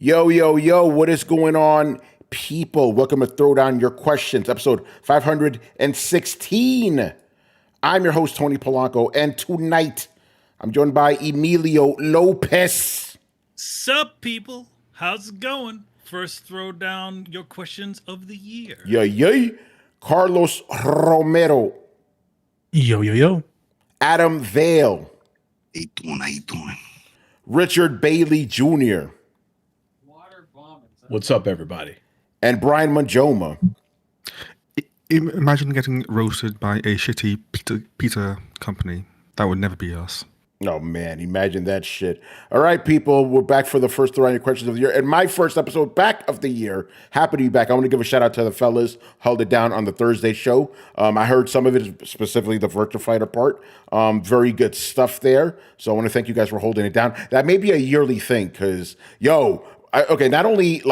Yo, yo, yo, what is going on, people? Welcome to Throwdown Your Questions, episode 516. I'm your host, Tony Polanco, and tonight I'm joined by Emilio Lopez. Sup, people? How's it going? First Throwdown Your Questions of the year. Yay. Carlos Romero. Yo, yo, yo. Adam Vale. How you doing? Richard Bailey Jr. What's up, everybody? And Brian Manjoma. Imagine getting roasted by a shitty pizza company. That would never be us. Oh, man, imagine that shit. All right, people, we're back for the first Throwdown Your Questions of the year. And my first episode back of the year. Happy to be back. I want to give a shout out to the fellas. Held it down on the Thursday show. I heard some of it, specifically the Virtua Fighter part. Very good stuff there. So I want to thank you guys for holding it down. That may be a yearly thing because, not only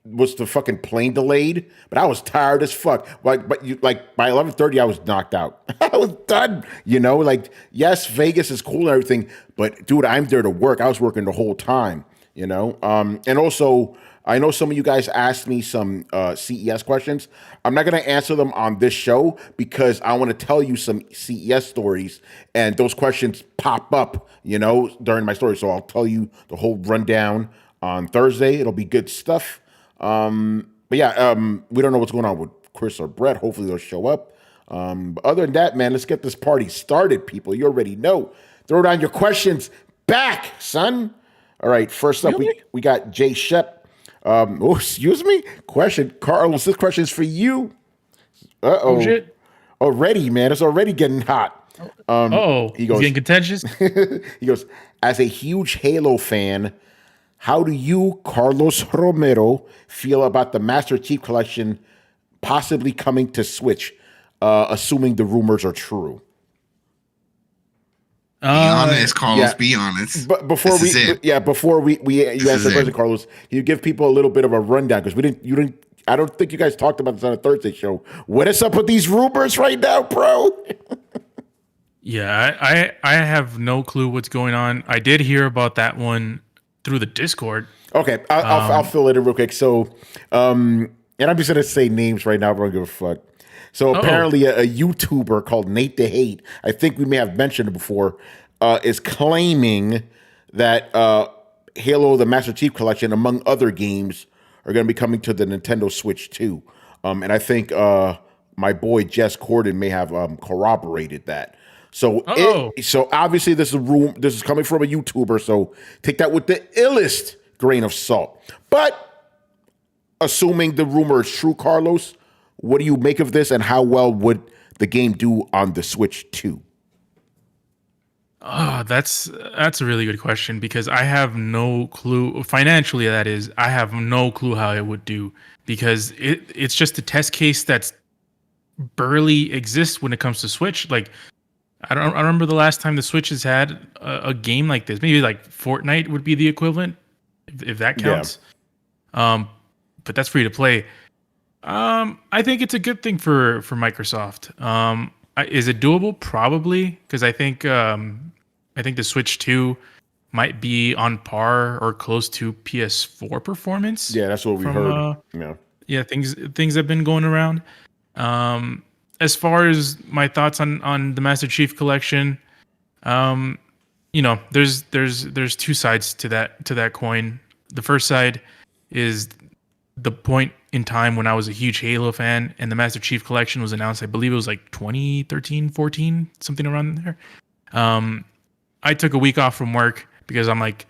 was the fucking plane delayed, but I was tired as fuck. By 11:30, I was knocked out. I was done. Yes, Vegas is cool and everything, but dude, I'm there to work. I was working the whole time. And also, I know some of you guys asked me some CES questions. I'm not going to answer them on this show because I want to tell you some CES stories, and those questions pop up, during my story. So I'll tell you the whole rundown on Thursday. It'll be good stuff. We don't know what's going on with Chris or Brett. Hopefully they'll show up. But other than that, man, let's get this party started, people. You already know. Throw down your questions back, son. All right, first up, we got Jay Shep. Excuse me? Question. Carlos, this question is for you. Uh-oh. Oh, shit. Already, man. It's already getting hot. He's getting contentious? He goes, as a huge Halo fan, how do you, Carlos Romero, feel about the Master Chief Collection possibly coming to Switch, assuming the rumors are true? Be honest, Carlos. Be honest. But before you answer the question, Carlos, you give people a little bit of a rundown because I don't think you guys talked about this on a Thursday show. What is up with these rumors right now, bro? Yeah, I have no clue what's going on. I did hear about that one through the Discord. Okay, I'll fill it in real quick. So, and I'm just gonna say names right now. But I don't give a fuck. So apparently, a YouTuber called Nate the Hate, I think we may have mentioned it before, is claiming that Halo: The Master Chief Collection, among other games, are going to be coming to the Nintendo Switch too. And I think my boy Jess Corden may have corroborated that. So, so obviously this is coming from a YouTuber. So take that with the illest grain of salt. But assuming the rumor is true, Carlos, what do you make of this, and how well would the game do on the Switch 2? That's a really good question because I have no clue financially. That is, I have no clue how it would do because it's just a test case that's barely exists when it comes to Switch. Like, I remember the last time the Switch has had a game like this. Maybe like Fortnite would be the equivalent, if that counts. Yeah. But that's free to play. I think it's a good thing for Microsoft. Is it doable? Probably, because I think the Switch 2 might be on par or close to PS4 performance. Yeah, that's what we heard. Things have been going around. As far as my thoughts on the Master Chief Collection, there's two sides to that coin. The first side is the point in time when I was a huge Halo fan and the Master Chief Collection was announced. I believe it was like 2013, 14, something around there. I took a week off from work because I'm like,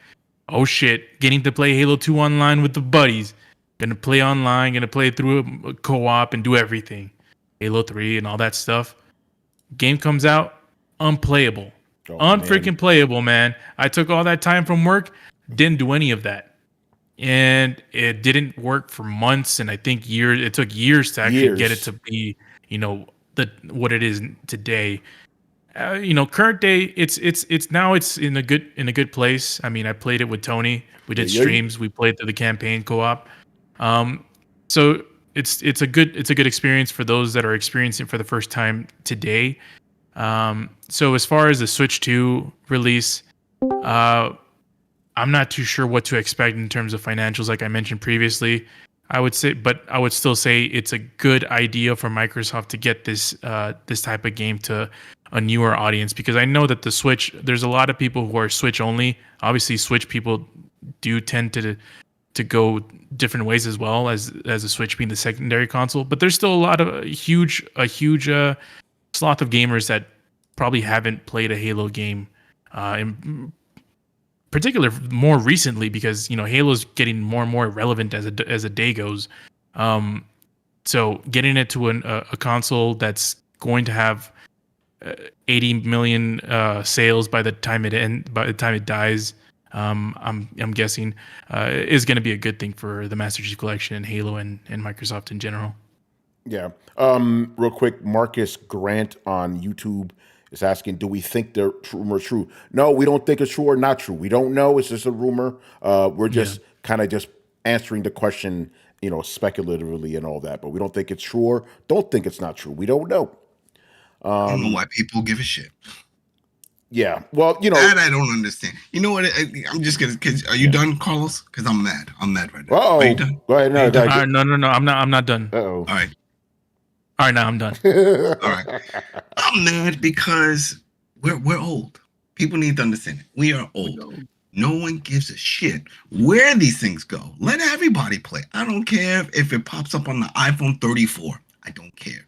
oh shit, getting to play Halo 2 online with the buddies. Gonna play online, gonna play through a co-op and do everything. Halo 3 and all that stuff. Game comes out, unplayable. Unfreaking playable, man. I took all that time from work, didn't do any of that. And it didn't work for months, and I think years. It took years to actually get it to be, what it is today. Current day, it's in a good place. I mean, I played it with Tony. We did streams. We played through the campaign co-op. So it's a good experience for those that are experiencing it for the first time today. So as far as the Switch 2 release, I'm not too sure what to expect in terms of financials, like I mentioned previously. I would still say it's a good idea for Microsoft to get this type of game to a newer audience, because I know that the Switch, there's a lot of people who are Switch only. Obviously, Switch people do tend to go different ways as well, as the Switch being the secondary console. But there's still a huge swath of gamers that probably haven't played a Halo game, in particular more recently, because Halo's getting more and more relevant as a day goes. So getting it to a console that's going to have 80 million sales by the time it dies, I'm guessing, is going to be a good thing for the Master Chief Collection and Halo and Microsoft in general. Yeah. Real quick, Marcus Grant on YouTube is asking, do we think the rumor is true? No, we don't think it's true or not true. We don't know. It's just a rumor. We're just kind of just answering the question, speculatively and all that. But we don't think it's true or don't think it's not true. We don't know. I don't know why people give a shit. Yeah. Well, that I don't understand. You know what? I'm just gonna. Are you done, Carlos? Because I'm mad. I'm mad right now. Uh-oh. Are you done? Go ahead. No. I'm not done. Uh-oh. All right. All right, now I'm done. All right. I'm mad because we're old. People need to understand it. We are old. No one gives a shit where these things go. Let everybody play. I don't care if it pops up on the iPhone 34. I don't care.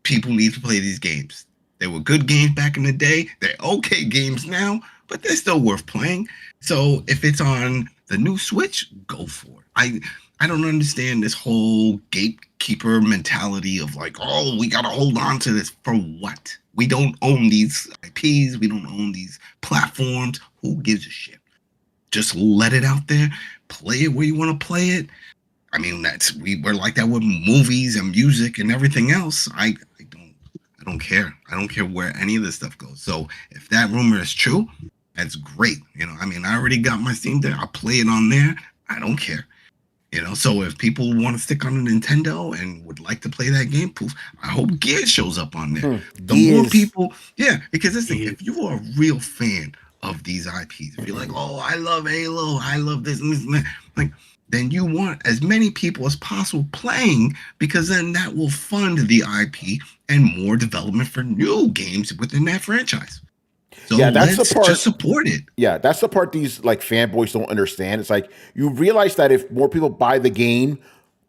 People need to play these games. They were good games back in the day. They're okay games now, but they're still worth playing. So if it's on the new Switch, go for it. I don't understand this whole gatekeeper mentality of like, oh, we got to hold on to this. For what? We don't own these IPs. We don't own these platforms. Who gives a shit? Just let it out there. Play it where you want to play it. I mean, we're like that with movies and music and everything else. I don't care. I don't care where any of this stuff goes. So if that rumor is true, that's great. I already got my Steam Deck. I'll play it on there. I don't care. So if people want to stick on a Nintendo and would like to play that game, poof, I hope Gears shows up on there. The more people, because this thing, if you are a real fan of these IPs, if you're like, oh, I love Halo, I love this and this and that, like, then you want as many people as possible playing, because then that will fund the IP and more development for new games within that franchise. So that's the part. Just support it. Yeah, that's the part these like fanboys don't understand. It's like, you realize that if more people buy the game,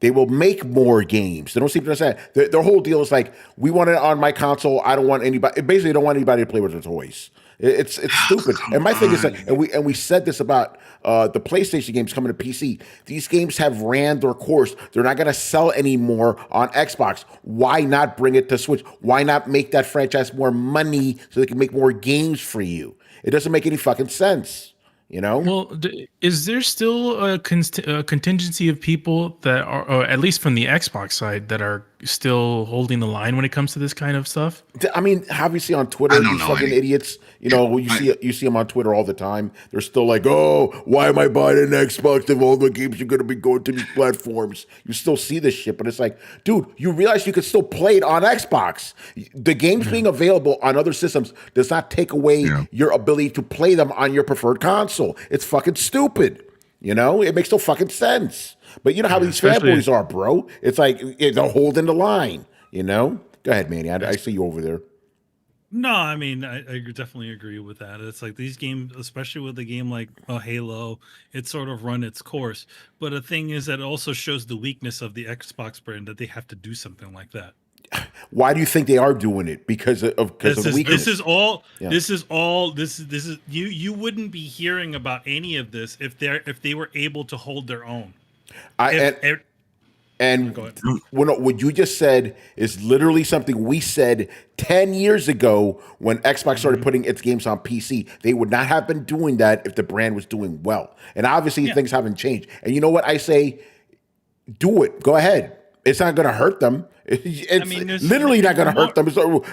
they will make more games. They don't seem to understand. Their whole deal is like, we want it on my console. I don't want anybody. Basically, don't want anybody to play with their toys. It's stupid. And my thing is like, and we said this about the PlayStation games coming to PC. These games have ran their course. They're not going to sell anymore on Xbox. Why not bring it to Switch? Why not make that franchise more money so they can make more games for you? It doesn't make any fucking sense. Well, is there still a contingency of people that are, or at least from the Xbox side, that are still holding the line when it comes to this kind of stuff? I mean, obviously on Twitter, these fucking idiots, you see them on Twitter all the time. They're still like, oh, why am I buying an Xbox if all the games are going to be going to these platforms? You still see this shit, but it's like, dude, you realize you can still play it on Xbox. The games being available on other systems does not take away your ability to play them on your preferred console. It's fucking stupid. It makes no fucking sense. But you know how these fanboys are, bro. It's like they're holding the line. Go ahead, Manny. I see you over there. No, I mean, I definitely agree with that. It's like these games, especially with a game like Halo, it sort of run its course. But the thing is that it also shows the weakness of the Xbox brand, that they have to do something like that. Why do you think they are doing it? Because of weakness. This is you wouldn't be hearing about any of this if they were able to hold their own. What you just said is literally something we said 10 years ago when Xbox started putting its games on PC. They would not have been doing that if the brand was doing well. And obviously things haven't changed. And you know what I say? Do it. Go ahead. It's not going to hurt them. It's literally not going to hurt them. So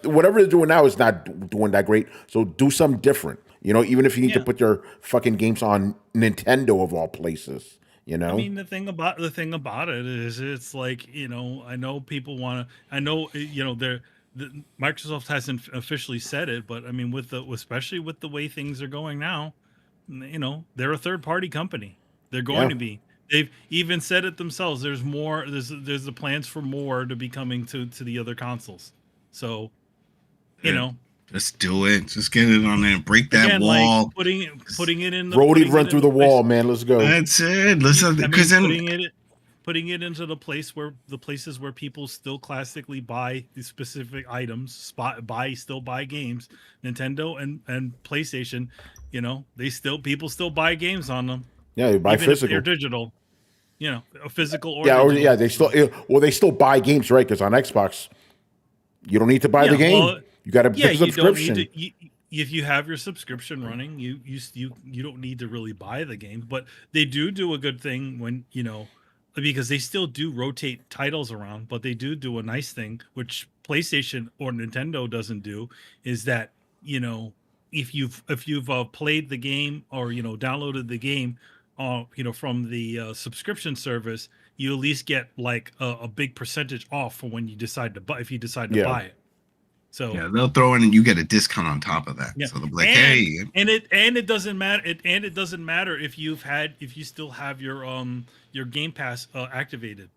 whatever they're doing now is not doing that great. So do something different. Even if you need to put your fucking games on Nintendo of all places. I mean, the thing about it is, it's like, I know people want to. I know Microsoft hasn't officially said it, but I mean, especially with the way things are going now, they're a third-party company. They're going to be. They've even said it themselves. There's more. There's the plans for more to be coming to the other consoles. So, just do it. Just get it on there and break that again, wall. like putting it in the Brody run through the wall, man. Let's go. That's it. Listen, because then putting it into the places where people still classically buy these specific items, still buy games. Nintendo and PlayStation, people still buy games on them. Yeah, they buy even physical. If they're digital. A physical or digital. They still buy games, right? Because on Xbox, you don't need to buy the game. Well, you got to pick a subscription. You don't need to, if you have your subscription running, you don't need to really buy the game. But they do a good thing when because they still do rotate titles around. But they do a nice thing, which PlayStation or Nintendo doesn't do, is that if you've played the game or downloaded the game, from the subscription service, you at least get like a big percentage off for when you decide to buy, if you decide to buy it. So they'll throw in and you get a discount on top of that. Yeah. So they'll be like, it doesn't matter. It doesn't matter if you still have your Game Pass activated.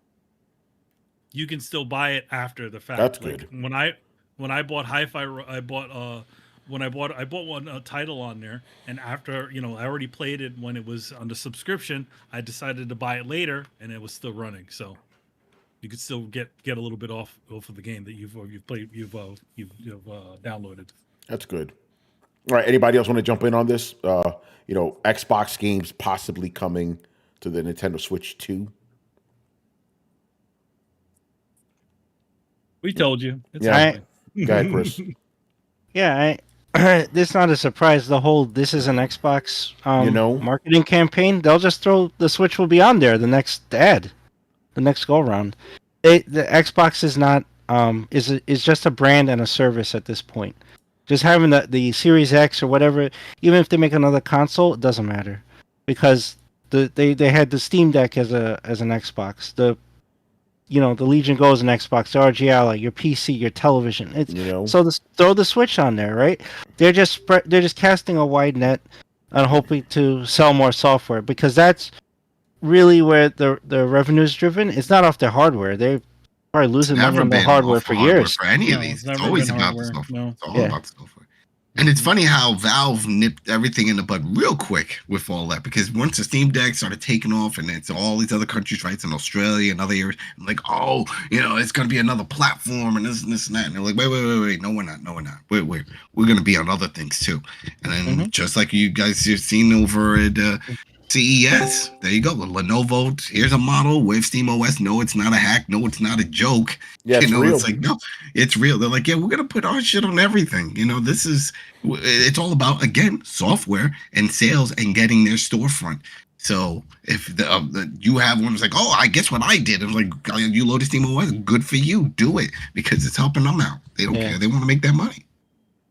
You can still buy it after the fact. That's good. When I bought Hi-Fi, I bought one title on there, and after I already played it when it was on the subscription, I decided to buy it later, and it was still running. So you could still get a little bit off of the game that you've downloaded. That's good. All right. Anybody else want to jump in on this? Xbox games possibly coming to the Nintendo Switch 2. We told you. It's Go ahead, Chris. Yeah, this is not a surprise. This is an Xbox marketing campaign. They'll just throw the Switch will be on there the next ad, the next go around. The Xbox is not is just a brand and a service at this point. Just having the Series X or whatever, even if they make another console, it doesn't matter, because they had the Steam Deck as an Xbox. The Legion Go is an Xbox, the RGL, your PC, your television. So throw the Switch on there, right? They're just casting a wide net and hoping to sell more software, because that's really where the revenue is driven. It's not off their hardware. They're probably losing money on their hardware for years. For any of these, it's always about the software. No. It's all about the software. And it's funny how Valve nipped everything in the bud real quick with all that, because once the Steam Deck started taking off, and it's all these other countries, right, in Australia and other areas, I'm like, it's going to be another platform and this and that. And they're like, wait, no, we're not. We're going to be on other things too. And then just like you guys have seen over at CES, there you go. Lenovo, here's a model with SteamOS. No, it's not a hack. No, it's not a joke. Yeah, it's real. It's like, no, it's real. They're like, yeah, we're gonna put our shit on everything. It's all about, again, software and sales and getting their storefront. So if you have one that's like, I guess what I did, I'm like, you loaded SteamOS, good for you, do it, because it's helping them out. They don't care. They want to make that money.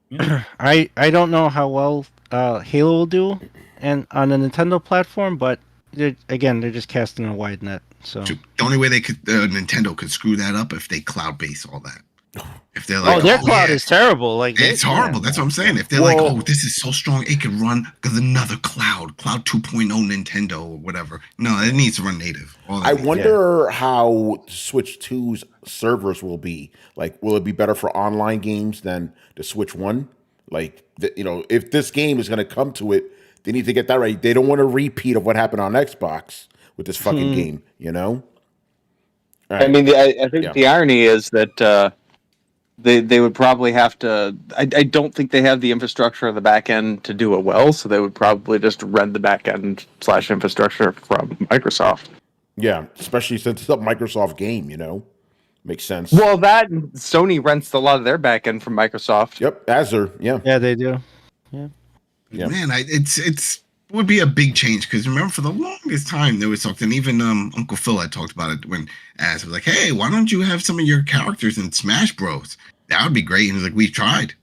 Yeah. I don't know how well Halo will do and on the Nintendo platform, but they're just casting a wide net. So the only way Nintendo could screw that up if they cloud base all that. If they're like, their cloud is terrible. Like, it's horrible. That's what I'm saying. If they're like, this is so strong, it could run another cloud 2.0 Nintendo or whatever. No, it needs to run native. I wonder how Switch 2's servers will be. Like, will it be better for online games than the Switch 1? Like, if this game is going to come to it, they need to get that right. They don't want a repeat of what happened on Xbox with this fucking game, Right. I mean, I think the irony is that they would probably have to. I don't think they have the infrastructure on the back end to do it well, so they would probably just rent the back end / infrastructure from Microsoft. Yeah, especially since it's a Microsoft game, Makes sense. Well, that Sony rents a lot of their back end from Microsoft. Yep, Azure. Yeah. Yeah, they do. Yeah. Man, it's would be a big change, because remember, for the longest time there was something. Even Uncle Phil had talked about it when asked, was like, "Hey, why don't you have some of your characters in Smash Bros? That would be great." And he was like, "We tried."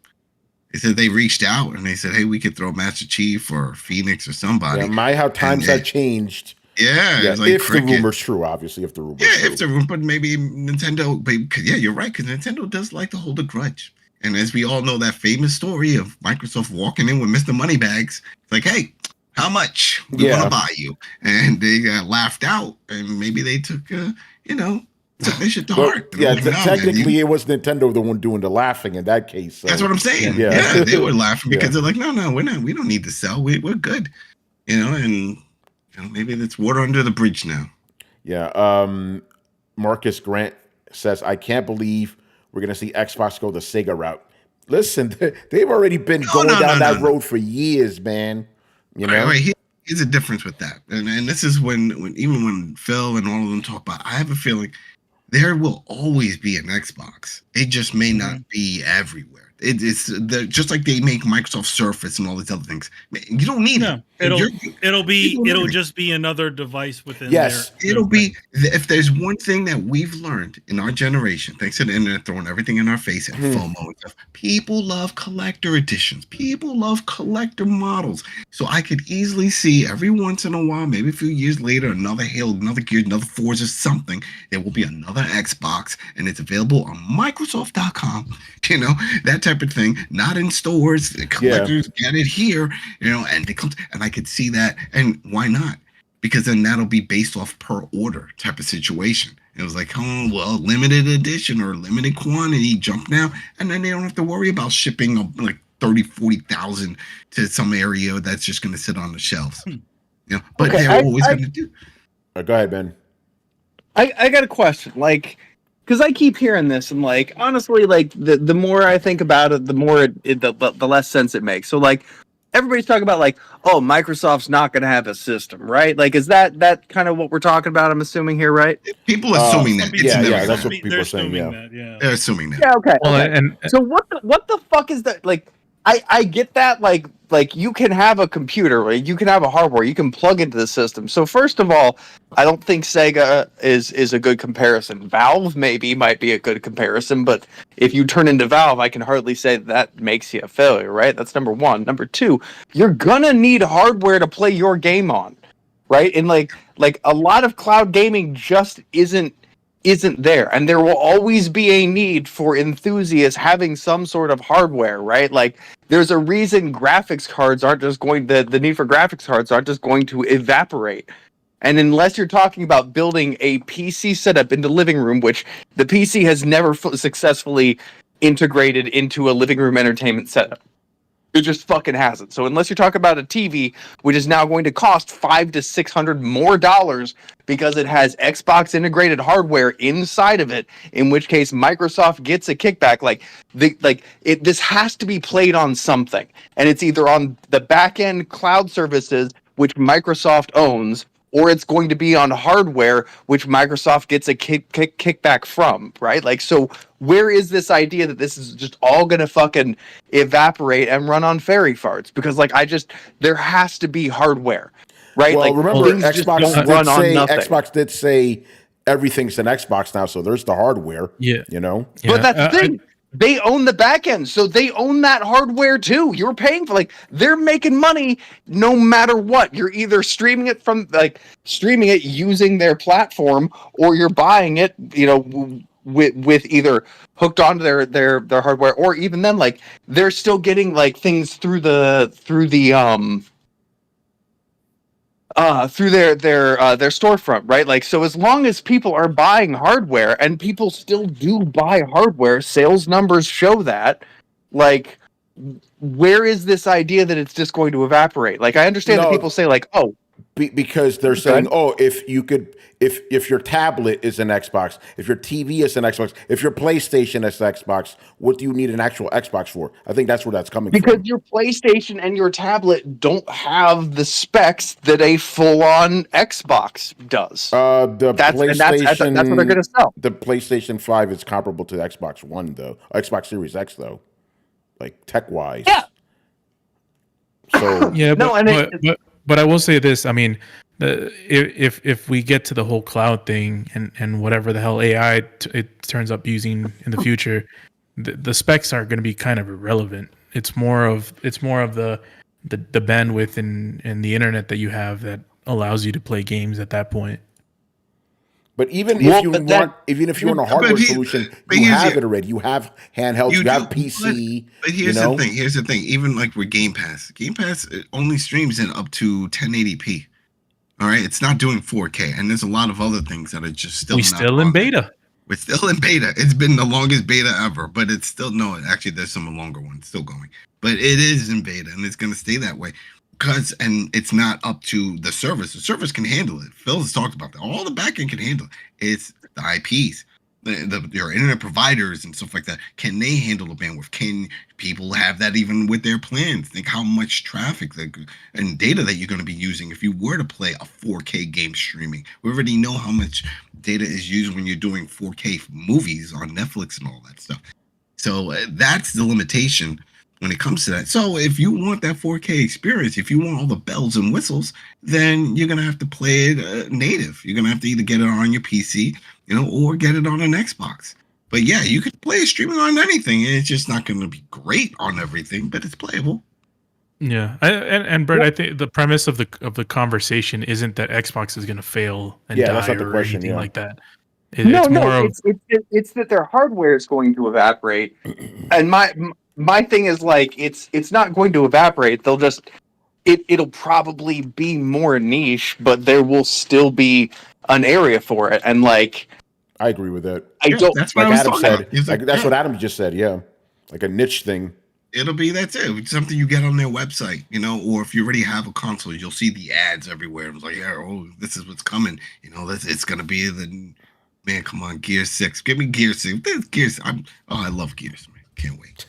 They said they reached out and they said, "Hey, we could throw Master Chief or Phoenix or somebody." Yeah, how times have changed. Yeah, if the rumor's true, obviously, if the rumor's true. Yeah, if the rumor, but maybe Nintendo. Yeah, you're right, because Nintendo does like to hold a grudge. And as we all know, that famous story of Microsoft walking in with Mr. Moneybags, it's like, hey, How much? We want to buy you. And they got laughed out, and maybe they took, took this shit to heart. Yeah, technically, it was Nintendo the one doing the laughing in that case. So. That's what I'm saying. Yeah, they were laughing because they're like, no, we're not. We don't need to sell. We're good. And maybe it's water under the bridge now. Yeah. Marcus Grant says, I can't believe we're going to see Xbox go the Sega route. Listen, they've already been going down that road for years, man. You know? Right. Here's a difference with that. And this is when even when Phil and all of them talk about, I have a feeling there will always be an Xbox. It just may not be everywhere. It's just like they make Microsoft Surface and all these other things. You don't need it. It'll just be another device within it'll be, if there's one thing that we've learned in our generation, thanks to the internet throwing everything in our face and FOMO and stuff, people love collector editions. People love collector models. So I could easily see every once in a while, maybe a few years later, another Halo, another Gears, another Forza, something. There will be another Xbox, and it's available on Microsoft.com. That type of thing, not in stores. The collectors get it here, and it comes, and I could see that. And why not? Because then that'll be based off per order type of situation. It was like, oh, well, limited edition or limited quantity, jump now. And then they don't have to worry about shipping like 30, 40,000 to some area that's just going to sit on the shelves. But they're always going to do. Go ahead, Ben. I got a question. Because I keep hearing this, and honestly, the more I think about it, the more the less sense it makes. So everybody's talking about Microsoft's not going to have a system, right? Is that kind of what we're talking about? I'm assuming here, right? People are assuming that. That's what people are saying. They're assuming that. Yeah, okay. And so what the fuck is that? I get that. You can have a computer, right? You can have a hardware, you can plug into the system. So first of all, I don't think Sega is a good comparison. Valve might be a good comparison, but if you turn into Valve, I can hardly say that makes you a failure, right? That's number one. Number two, you're gonna need hardware to play your game on, right? And a lot of cloud gaming just isn't there, and there will always be a need for enthusiasts having some sort of hardware, right? There's a reason graphics cards aren't just going the need for graphics cards aren't just going to evaporate. And unless you're talking about building a PC setup in the living room, which the PC has never successfully integrated into a living room entertainment setup. It just fucking hasn't. So unless you're talking about a TV, which is now going to cost $500 to $600 more because it has Xbox integrated hardware inside of it, in which case Microsoft gets a kickback. This has to be played on something, and it's either on the back end cloud services, which Microsoft owns, or it's going to be on hardware, which Microsoft gets a kickback from, right? So where is this idea that this is just all going to fucking evaporate and run on fairy farts? Because there has to be hardware, right? Well, remember, Xbox did say everything's an Xbox now, so there's the hardware. But that's the thing. They own the back end, so they own that hardware too. You're paying for they're making money no matter what. You're either streaming it using their platform, or you're buying it, with either hooked onto their hardware, or even then they're still getting things through their storefront, right? So as long as people are buying hardware, and people still do buy hardware, sales numbers show that, where is this idea that it's just going to evaporate? I understand that people say because they're saying, if your tablet is an Xbox, if your TV is an Xbox, if your PlayStation is Xbox, what do you need an actual Xbox for? I think that's where that's coming from. Because your PlayStation and your tablet don't have the specs that a full-on Xbox does. That's what they're going to sell. The PlayStation 5 is comparable to the Xbox One, though. Xbox Series X, though, tech-wise. Yeah. So but I will say this. I mean, if we get to the whole cloud thing and whatever the hell AI it turns up using in the future, the specs are going to be kind of irrelevant. It's more of the bandwidth and the internet that you have that allows you to play games at that point. But even Well, if you but that- want, even if you want a hardware solution, you have it already. You have handhelds, you have PC. But here's the thing. Here's the thing. Even like with Game Pass, it only streams in up to 1080p. All right, it's not doing 4K, and there's a lot of other things that are just still. In beta. We're still in beta. It's been the longest beta ever, but it's still actually there's some longer ones still going, but it is in beta, and it's gonna stay that way. And it's not up to the servers. The servers can handle it. Phil has talked about that. All the backend can handle it. It's the IPs, your internet providers and stuff like that. Can they handle the bandwidth? Can people have that even with their plans? Think how much traffic and data that you're going to be using if you were to play a 4K game streaming. We already know how much data is used when you're doing 4K movies on Netflix and all that stuff. So that's the limitation when it comes to that. So if you want that 4K experience, if you want all the bells and whistles, then you're going to have to play it native. You're going to have to either get it on your PC, or get it on an Xbox. But yeah, you could play it streaming on anything. It's just not going to be great on everything, but it's playable. Yeah, and Brett, I think the premise of the conversation isn't that Xbox is going to fail and die that's not the or question, anything like that. It's that their hardware is going to evaporate, and my thing is like it's not going to evaporate. They'll just it'll probably be more niche, but there will still be an area for it. And like, I agree with that. That's what Adam said. That's what Adam just said. Yeah, like a niche thing. It'll be that's it. It's something you get on their website, or if you already have a console, you'll see the ads everywhere. It's like, this is what's coming. It's gonna be man. Come on, Gear 6. Give me Gear 6. Gears. I love Gears, man. Can't wait.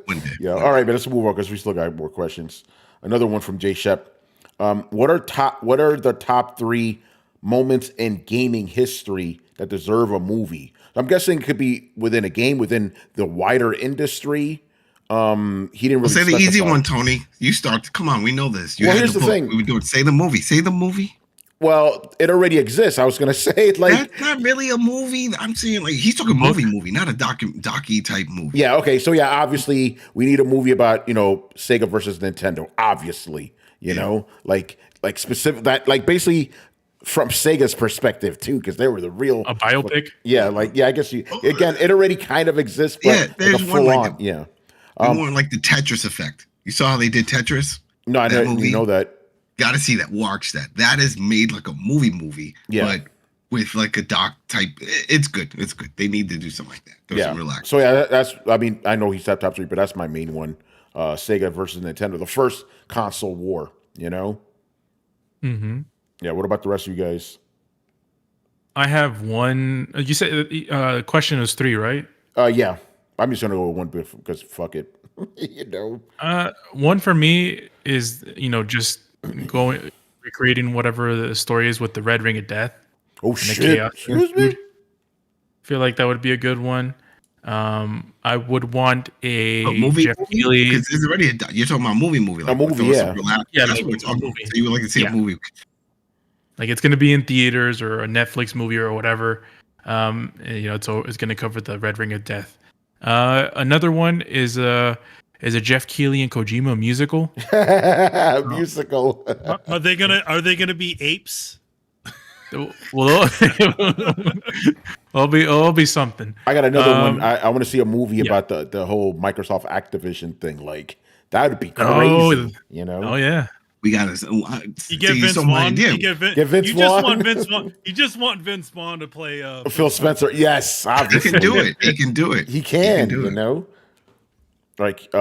One day. Yeah. All right, but let's move on because we still got more questions. Another one from Jay Shep. What are the top 3 moments in gaming history that deserve a movie? I'm guessing it could be within a game, within the wider industry. He didn't really say the easy one, Tony. You start. Come on, we know this. Here's the thing. We would do it. Say the movie. Say the movie. Well, it already exists. I was gonna say that's not really a movie. I'm saying like he's talking movie, not a docu type movie. Yeah. Okay. So yeah, obviously we need a movie about Sega versus Nintendo. Obviously, like specific that like basically from Sega's perspective too, because they were the real a biopic. I guess again it already kind of exists, but there's like a full on. More like the Tetris effect. You saw how they did Tetris? No, I didn't know that. Got to see that. Watch that. That is made like a movie. Yeah. But with like a doc type. It's good. It's good. They need to do something like that. Relax. So yeah, that's. I mean, I know he's top 3, but that's my main one. Sega versus Nintendo, the first console war. Mm-hmm. Yeah. What about the rest of you guys? I have one. You said the question is 3, right? Yeah. I'm just gonna go with one because fuck it. One for me is just recreating whatever the story is with the Red Ring of Death. Oh shit! Excuse me. Feel like that would be a good one. I would want a movie. Jeff Keighley. Because there's already you're talking about movie. Like a movie, yeah. That's what we're talking about. So you would like to see a movie. Like it's going to be in theaters or a Netflix movie or whatever. It's going to cover the Red Ring of Death. Another one is a Jeff Keighley and Kojima musical. Musical. Are they gonna be apes? Well, it'll be something. I got another one. I want to see a movie about the whole Microsoft Activision thing. Like that would be crazy. Oh yeah. We got to. You get Vince Vaughn. You Vince Vaughn. You just want Vince Vaughn to play Phil Spencer. Yes, obviously. He can do it. He can do it. He can. Like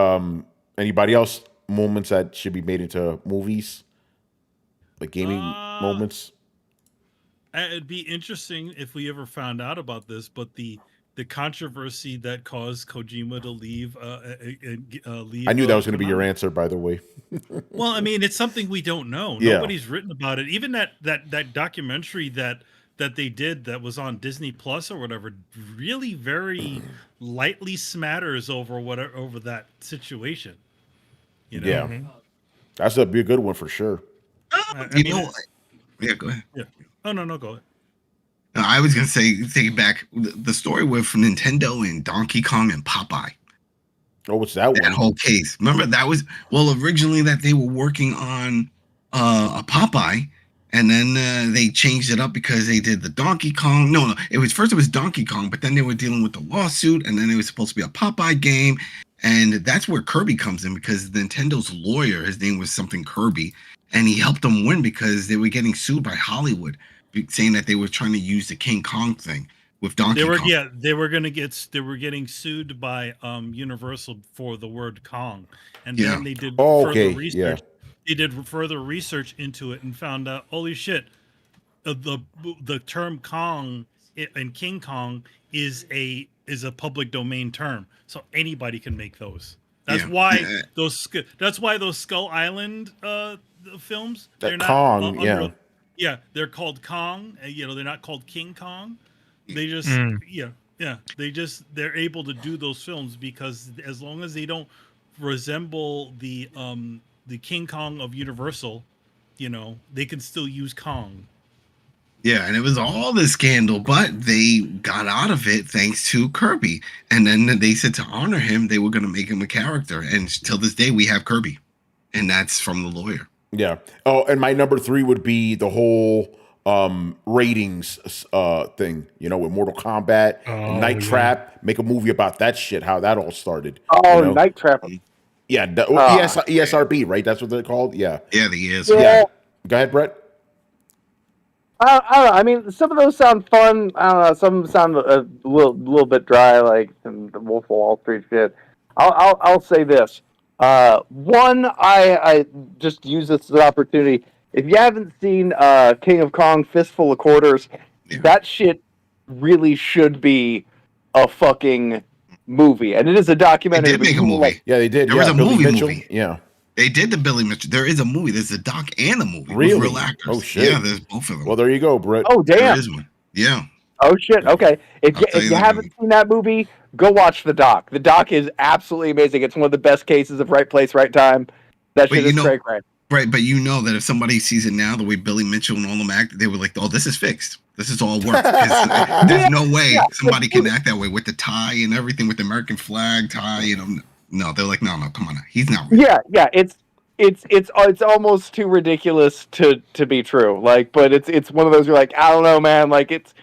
anybody else moments that should be made into movies, like gaming moments. It'd be interesting if we ever found out about this, but the controversy that caused Kojima to leave. I knew that was going to be your answer, by the way. Well, I mean, it's something we don't know. Yeah. Nobody's written about it. Even that documentary that they did that was on Disney Plus or whatever really very lightly smatters over that situation. Yeah, that's be a good one for sure. Yeah, go ahead. Yeah. Oh no, go ahead. No, I was gonna say, take it back. The story with Nintendo and Donkey Kong and Popeye. Oh, what's that one? That whole case. Remember that was originally that they were working on a Popeye, And then they changed it up because they did the Donkey Kong. No, it was Donkey Kong, but then they were dealing with the lawsuit, and then it was supposed to be a Popeye game, and that's where Kirby comes in because Nintendo's lawyer, his name was something Kirby, and he helped them win because they were getting sued by Hollywood, saying that they were trying to use the King Kong thing with Donkey Kong. Yeah, they were getting sued by Universal for the word Kong, and then they did further research. Yeah. They did further research into it and found out, holy shit, the term Kong and King Kong is a public domain term, so anybody can make those. That's why those Skull Island films. They're not Kong, they're called Kong. They're not called King Kong. They just they're able to do those films because as long as they don't resemble the King Kong of Universal, they can still use Kong. Yeah, and it was all this scandal, but they got out of it thanks to Kirby. And then they said to honor him, they were going to make him a character. And till this day, we have Kirby. And that's from the lawyer. Yeah. Oh, and my number 3 would be the whole ratings thing, with Mortal Kombat, and Night Trap. Make a movie about that shit, how that all started. Night Trap. Yeah, ESRB, right? That's what they're called? Yeah. Yeah, the ESRB. Yeah. Go ahead, Brett. I don't know. I mean, some of those sound fun. I don't know. Some sound a little bit dry, like some the Wolf of Wall Street shit. I'll say this. One, I just use this as an opportunity. If you haven't seen King of Kong Fistful of Quarters, that shit really should be a fucking movie, and it is a documentary. They did make a movie. They did. There was a movie. Yeah. They did the Billy Mitchell. There is a movie. There's a doc and a movie. Really? With real actors. Oh, shit. Yeah, there's both of them. Well, there you go, Brett. Oh, damn. There is one. Yeah. Oh, shit. Okay. If you haven't seen that movie, go watch the doc. The doc is absolutely amazing. It's one of the best cases of right place, right time. That shit is great. Right, but you know that if somebody sees it now, the way Billy Mitchell and all them act, they were like, oh, this is fixed. This is all work. There's no way somebody can act that way with the tie and everything, with the American flag tie. No, they're like, no, come on. He's not real. Yeah. It's almost too ridiculous to be true. But it's one of those you're like, I don't know, man. It's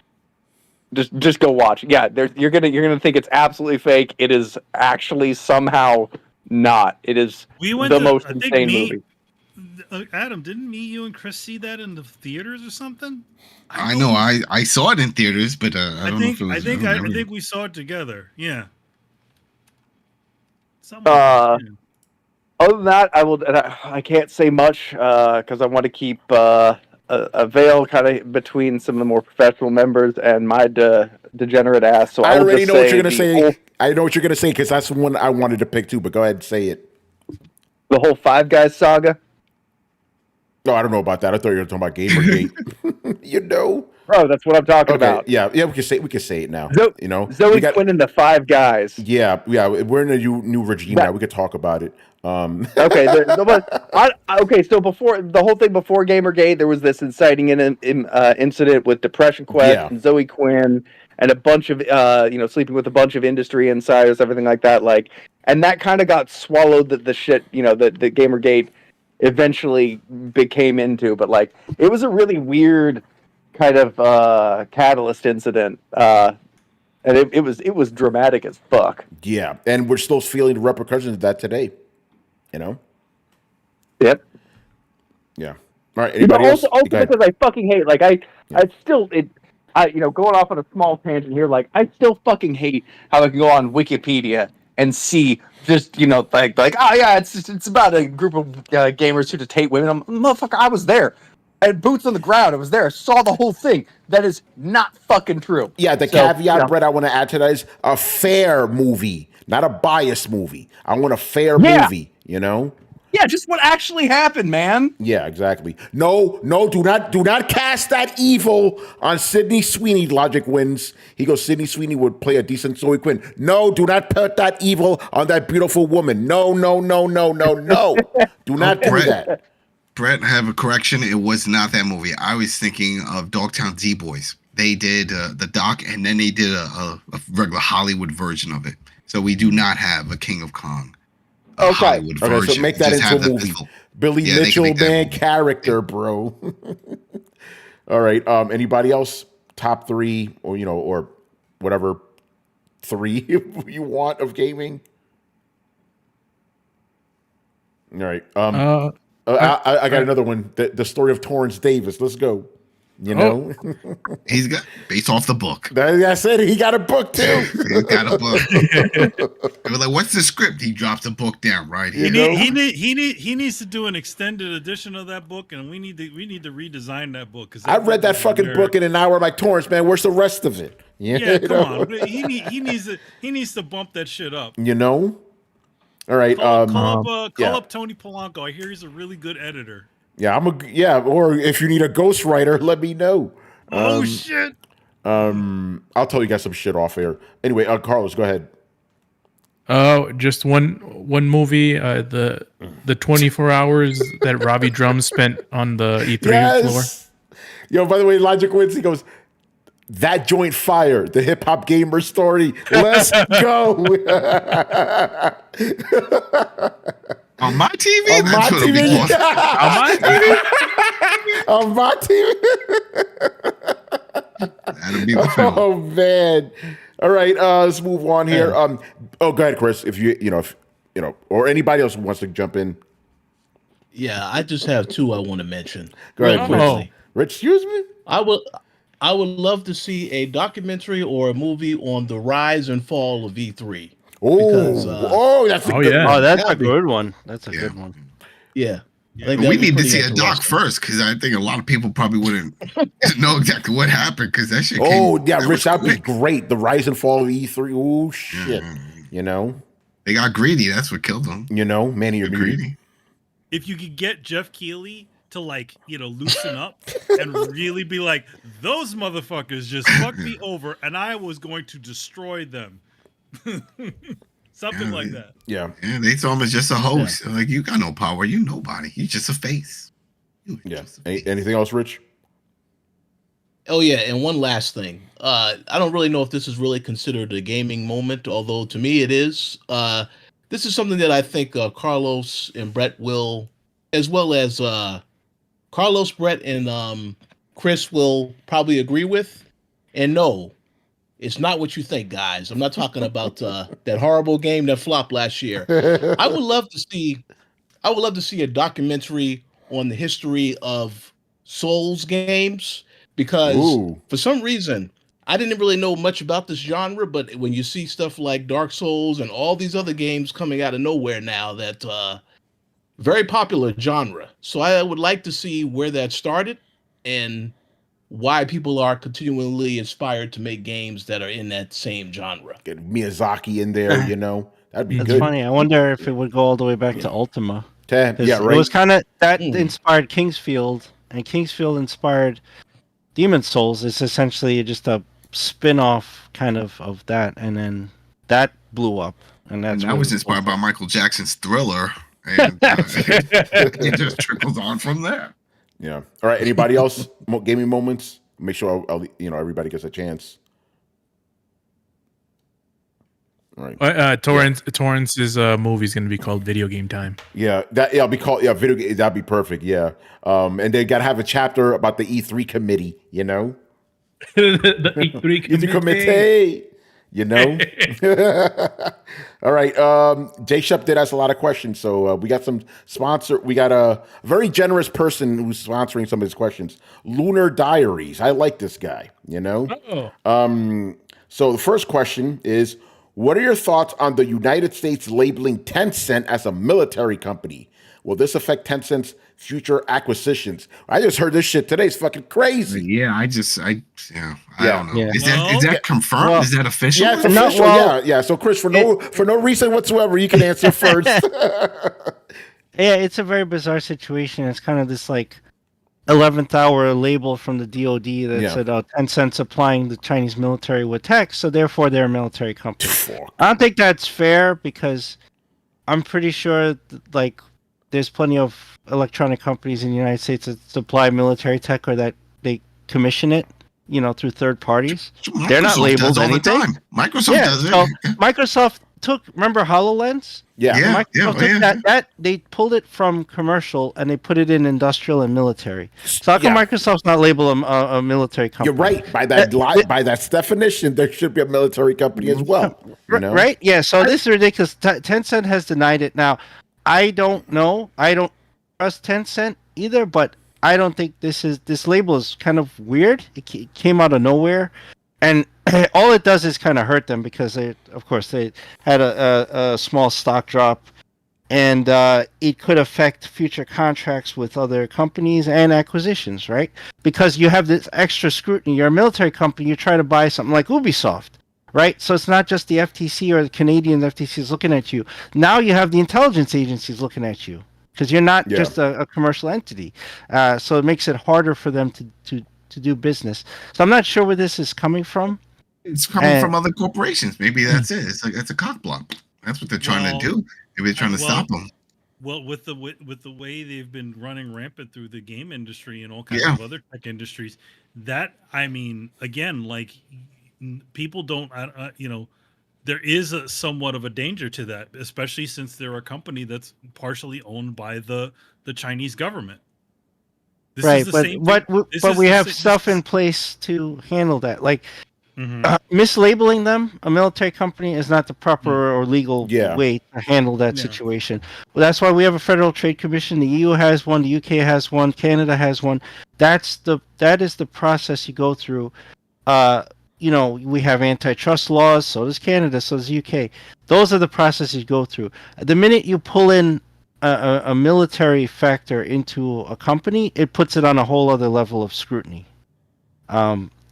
just go watch. Yeah, you're gonna think it's absolutely fake. It is actually somehow not. It is the most insane movie. Adam, didn't you and Chris see that in the theaters or something? I know. I saw it in theaters, but I don't know if it was. I think we saw it together. Yeah. Other than that, I can't say much because I want to keep a veil kind of between some of the more professional members and my degenerate ass. So I already know what you're gonna say. I know what you're gonna say because that's the one I wanted to pick too. But go ahead and say it. The whole Five Guys saga. No, I don't know about that. I thought you were talking about Gamergate. Bro, that's what I'm talking about. Yeah, we can say it now. Zoe Quinn and the Five Guys. Yeah, we're in a new regime now. We could talk about it. Okay, so before the whole thing before Gamergate, there was this inciting incident with Depression Quest and Zoe Quinn and a bunch of sleeping with a bunch of industry insiders, everything like that. And that kind of got swallowed. The shit, the Gamergate eventually became into, but it was a really weird kind of catalyst incident, and it was dramatic as fuck. Yeah, and we're still feeling the repercussions of that today. Yep. Yeah. All right. Anybody else? Also because I fucking hate. Going off on a small tangent here. I still fucking hate how I can go on Wikipedia and see just it's about a group of gamers who just hate women. Motherfucker, I was there. I had boots on the ground. I was there. I saw the whole thing. That is not fucking true. Yeah, the caveat, Brett, I want to add to that is a fair movie, not a biased movie. I want a fair movie, Yeah, just what actually happened, man. Yeah, exactly. No, do not cast that evil on Sydney Sweeney. Logic wins. He goes, Sydney Sweeney would play a decent Zoe Quinn. No, do not put that evil on that beautiful woman. No. Do not do that. Brett, I have a correction. It was not that movie. I was thinking of Dogtown Z-Boys. They did the doc, and then they did a regular Hollywood version of it. So we do not have a King of Kong. Hollywood version. So make that into a movie. Billy Yeah, they can Mitchell, make that man, movie. character, bro. All right. Anybody else? Top 3, or or whatever 3 you want of gaming. All right. I got another one. The story of Torrance Davis. Let's go. You know, he's got based off the book. That's it. He got a book too. He's got a book. They were like, "What's the script?" He drops a book down right here. He needs to do an extended edition of that book, and we need to redesign that book. I read that fucking book in an hour. Like, Torrance, man, where's the rest of it? Yeah, come on. He needs to bump that shit up. You know. All right. Call up Tony Polanco. I hear he's a really good editor. Yeah, or if you need a ghostwriter, let me know. Oh shit. I'll tell you guys some shit off air. Anyway, Carlos, go ahead. Oh, just one movie. The 24 hours that Robbie Drum spent on the E3 floor. Yo, by the way, Logic Wins, he goes, "That joint fire, the hip hop gamer story. Let's go." On my TV? On my TV? On my TV? That'll be the film. Oh, man. All right, let's move on here. Go ahead, Chris, if or anybody else who wants to jump in. Yeah, I just have 2 I want to mention. Go ahead, quickly. Rich, excuse me? I would love to see a documentary or a movie on the rise and fall of E3. That's a good one. Oh, that's a good one. That's a good one. Yeah. We need to see a doc first, because I think a lot of people probably wouldn't know exactly what happened, because that shit Rich, that'd be great. The rise and fall of E3. Oh, shit. You know? They got greedy. That's what killed them. You know? Manny, you're greedy. If you could get Jeff Keighley to loosen up and really be like, those motherfuckers just fucked me over and I was going to destroy them. Something like that. Yeah. Yeah, they saw him as just a host. Like, you got no power. You nobody. You're just a face. Anything else, Rich? Oh yeah, and one last thing. I don't really know if this is really considered a gaming moment, although to me it is. This is something that I think Carlos and Brett will, as well as Carlos, Brett, and Chris will probably agree with. And no, it's not what you think, guys. I'm not talking about that horrible game that flopped last year. I would love to see a documentary on the history of Souls games, because for some reason I didn't really know much about this genre, but when you see stuff like Dark Souls and all these other games coming out of nowhere now, that very popular genre. So I would like to see where that started and why people are continually inspired to make games that are in that same genre. Get Miyazaki in there, that'd be good. That's funny. I wonder if it would go all the way back to Ultima. Yeah, right. It was kind of that inspired Kingsfield, and Kingsfield inspired Demon Souls. It's essentially just a spin-off kind of that, and then that blew up, and that was inspired by Michael Jackson's Thriller, and it just trickles on from there. Yeah. All right. Anybody else? Gaming moments? Make sure everybody gets a chance. All right. Torrance's movie is going to be called Video Game Time. Yeah. It'll be called video game. That'd be perfect. Yeah. And they got to have a chapter about the E3 committee. The E3 committee. All right. Jay Shep did ask a lot of questions, so we got some sponsor. We got a very generous person who's sponsoring some of his questions. Lunar Diaries. I like this guy. So the first question is, what are your thoughts on the United States labeling Tencent as a military company? Will this affect Tencent's future acquisitions? I just heard this shit today. It's fucking crazy. Yeah, I don't know. Yeah. Is that confirmed? Is that official? Yeah, it's official. Yeah. So, Chris, for no reason whatsoever, you can answer first. Yeah, it's a very bizarre situation. It's kind of this 11th hour label from the DoD that said Tencent supplying the Chinese military with tech, so therefore they're a military company. I don't think that's fair, because I'm pretty sure there's plenty of electronic companies in the United States that supply military tech, or that they commission it, through third parties. They're not labeled anything. Microsoft does it. So Microsoft took, remember HoloLens? Yeah. Microsoft took that they pulled it from commercial and they put it in industrial and military. So how come Microsoft's not labeled a military company? You're right. By that by that definition, there should be a military company as well. You know? Right? Yeah. So this is ridiculous. Tencent has denied it. Now, I don't know. I don't trust Tencent either, but I don't think this label is kind of weird. It came out of nowhere. And all it does is kind of hurt them because they had a small stock drop, and it could affect future contracts with other companies and acquisitions, right? Because you have this extra scrutiny. You're a military company. You try to buy something like Ubisoft, right? So it's not just the FTC or the Canadian FTC is looking at you. Now you have the intelligence agencies looking at you because you're not just a commercial entity. So it makes it harder for them to do business. So I'm not sure where this is coming from. It's coming from other corporations. Maybe that's it. It's a cock block. That's what they're trying to do. Maybe they're trying to stop them. Well, with the way they've been running rampant through the game industry and all kinds of other tech industries, that again, like people don't, there is somewhat of a danger to that, especially since they're a company that's partially owned by the Chinese government. Right, but we have stuff in place to handle that. Like mislabeling them a military company is not the proper or legal way to handle that situation. Well, that's why we have a Federal Trade Commission. The EU has one, the UK has one, Canada has one. That is the process you go through. We have antitrust laws, so does Canada, so does the UK. Those are the processes you go through. The minute you pull in a military factor into a company, it puts it on a whole other level of scrutiny.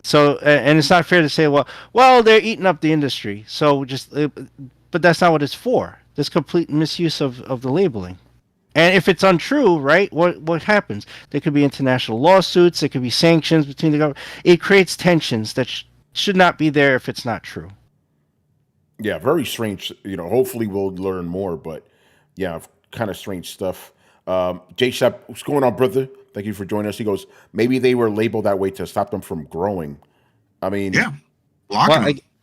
So, and it's not fair to say, well, they're eating up the industry. So but that's not what it's for. There's complete misuse of the labeling. And if it's untrue, right, what happens? There could be international lawsuits. There could be sanctions between the government. It creates tensions that should not be there if it's not true. Yeah, very strange. Hopefully we'll learn more, but yeah, kind of strange stuff. J Shep, what's going on, brother? Thank you for joining us. He goes, maybe they were labeled that way to stop them from growing. I mean,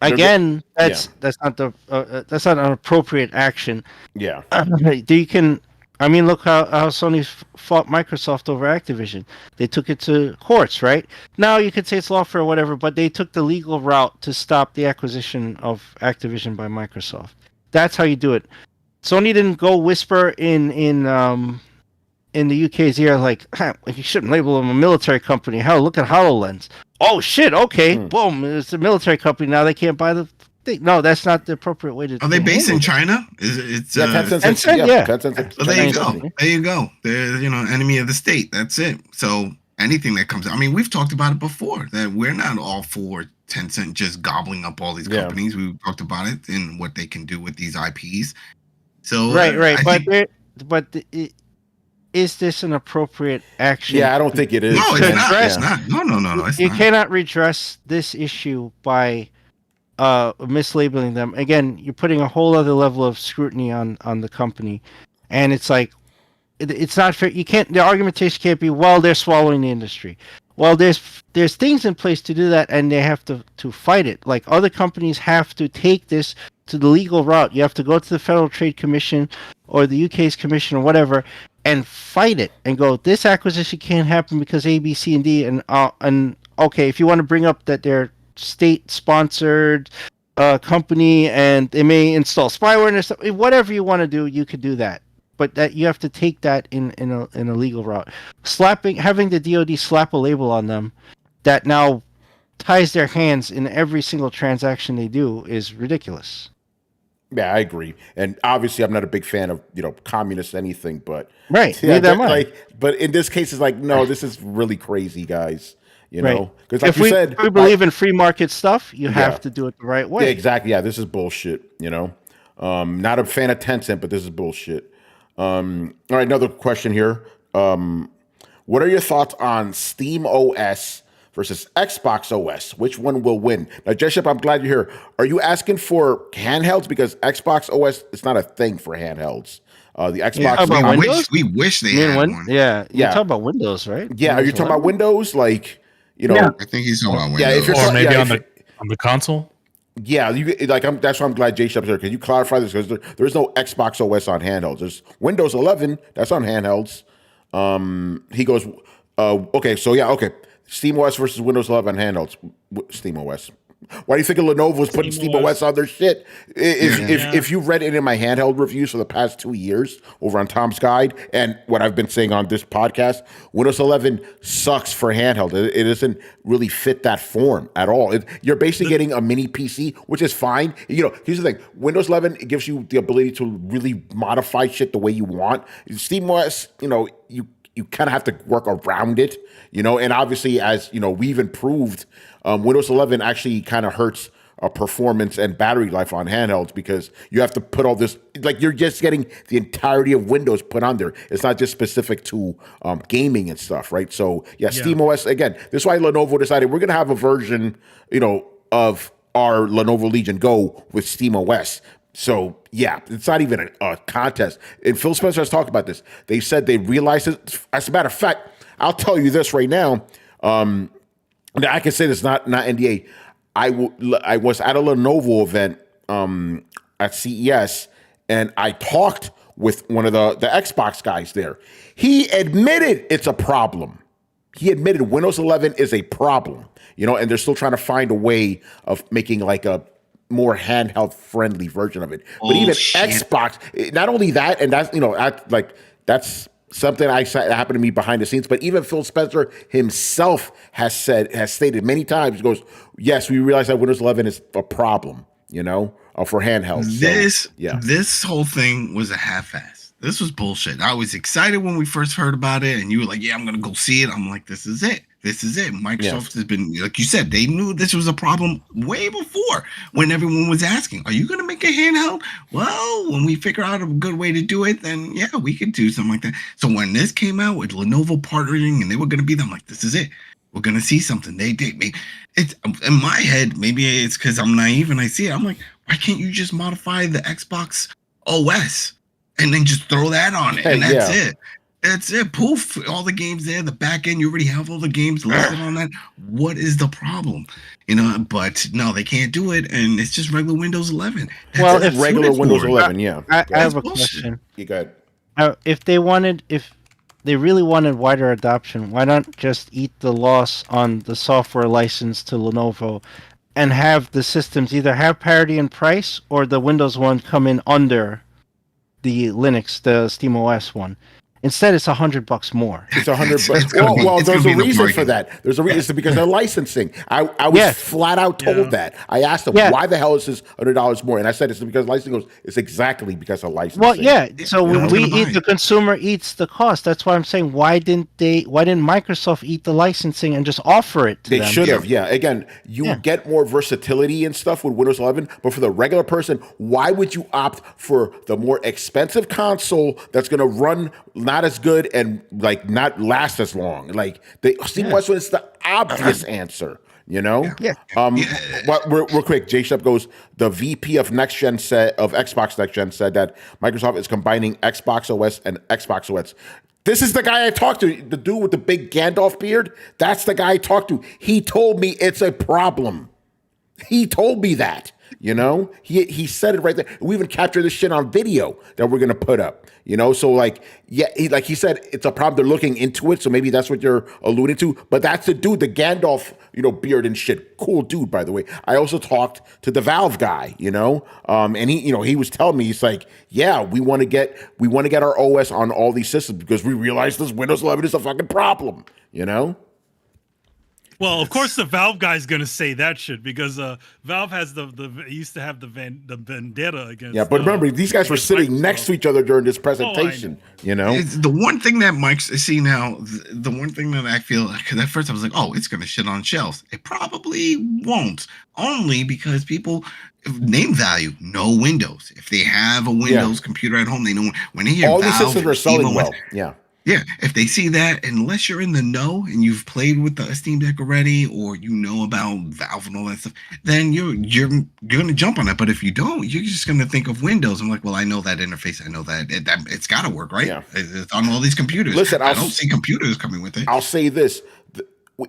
again, that's not that's not an appropriate action. Yeah, look how Sony fought Microsoft over Activision. They took it to courts, right? Now you could say it's lawful or whatever, but they took the legal route to stop the acquisition of Activision by Microsoft. That's how you do it. Sony didn't go whisper in the UK's ear like, you shouldn't label them a military company. Hell, look at HoloLens. Oh shit, okay, boom, it's a military company. Now they can't buy the thing. No, that's not the appropriate way to. Are they based in China? Tencent, yeah. So there you go. There you go. They're enemy of the state. That's it. So anything that comes out. I mean, we've talked about it before that we're not all for Tencent just gobbling up all these companies. We've talked about it and what they can do with these IPs. So right, is this an appropriate action? Yeah, I don't think it is. No, it's not. No. You cannot redress this issue by mislabeling them. Again, you're putting a whole other level of scrutiny on the company, and it's like it's not fair. You can't. The argumentation can't be, well, they're swallowing the industry. Well, there's things in place to do that, and they have to fight it. Like other companies have to take this to the legal route. You have to go to the Federal Trade Commission or the UK's commission or whatever and fight it and go, this acquisition can't happen because A, B, C, and D. And okay, if you want to bring up that they're state-sponsored company and they may install spyware and stuff, whatever you want to do, you could do that. But that you have to take that in a legal route. Having the DoD slap a label on them that now ties their hands in every single transaction they do is ridiculous. Yeah, I agree. And obviously I'm not a big fan of, communist anything, but right. Neither am I. But in this case it's like, no, this is really crazy, guys. Because like if we believe in free market stuff, you have to do it the right way. Yeah, exactly. Yeah, this is bullshit, Not a fan of Tencent, but this is bullshit. All right, another question here. What are your thoughts on SteamOS versus XboxOS? Which one will win? Now, Jessup, I'm glad you're here. Are you asking for handhelds? Because XboxOS is not a thing for handhelds. The Xbox. We wish they had one. Yeah. You're talking about Windows, right? Yeah. Are you talking about Windows? Like, I think he's talking about Windows. Or maybe on the console. Yeah, that's why I'm glad Jay Shep's here. Can you clarify this? Because there's no Xbox OS on handhelds. There's Windows 11 that's on handhelds. He goes, okay, so yeah, okay. SteamOS versus Windows 11 on handhelds. SteamOS. Why do you think Lenovo's putting SteamOS on their shit? If you've read any of my handheld reviews for the past 2 years over on Tom's Guide and what I've been saying on this podcast, Windows 11 sucks for handheld. It doesn't really fit that form at all. You're basically getting a mini PC, which is fine. Here's the thing. Windows 11, it gives you the ability to really modify shit the way you want. SteamOS, you kind of have to work around it, and obviously as, we've improved, Windows 11 actually kind of hurts performance and battery life on handhelds because you have to put all this, like you're just getting the entirety of Windows put on there. It's not just specific to gaming and stuff, right? So yeah, SteamOS, again, this is why Lenovo decided we're going to have a version, of our Lenovo Legion Go with SteamOS. So yeah, it's not even a contest. And Phil Spencer has talked about this. They said they realized it. As a matter of fact, I'll tell you this right now. I can say this, not NDA. I was at a Lenovo event at CES, and I talked with one of the Xbox guys there. He admitted it's a problem. He admitted Windows 11 is a problem, and they're still trying to find a way of making like a more handheld friendly version of it. But even Xbox, not only that, and that's something happened to me behind the scenes, but even Phil Spencer himself has stated many times, he goes, yes, we realize that Windows 11 is a problem, for handhelds. This whole thing was a half-ass. This was bullshit. I was excited when we first heard about it, and you were like, yeah, I'm going to go see it. I'm like, this is it. This is it. Microsoft has been, like you said, they knew this was a problem way before when everyone was asking, are you going to make a handheld? Well, when we figure out a good way to do it, then yeah, we could do something like that. So when this came out with Lenovo partnering and they were going to be them, like, this is it. We're going to see something. They did. It's in my head, maybe it's because I'm naive and I see it. I'm like, why can't you just modify the Xbox OS and then just throw that on it? And that's it. That's it. Poof. All the games there. The back end, you already have all the games listed on that. What is the problem? But no, they can't do it. And it's just regular Windows 11. That's it's regular Windows 11. Yeah. I have a question. You got if they really wanted wider adoption, why not just eat the loss on the software license to Lenovo and have the systems either have parity in price or the Windows one come in under the Linux, the SteamOS one? Instead, it's $100 more. It's $100. Well, there's a reason for that. There's a reason. It's because they're licensing. I was flat out told that. I asked them, why the hell is this $100 more? And I said, it's because licensing goes, it's exactly because of licensing. Well, yeah. So when the consumer eats the cost. That's why I'm saying, why didn't Microsoft eat the licensing and just offer it to them? They should have, yeah. Again, you get more versatility and stuff with Windows 11, but for the regular person, why would you opt for the more expensive console that's going to run not as good and like not last as long? Like the SteamOS one is the obvious answer, But real quick, Jay Shep goes, the VP of Xbox Next Gen said that Microsoft is combining Xbox OS and Xbox OS. This is the guy I talked to, the dude with the big Gandalf beard. That's the guy I talked to. He told me it's a problem. He told me that. He said it right there. We even captured this shit on video that we're gonna put up. So he said it's a problem. They're looking into it. So maybe that's what you're alluding to. But that's the dude, the Gandalf, beard and shit. Cool dude, by the way. I also talked to the Valve guy, and he was telling me, he's like, yeah, we want to get our OS on all these systems because we realize this Windows 11 is a fucking problem. Well, of course, the Valve guy's gonna say that shit because Valve has used to have the vendetta against. Yeah, but remember, these guys were sitting next to each other during this presentation. It's the one thing that see now. The one thing that I feel, because at first I was like, oh, it's gonna shit on shelves. It probably won't, only because people name value, no Windows. If they have a Windows computer at home, they know when they hear all Valve, these systems are selling well. Yeah, if they see that, unless you're in the know and you've played with the Steam Deck already, or about Valve and all that stuff, then you're going to jump on it. But if you don't, you're just going to think of Windows. I'm like, well, I know that interface. I know that it's got to work, right? Yeah. It's on all these computers. Listen, I don't see computers coming with it. I'll say this.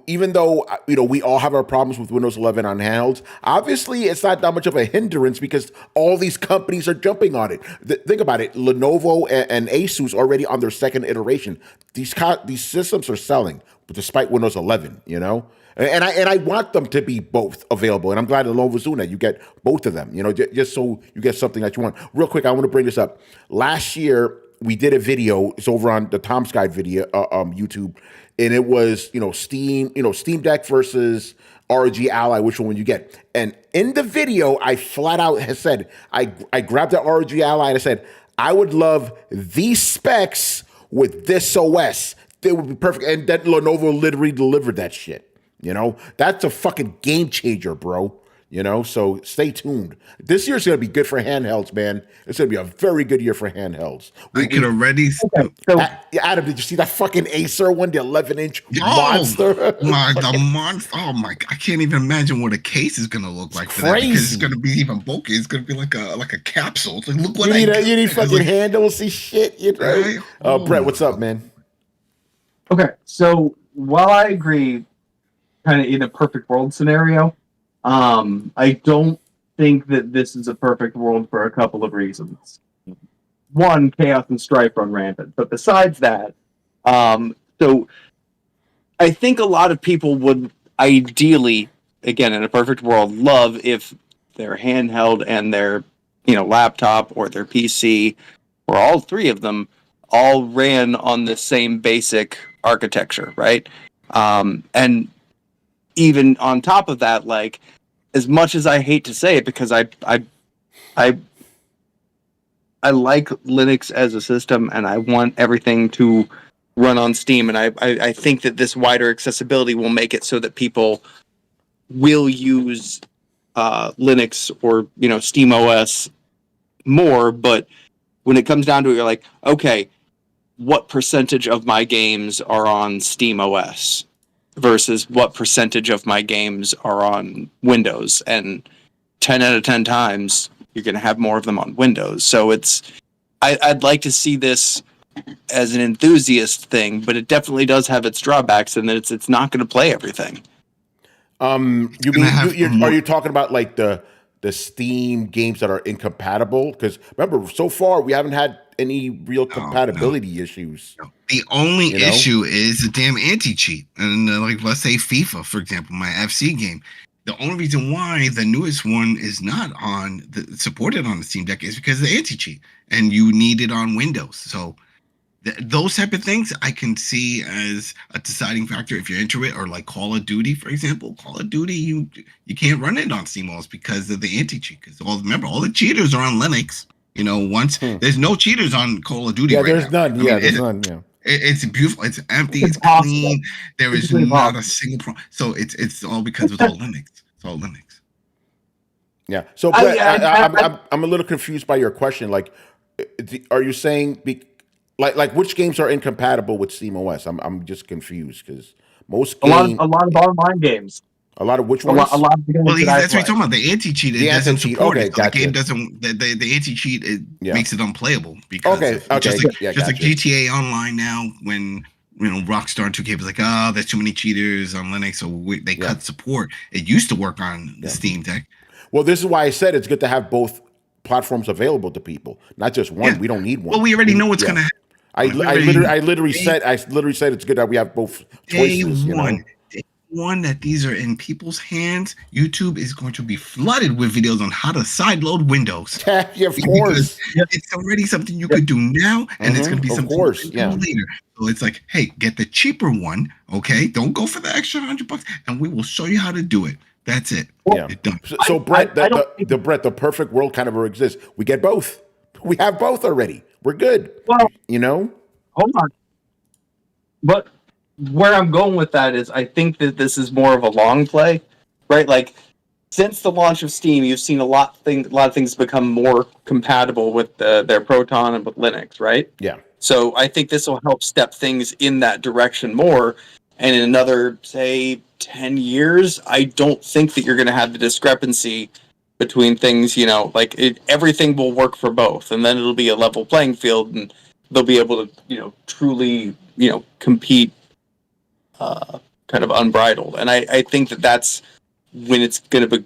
even though we all have our problems with Windows 11 on handhelds, obviously it's not that much of a hindrance because all these companies are jumping on it. Think about it: Lenovo and Asus already on their second iteration. These systems are selling, but despite Windows 11, And I want them to be both available, and I'm glad Lenovo's doing that. You get both of them, just so you get something that you want. Real quick, I want to bring this up. Last year we did a video. It's over on the Tom's Guide video, YouTube. And it was, Steam Deck versus ROG Ally, which one would you get? And in the video, I flat out has said, I grabbed the ROG Ally and I said, I would love these specs with this OS. They would be perfect. And then Lenovo literally delivered that shit. That's a fucking game changer, bro. So stay tuned. This year's going to be good for handhelds, man. It's going to be a very good year for handhelds. I could already... Adam, did you see that fucking Acer one, the 11-inch monster? The monster. Oh, my... I can't even imagine what a case is going to look like for that, because it's going to be even bulky. It's going to be like a capsule. It's like, look what you need fucking handles and shit. Right? Brett, what's up, man? Okay, so while I agree kind of in a perfect world scenario, I don't think that this is a perfect world for a couple of reasons. One, chaos and strife run rampant. But besides that, so I think a lot of people would ideally, again, in a perfect world, love if their handheld and their, laptop or their PC, or all three of them, all ran on the same basic architecture, right? And even on top of that, like, as much as I hate to say it, because I like Linux as a system, and I want everything to run on Steam, and I think that this wider accessibility will make it so that people will use Linux or SteamOS more. But when it comes down to it, you're like, okay, what percentage of my games are on SteamOS versus what percentage of my games are on Windows? And 10 out of 10 times, you're going to have more of them on Windows. So I'd like to see this as an enthusiast thing, but it definitely does have its drawbacks, and that it's not going to play everything. Are you talking about like the Steam games that are incompatible? Because remember, so far we haven't had any real compatibility issues. No. The only issue is the damn anti-cheat. And like, let's say FIFA, for example, my FC game. The only reason why the newest one is not supported on the Steam Deck is because of the anti-cheat, and you need it on Windows. So those type of things I can see as a deciding factor if you're into it. Or like Call of Duty, for example. Call of Duty, you can't run it on SteamOS because of the anti-cheat. Because remember, all the cheaters are on Linux. There's no cheaters on Call of Duty. Yeah, right there's now. none. There's none. Yeah, it's beautiful. It's empty. It's clean. There is not a single problem. So it's all because it's all Linux. It's all Linux. Yeah. So Brett, I'm a little confused by your question. Like, are you saying like which games are incompatible with SteamOS? I'm just confused because most games, a lot of online games. A lot of which ones? A lot of well, that's what you're talking about. The anti-cheat, it doesn't support it. Gotcha. The game doesn't. The anti-cheat makes it unplayable because just like GTA Online now, when Rockstar and 2K was like, there's too many cheaters on Linux, so they cut support. It used to work on the Steam Deck. Well, this is why I said it's good to have both platforms available to people, not just one. Yeah. We don't need one. Well, we already know what's going to happen. I literally said it's good that we have both choices. One that these are in people's hands, YouTube is going to be flooded with videos on how to sideload Windows. Yeah, of course. It's already something you could do now, and it's going to be something you can do later. So it's like, hey, get the cheaper one, okay? Don't go for the extra $100, and we will show you how to do it. That's it. Yeah. Done. So Brett, the perfect world kind of exists. We get both. We have both already. We're good. Well, hold on. But where I'm going with that is I think that this is more of a long play, right? Like, since the launch of Steam, you've seen a lot of things become more compatible with their Proton and with Linux, right? Yeah. So I think this will help step things in that direction more. And in another, say, 10 years, I don't think that you're going to have the discrepancy between things, everything will work for both. And then it'll be a level playing field, and they'll be able to, truly, compete kind of unbridled. And I think that that's when it's going to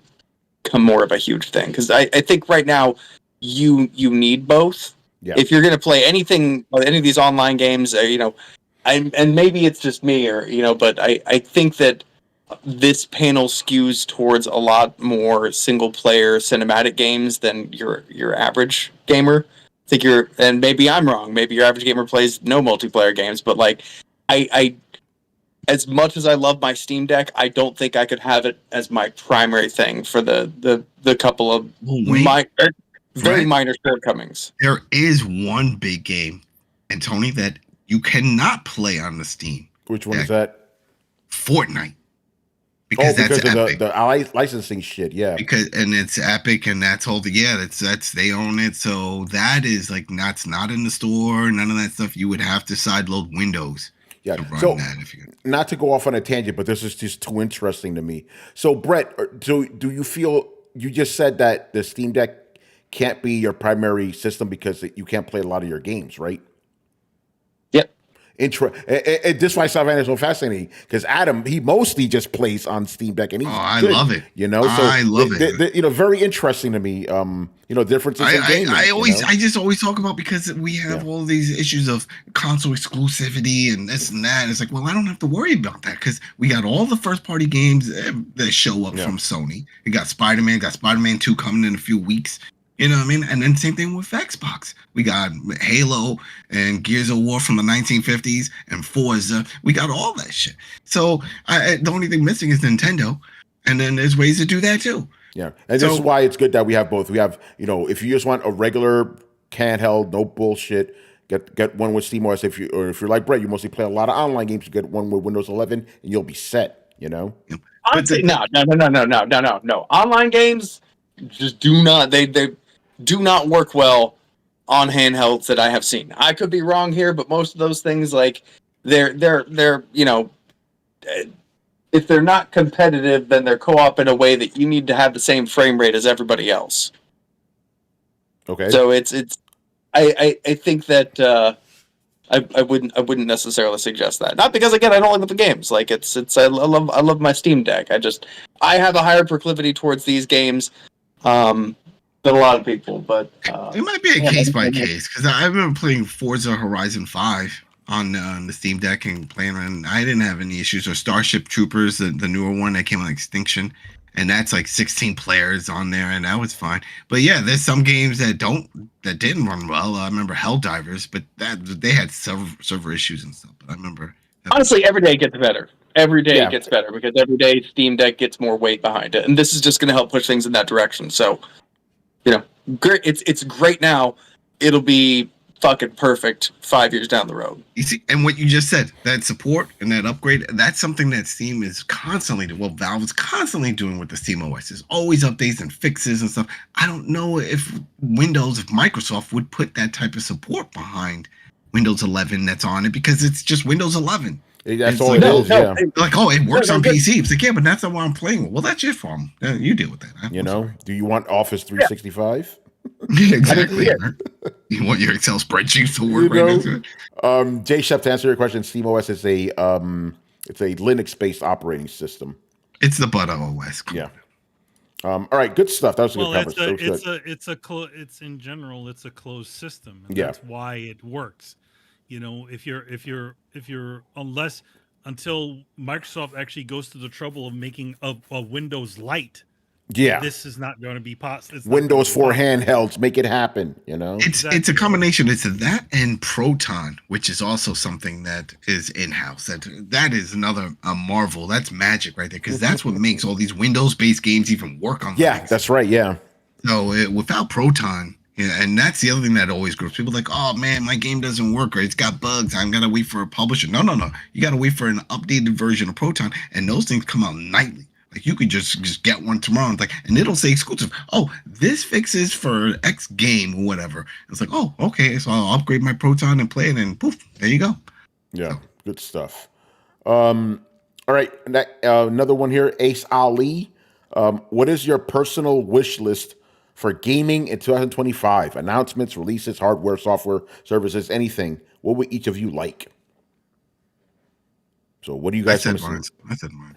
become more of a huge thing. Because I think right now you need both. Yeah. If you're going to play anything, any of these online games, and maybe it's just me, but I think that this panel skews towards a lot more single player cinematic games than your average gamer. I think and maybe I'm wrong. Maybe your average gamer plays no multiplayer games, but like, I as much as I love my Steam Deck, I don't think I could have it as my primary thing for the couple of very minor shortcomings. There is one big game, and Tony, that you cannot play on the Steam. Which one is that? Fortnite. Because of Epic. the licensing shit, yeah. And it's Epic, and that's all. That's they own it, so that is like that's not in the store. None of that stuff. You would have to sideload Windows. Yeah. To run So, that if you not to go off on a tangent, but this is just too interesting to me. So, Brett, do you feel you just said that the Steam Deck can't be your primary system because you can't play a lot of your games, right? Yep. This is why Savannah is so fascinating because Adam, he mostly just plays on Steam Deck, and he's I good, love it. So I love it. Very interesting to me. Differences in gaming. I just always talk about because we have all these issues of console exclusivity and this and that. And it's like, well, I don't have to worry about that because we got all the first party games that show up from Sony. We got Spider-Man, 2 coming in a few weeks. You know what I mean? And then same thing with Xbox. We got Halo and Gears of War from the 1950s and Forza. We got all that shit. So the only thing missing is Nintendo. And then there's ways to do that too. Yeah. And this is why it's good that we have both. We have, if you just want a regular handheld, no bullshit, get one with SteamOS. If you're like Brett, you mostly play a lot of online games, you get one with Windows 11 and you'll be set, Honestly, no. Online games just do not, they do not work well on handhelds that I have seen. I could be wrong here, but most of those things, like they're if they're not competitive, then they're co-op in a way that you need to have the same frame rate as everybody else. Okay. So I think that I wouldn't necessarily suggest that. Not because again I don't like the games. Like I love my Steam Deck. I have a higher proclivity towards these games. Than a lot of people, but it might be a case by case because I remember playing Forza Horizon 5 on the Steam Deck and playing, and I didn't have any issues. Or Starship Troopers, the newer one that came on Extinction, and that's like 16 players on there, and that was fine. But yeah, there's some games that didn't run well. I remember Helldivers, but they had server issues and stuff. But I remember honestly, every day it gets better. Every day it gets better because every day Steam Deck gets more weight behind it, and this is just going to help push things in that direction. So. Great. It's great now. It'll be fucking perfect 5 years down the road. You see, and what you just said, that support and that upgrade, that's something that Steam is constantly doing. Well, Valve is constantly doing with the SteamOS. There's always updates and fixes and stuff. I don't know if Microsoft would put that type of support behind Windows 11 that's on it because it's just Windows 11. That's all it is. Yeah. Like, it works on PC. It's like, yeah, but that's not what I'm playing with. Well, that's your problem. You deal with that. Do you want Office 365? Exactly. You want your Excel spreadsheets to work right now. Jay Shep, to answer your question, SteamOS is a Linux-based operating system. It's the butt of OS. Cool. Yeah. All right, good stuff. That was a good conversation. It's in general, it's a closed system. And that's why it works. If you're until Microsoft actually goes to the trouble of making a Windows Lite, this is not going to be possible. Windows 4 handhelds, make it happen. It's a combination. It's that and Proton, which is also something that is in house. That is another marvel. That's magic right there because that's what makes all these Windows based games even work on. Yeah, that's right. Yeah. So without Proton. Yeah, and that's the other thing that always groups people like, oh man, my game doesn't work or it's got bugs. I'm gonna wait for a publisher. No. You gotta wait for an updated version of Proton, and those things come out nightly. Like you could just get one tomorrow, and it'll say exclusive. Oh, this fixes for X game or whatever. It's like, oh, okay, so I'll upgrade my Proton and play it, and poof, there you go. Yeah, good stuff. All right, another one here, Ace Ali. What is your personal wish list for gaming in 2025? Announcements, releases, hardware, software, services, anything. What would each of you like? So what do you guys want to see? I said mine.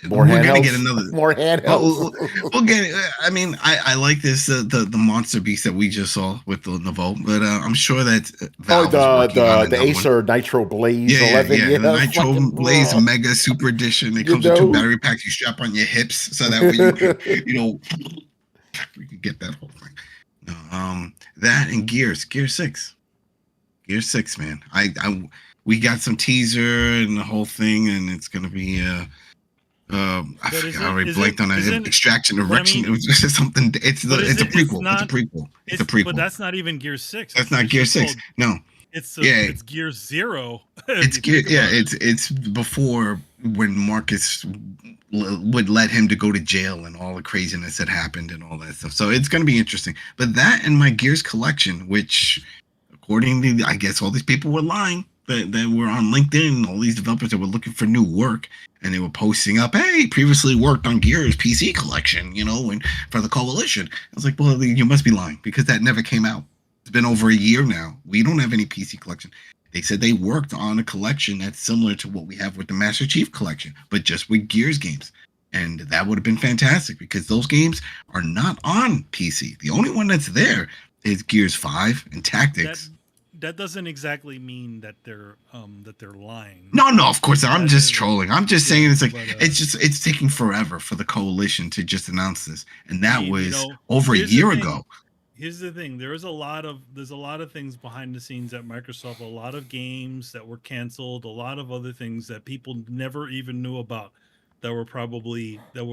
More we're handhelds? gonna get another more handhelds. We'll get. I mean, I like this the monster beast that we just saw with the Navo, but I'm sure that Valve the Acer Nitro Blaze 11. The Nitro Blaze Mega Super Edition. It comes with 2 battery packs you strap on your hips, so that way you can, we can get that whole thing. That and Gear 6, man. We got some teaser and the whole thing, and it's gonna be I already blanked on that. Extraction Erection. It was just something. It's a prequel. It's a prequel. But that's not even Gear 6. That's not Gear 6. No. It's Gear 0. It's Gear. Yeah. It's before when Marcus would let him to go to jail and all the craziness that happened and all that stuff. So it's going to be interesting. But that and my Gears collection, which according to I guess all these people were lying. That were on LinkedIn, all these developers that were looking for new work, and they were posting up, hey, previously worked on Gears PC collection, and for the Coalition. I was like, well, you must be lying because that never came out. It's been over a year now. We don't have any PC collection. They said they worked on a collection that's similar to what we have with the Master Chief collection, but just with Gears games. And that would have been fantastic because those games are not on PC. The only one that's there is Gears 5 and Tactics. That doesn't exactly mean that they're lying. No, of course I'm just trolling. I'm just saying it's like it's taking forever for the Coalition to just announce this, and that was over a year ago. Here's the thing: there's a lot of things behind the scenes at Microsoft. A lot of games that were canceled. A lot of other things that people never even knew about. That were probably that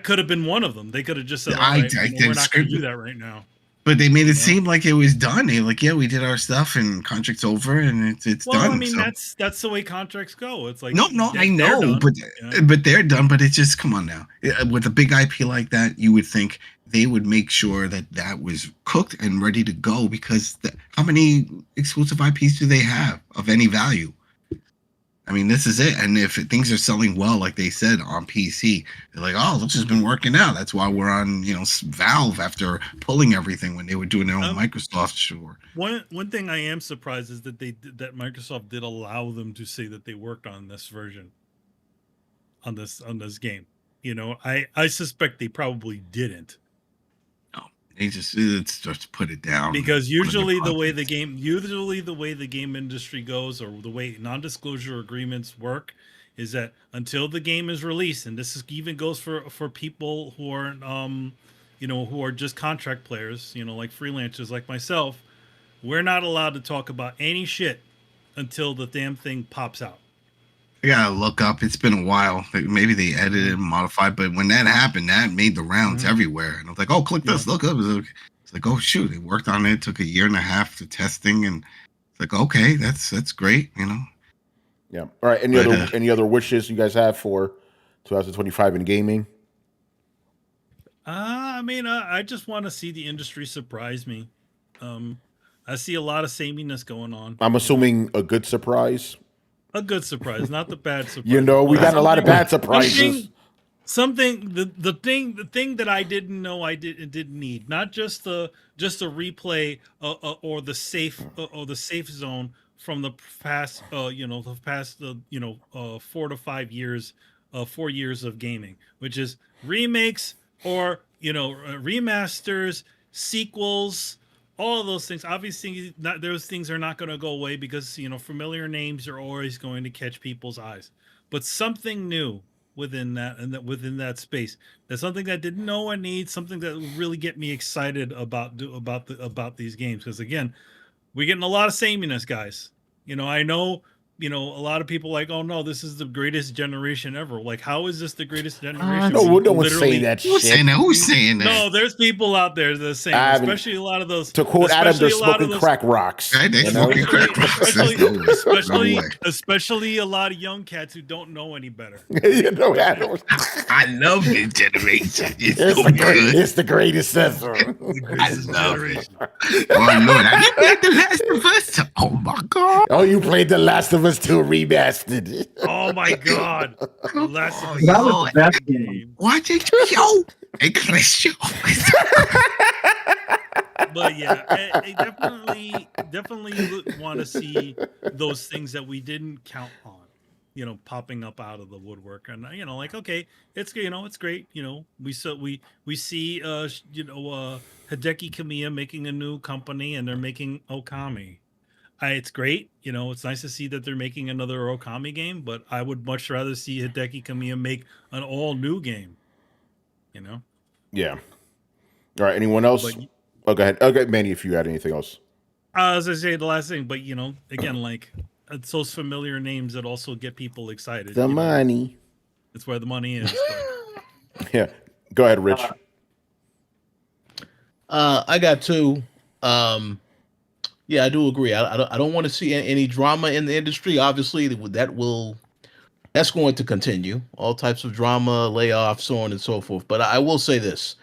could have been one of them. They could have just said, we're not going to do that right now. But they made it seem like it was done. They were like, we did our stuff and contract's over and it's done. I mean, that's the way contracts go. It's like no, I know, but they're done. But it's just come on now. With a big IP like that, you would think they would make sure that was cooked and ready to go because how many exclusive IPs do they have of any value? I mean, this is it. And if things are selling well, like they said on PC, they're like, this has been working out. That's why we're on, Valve after pulling everything when they were doing their own Microsoft. Sure. One thing I am surprised is that that Microsoft did allow them to say that they worked on this version, on this game. I suspect they probably didn't. They just put it down because usually the way the game industry goes, or the way non-disclosure agreements work, is that until the game is released, and even goes for people who are who are just contract players, like freelancers like myself, we're not allowed to talk about any shit until the damn thing pops out. I gotta look up. It's been a while. Maybe they edited and modified, but when that happened, that made the rounds everywhere. And I was like, click this, look up. It's like, oh shoot, they worked on it. Took a year and a half to testing, and it's like, okay, that's great, Yeah. All right. Any other wishes you guys have for 2025 in gaming? I just want to see the industry surprise me. I see a lot of sameness going on. I'm assuming a good surprise. A good surprise, not the bad surprise. We got a lot of bad surprises. The thing that I didn't know I didn't need, not just a replay or the safe zone from the past 4 to 5 years, 4 years of gaming, which is remakes or remasters, sequels. All of those things, obviously, those things are not going to go away because familiar names are always going to catch people's eyes. But something new within that space, that's something I didn't know I need. Something that would really get me excited about these games. Because again, we're getting a lot of sameness, guys. I know. A lot of people like, oh no, this is the greatest generation ever. Like, how is this the greatest generation? No one's saying that shit. Who's saying that? No, there's people out there that are saying, especially a lot of those. To quote Adam, they're smoking crack rocks. Right, they're smoking crack rocks. Especially a lot of young cats who don't know any better. Adam. I love this generation. It's the greatest ever. I love it. Oh Lord, have you played The Last of Us? Oh my God. Oh, you played The Last of Us 2 remastered. Oh my God. The Last of Us. That was the best game. Watch HBO. Hey, Chris, But yeah, I definitely want to see those things that we didn't count on, popping up out of the woodwork. And like, okay, it's it's great. We see Hideki Kamiya making a new company, and they're making Okami. It's great. It's nice to see that they're making another Okami game, but I would much rather see Hideki Kamiya make an all new game. Yeah. All right. Anyone else? Go ahead. Okay, Manny, if you had anything else. As I say, the last thing, but again, like, it's those familiar names that also get people excited. The money. That's where the money is. Yeah. Go ahead, Rich. I got two. Yeah, I do agree. I don't want to see any drama in the industry. Obviously, that's going to continue. All types of drama, layoffs, so on and so forth. But I will say this.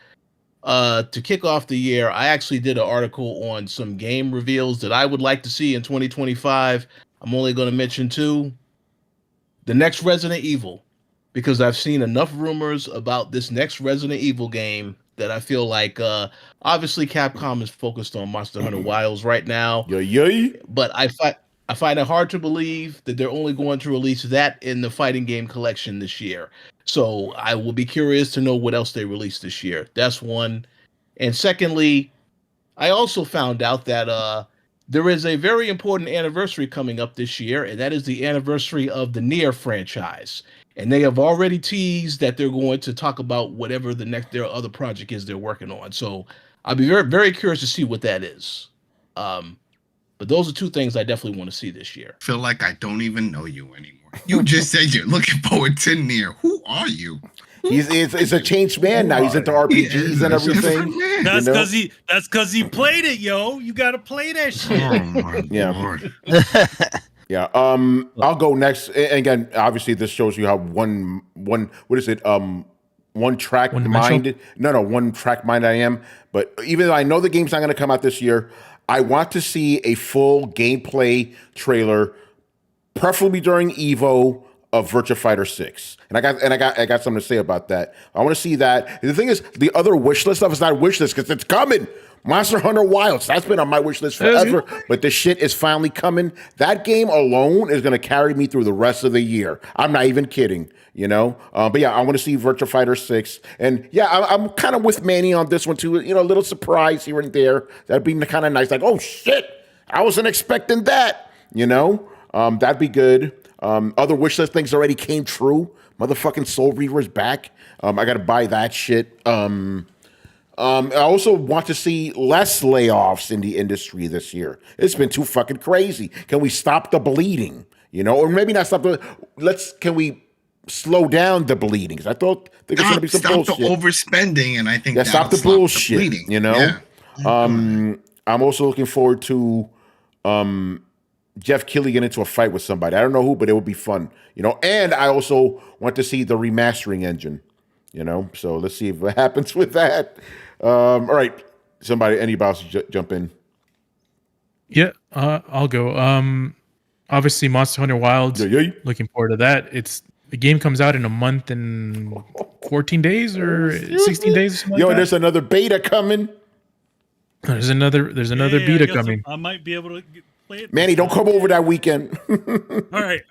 To kick off the year, I actually did an article on some game reveals that I would like to see in 2025. I'm only going to mention two. The next Resident Evil, because I've seen enough rumors about this next Resident Evil game that I feel like obviously Capcom is focused on Monster Hunter Wilds right now. But I find it hard to believe that they're only going to release that in the fighting game collection this year. So I will be curious to know what else they release this year. That's one. And secondly, I also found out that there is a very important anniversary coming up this year, and that is the anniversary of the Nier franchise. And they have already teased that they're going to talk about whatever their other project is they're working on. So I'll be very, very curious to see what that is. But those are two things I definitely want to see this year. I feel like I don't even know you anymore. You just said you're looking forward to Nier. Who are you? He's a changed man now. He's into RPGs and everything. That's because he played it, yo. You got to play that shit. Oh my Lord. Yeah. I'll go next. And again, obviously, this shows you how one track mind. No, one track mind I am. But even though I know the game's not going to come out this year, I want to see a full gameplay trailer, preferably during Evo, of Virtua Fighter 6. And I got something to say about that. I want to see that. The thing is, the other wish list stuff is not wish list because it's coming. Monster Hunter Wilds, that's been on my wish list forever, but the shit is finally coming. That game alone is going to carry me through the rest of the year. I'm not even kidding, But yeah, I want to see Virtua Fighter 6. And yeah, I'm kind of with Manny on this one too. A little surprise here and there. That'd be kind of nice. Like, oh shit, I wasn't expecting that, That'd be good. Other wish list things already came true. Motherfucking Soul Reaver's back. I got to buy that shit. I also want to see less layoffs in the industry this year. It's been too fucking crazy. Can we stop the bleeding? Or maybe not stop can we slow down the bleeding? I think it's going to be some bullshit. Stop the overspending, and I think stop the bullshit. The Yeah. I'm also looking forward to Jeff Keighley get into a fight with somebody. I don't know who, but it would be fun. And I also want to see the remastering engine. So let's see what happens with that. All right, anybody else jump in? Yeah, I'll go. Obviously, Monster Hunter Wilds. Looking forward to that. The game comes out in a month and 14 days or 16 days. Or something like that. There's another beta coming. There's another beta coming. I might be able to play it. Manny, don't come over that weekend. All right.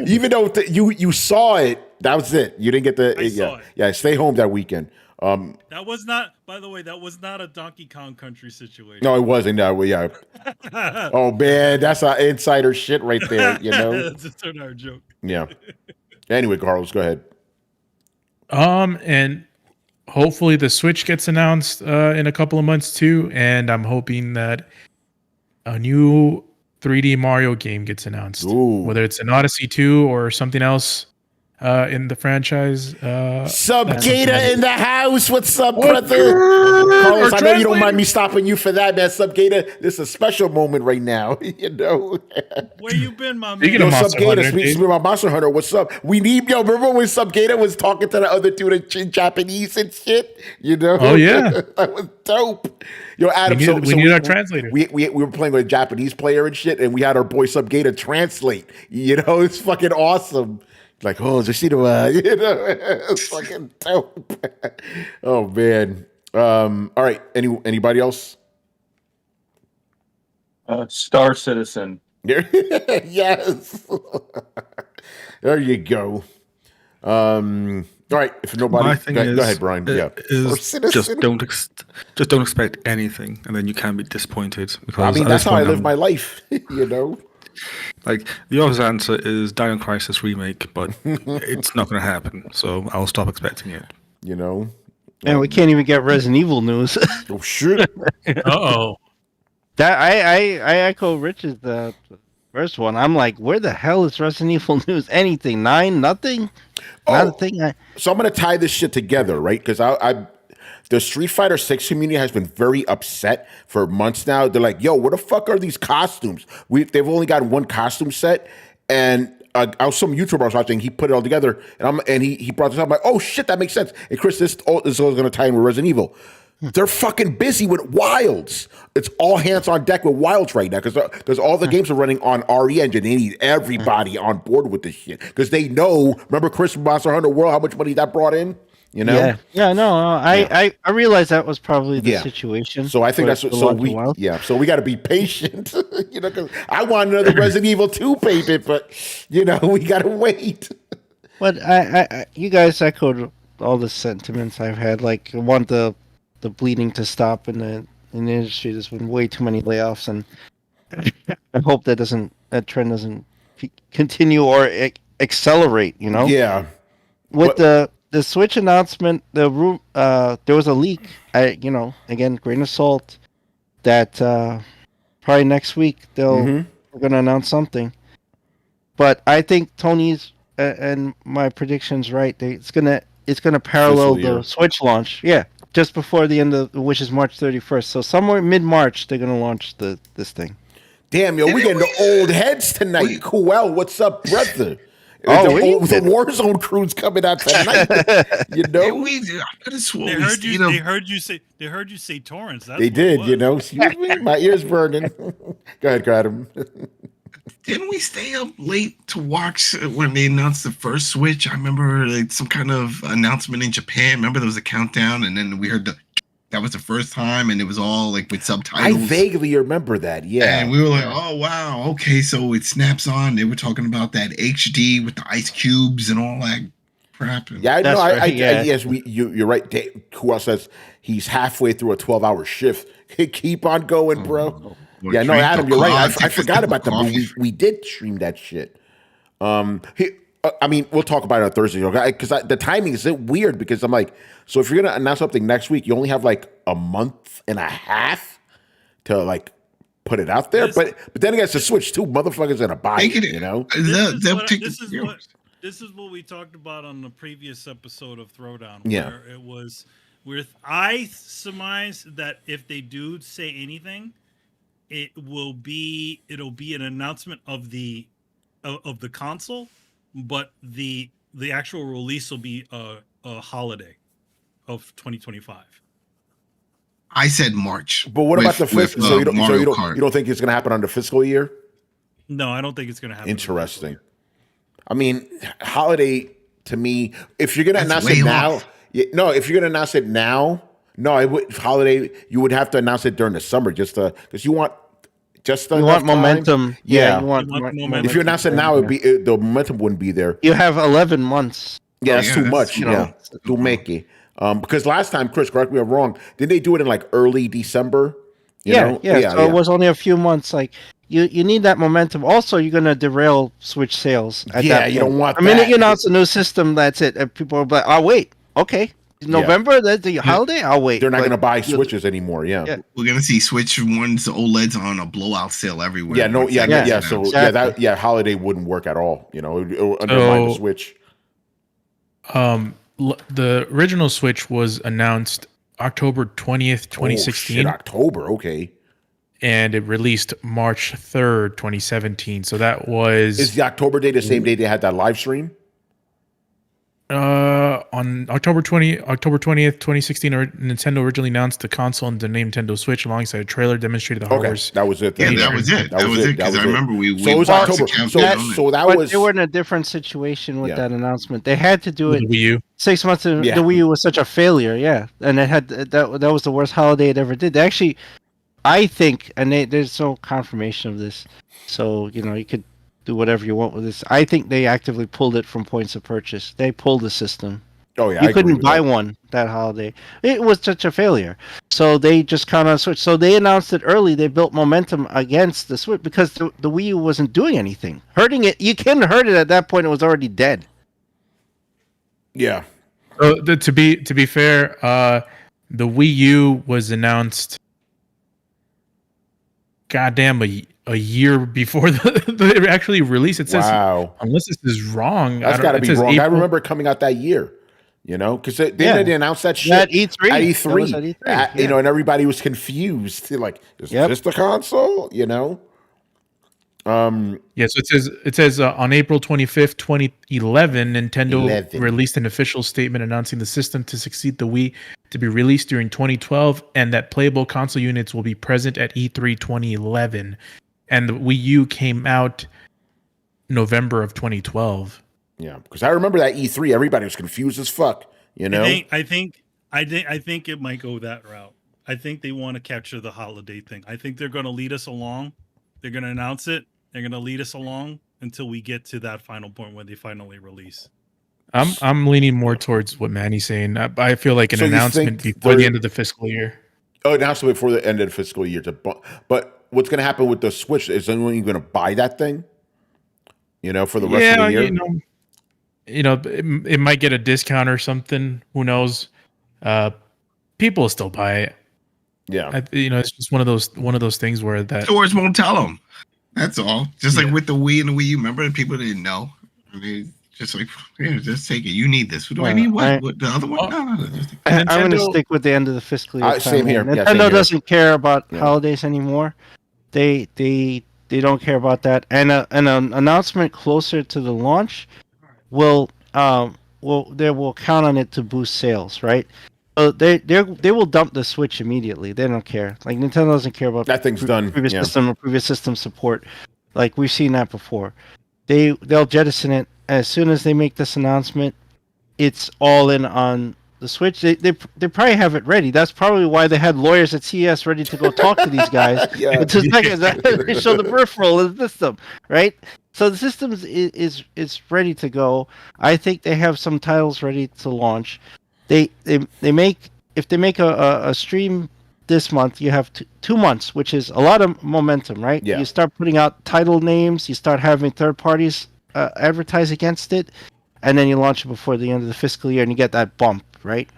Even though you saw it, that was it. You didn't get the yeah. Stay home that weekend. That was not, by the way, a Donkey Kong Country situation. No, it wasn't. No, yeah. Oh man, that's our insider shit right there. That's a turn-out joke. Yeah. Anyway, Carlos, go ahead. And hopefully the Switch gets announced in a couple of months too, and I'm hoping that a new 3D Mario game gets announced. Ooh. Whether it's an Odyssey 2 or something else in the franchise. Sub Gator in the house. What's up, brother? Carlos, I know you don't mind me stopping you for that, man. Sub Gator, this is a special moment right now. Where you been, my man? Sub Gator, speaking about Monster Hunter, what's up? Remember when Sub Gator was talking to the other two in Japanese and shit? Oh yeah, that was dope. Adam, we need our translator. We were playing with a Japanese player and shit, and we had our boy Sub Gator translate. It's fucking awesome. Like, it's fucking dope. Oh man. All right. Anybody else? Star Citizen. Yes. There you go. All right. If nobody, My thing go ahead, Brian. Yeah. is just don't expect anything, and then you can be disappointed. Because I mean, at that's this how I point, live my life. You know. Like the obvious answer is Dino Crisis remake, but it's not going to happen. So I'll stop expecting it. You know. And we can't even get Resident Evil news. Oh shit. Uh-oh. That I echo Rich's the first one. I'm like, where the hell is Resident Evil news? Anything? 9? Nothing? Not a thing. So I'm gonna tie this shit together, right? Because the Street Fighter 6 community has been very upset for months now. They're like, yo, what the fuck are these costumes? They've only got one costume set, and I was some YouTuber I was watching. He put it all together, and he brought this up. I'm like, oh shit, that makes sense. And Chris, this is going to tie in with Resident Evil. They're fucking busy with Wilds. It's all hands on deck with Wilds right now because all the games are running on RE Engine. They need everybody on board with this shit because they know. Remember, Chris from Monster Hunter World, how much money that brought in? You know? Yeah. No. I realized that was probably the situation. So I think that's what. So we got to be patient. You know, because I want another Resident Evil 2 payment, but you know, we got to wait. But I you guys echoed all the sentiments I've had. Like, I want the bleeding to stop in the industry. There's been way too many layoffs, and I hope that trend doesn't continue or accelerate. You know? Yeah. With the Switch announcement, there was a leak. Again, grain of salt. That probably next week we're going to announce something. But I think Tony's and my prediction's right. It's gonna parallel the Switch launch. Yeah, just before the end of which is March 31st. So somewhere mid-March they're gonna launch this thing. Damn, yo, we getting the old heads tonight. Cool. What's up, brother? The Warzone crew's coming out tonight. You know, They heard you say torrents. That's they did. You know, excuse me, my ears burning. Go ahead, Adam. Didn't we stay up late to watch when they announced the first Switch? I remember some kind of announcement in Japan. Remember there was a countdown, and then we heard that was the first time, and it was all like with subtitles. I vaguely remember that, yeah. And we were like, oh, wow, okay, so it snaps on. They were talking about that HD with the ice cubes and all that crap. Yeah, I know. Yes, you're right. Who else says he's halfway through a 12-hour shift? Keep on going, bro. Yeah, no, Adam, you're right. I forgot about that, but we did stream that shit. I mean, we'll talk about it on Thursday, okay? Because the timing is weird because I'm like, so if you're going to announce something next week, you only have like a month and a half to like put it out there. But then again, it's a Switch too. Motherfuckers going to buy it, you know? This is what we talked about on the previous episode of Throwdown. Yeah. Where it was, I surmise that if they do say anything, it'll be an announcement of the console. But the actual release will be a holiday of 2025. I said March. But what about the fiscal? So you don't think it's going to happen on the fiscal year? No, I don't think it's going to happen. Interesting. I mean, holiday to me, if you're going to announce it now, if you're going to announce it now, holiday, you would have to announce it during the summer because you want. You want momentum. Yeah, you want momentum. If you announce it now, the momentum wouldn't be there. You have 11 months. Yeah, that's too much. To make it. Because last time, Chris, correct me if I'm wrong, didn't they do it in like early December? So it was only a few months. Like you need that momentum. Also, you're gonna derail Switch sales. You don't want. The minute you announce a new system, that's it. And people are like, "Oh, wait, okay." November, that's the holiday. I'll wait. They're not going to buy Switches anymore. Yeah, we're going to see Switch ones, OLEDs on a blowout sale everywhere. So holiday wouldn't work at all. You know, it would undermine the Switch. The original Switch was announced October 20th, 2016. October, okay. And it released March 3rd, 2017. So that was. Is the October day the same day they had that live stream? On October 20th, 2016, Nintendo originally announced the console and the name Nintendo Switch alongside a trailer demonstrated the hardware's. That was it. Yeah, that was it. That was it. Because I remember we so it was October. So that was. They were in a different situation with that announcement. They had to do it. Wii U. 6 months. The Wii U was such a failure. Yeah, and it had that was the worst holiday it ever did. They actually, I think, and there's no confirmation of this, so you could do whatever you want with this. I think they actively pulled it from points of purchase. They pulled the system. Oh yeah, you couldn't buy one that holiday. It was such a failure. So they just kind of switched. So they announced it early. They built momentum against the Switch because the Wii U wasn't doing anything. Hurting it, you couldn't hurt it at that point. It was already dead. Yeah. So to be fair, the Wii U was announced. Goddamn, a year before they actually released. It says, unless this is wrong, that's got to be wrong. I remember it coming out that year, because they announced that shit at E3. At E3, and everybody was confused. Like, is this the console? So it says on April 25th, 2011, Nintendo released an official statement announcing the system to succeed the Wii to be released during 2012, and that playable console units will be present at E3 2011. And the Wii U came out November of 2012. Yeah, because I remember that E3, everybody was confused as fuck. I think it might go that route. I think they want to capture the holiday thing. I think they're going to lead us along. They're going to announce it. They're going to lead us along until we get to that final point when they finally release. I'm leaning more towards what Manny's saying. I feel like an announcement before the end of the fiscal year. Oh, announcement before the end of the fiscal year. But what's going to happen with the Switch? Is anyone even going to buy that thing? For the rest of the year? It might get a discount or something. Who knows? People will still buy it. Yeah. It's just one of those things where that stores won't tell them. That's all. Just like with the Wii and the Wii U. Remember, people didn't know. Just like, just take it. You need this. Do I need what? The other one? No. I'm going to stick with the end of the fiscal year. Same here. Nintendo doesn't care about holidays anymore. They don't care about that. And an announcement closer to the launch they will count on it to boost sales, right? So they will dump the Switch immediately. They don't care. Like, Nintendo doesn't care about that thing's done. Previous system support. Like, we've seen that before. They'll jettison it as soon as they make this announcement. It's all in on the Switch. They probably have it ready. That's probably why they had lawyers at CES ready to go talk to these guys. They show the peripheral of the system, right? So the system is ready to go. I think they have some titles ready to launch. If they make a stream this month, you have 2 months, which is a lot of momentum, right? Yeah. You start putting out title names, you start having third parties advertise against it, and then you launch it before the end of the fiscal year, and you get that bump, right?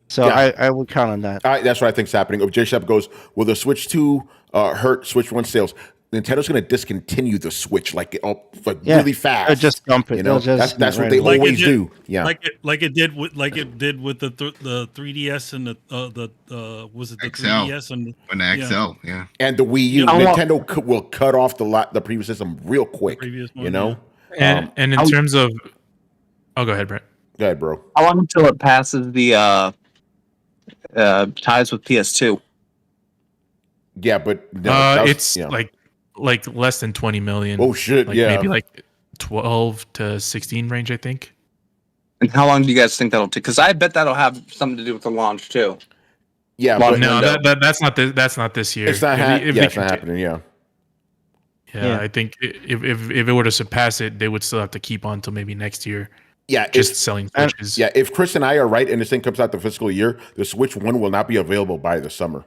So I would count on that. That's what I think is happening. J Shep goes, will the Switch 2 hurt Switch 1 sales? Nintendo's going to discontinue the Switch really fast. Just dump it. That's what they always do. Yeah, like it did with the 3DS and the was it the XL. 3DS and the XL? Yeah, and the Wii U. Nintendo will cut off the previous system real quick. And in terms of, go ahead, Brett. Go ahead, bro. How long until it passes the ties with PS2? Yeah, but it's like less than 20 million. Oh shit! Maybe like 12 to 16 range, I think. And how long do you guys think that'll take? Because I bet that'll have something to do with the launch too. Yeah, but no, that's not this year. It's not. It's not happening. Yeah. I think if it were to surpass it, they would still have to keep on till maybe next year. Yeah, just selling Switches. Yeah, if Chris and I are right and this thing comes out the fiscal year, the Switch 1 will not be available by the summer.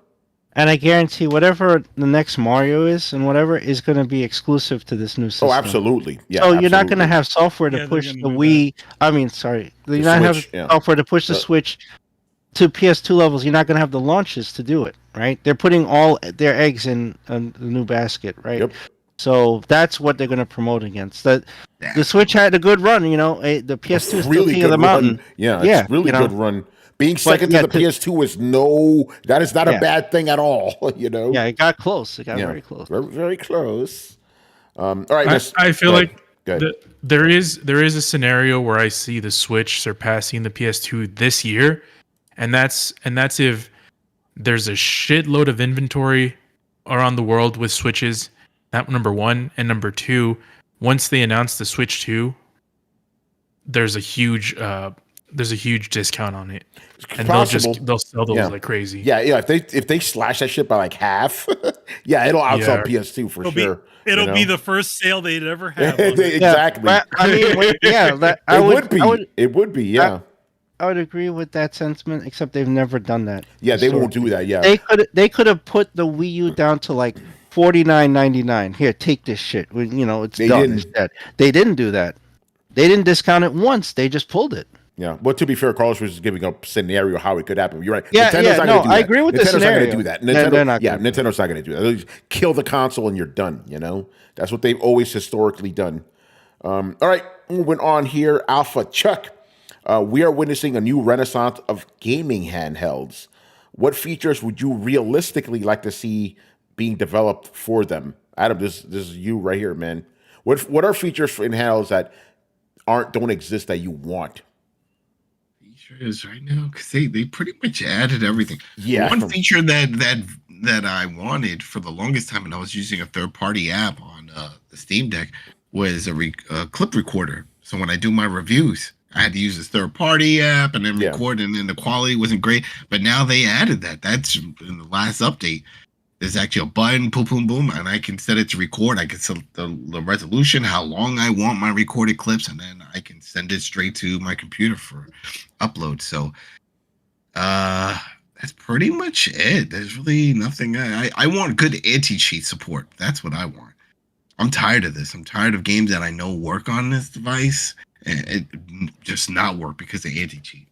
And I guarantee whatever the next Mario is and whatever is going to be exclusive to this new system. Oh, absolutely. Yeah. So you're not going to have software to push the Wii. You're not have software to push the Switch to PS2 levels. You're not going to have the launches to do it, right? They're putting all their eggs in the new basket, right? Yep. So that's what they're going to promote against. The Switch had a good run, the PS2 is still king of the mountain. Yeah, it's really good run. Being second to the PS2 is not a bad thing at all. Yeah, it got close. It got very close. Very, very close. All right. I feel like Good. There is a scenario where I see the Switch surpassing the PS2 this year, and that's if there's a shitload of inventory around the world with Switches. That number one, and number two, once they announce the Switch 2, there's a huge discount on it, and they'll sell those like crazy. Yeah. If they slash that shit by like half, it'll outsell PS2 for sure. It'll be the first sale they'd ever have. Exactly. I mean, it would be. Yeah. I would agree with that sentiment, except they've never done that. Yeah, they won't do that. Yeah, they could have put the Wii U down to like $49.99. Here, take this shit. It's done. It's dead. They didn't do that. They didn't discount it once. They just pulled it. Yeah. Well, to be fair, Carlos was just giving a scenario how it could happen. You're right. Yeah, I agree with the scenario. Nintendo's not going to do that. Nintendo's not going to do that. They'll just kill the console and you're done. That's what they've always historically done. All right, moving on here. Alpha Chuck. We are witnessing a new renaissance of gaming handhelds. What features would you realistically like to see being developed for them? Adam, this is you right here, man. What are features in handhelds that don't exist that you want? Features right now, because they pretty much added everything. Yeah. One feature that I wanted for the longest time, and I was using a third-party app on the Steam Deck, was a clip recorder. So when I do my reviews, I had to use this third-party app and then record, and then the quality wasn't great. But now they added that. That's in the last update. There's actually a button, boom, boom, boom, and I can set it to record. I can select the resolution, how long I want my recorded clips, and then I can send it straight to my computer for upload. So that's pretty much it. There's really nothing. I want good anti-cheat support. That's what I want. I'm tired of this. I'm tired of games that I know work on this device and it just not work because of anti-cheat.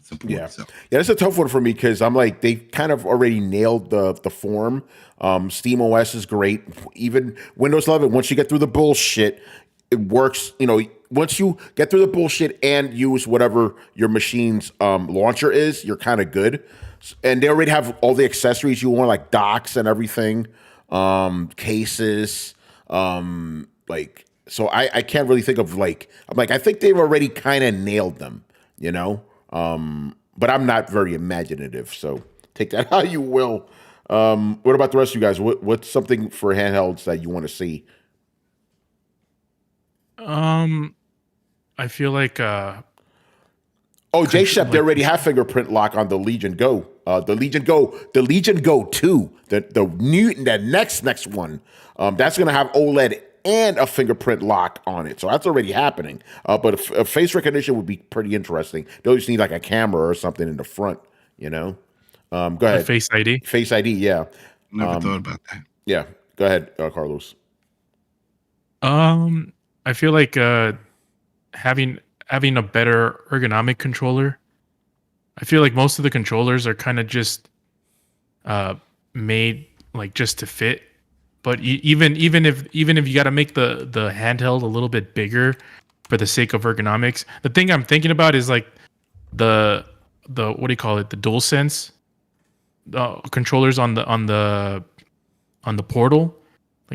Support, yeah, that's a tough one for me because I'm like, they kind of already nailed the form. SteamOS is great. Even Windows 11, once you get through the bullshit, it works. Once you get through the bullshit and use whatever your machine's launcher is, you're kind of good. And they already have all the accessories you want, like docks and everything, cases, so I can't really think of I think they've already kind of nailed them, but I'm not very imaginative, so take that how you will. What about the rest of you guys? What's something for handhelds that you want to see? I feel like Jay Shep, they already have fingerprint lock on the Legion Go. The Legion Go 2, the next one. That's gonna have OLED and a fingerprint lock on it. So that's already happening. But a face recognition would be pretty interesting. They'll just need like a camera or something in the front, Go ahead. Face ID? Face ID, yeah. Never thought about that. Yeah. Go ahead, Carlos. I feel like having a better ergonomic controller. I feel like most of the controllers are kind of just made just to fit. But even if you got to make the handheld a little bit bigger for the sake of ergonomics, the thing I'm thinking about is the what do you call it? The DualSense controllers on the Portal.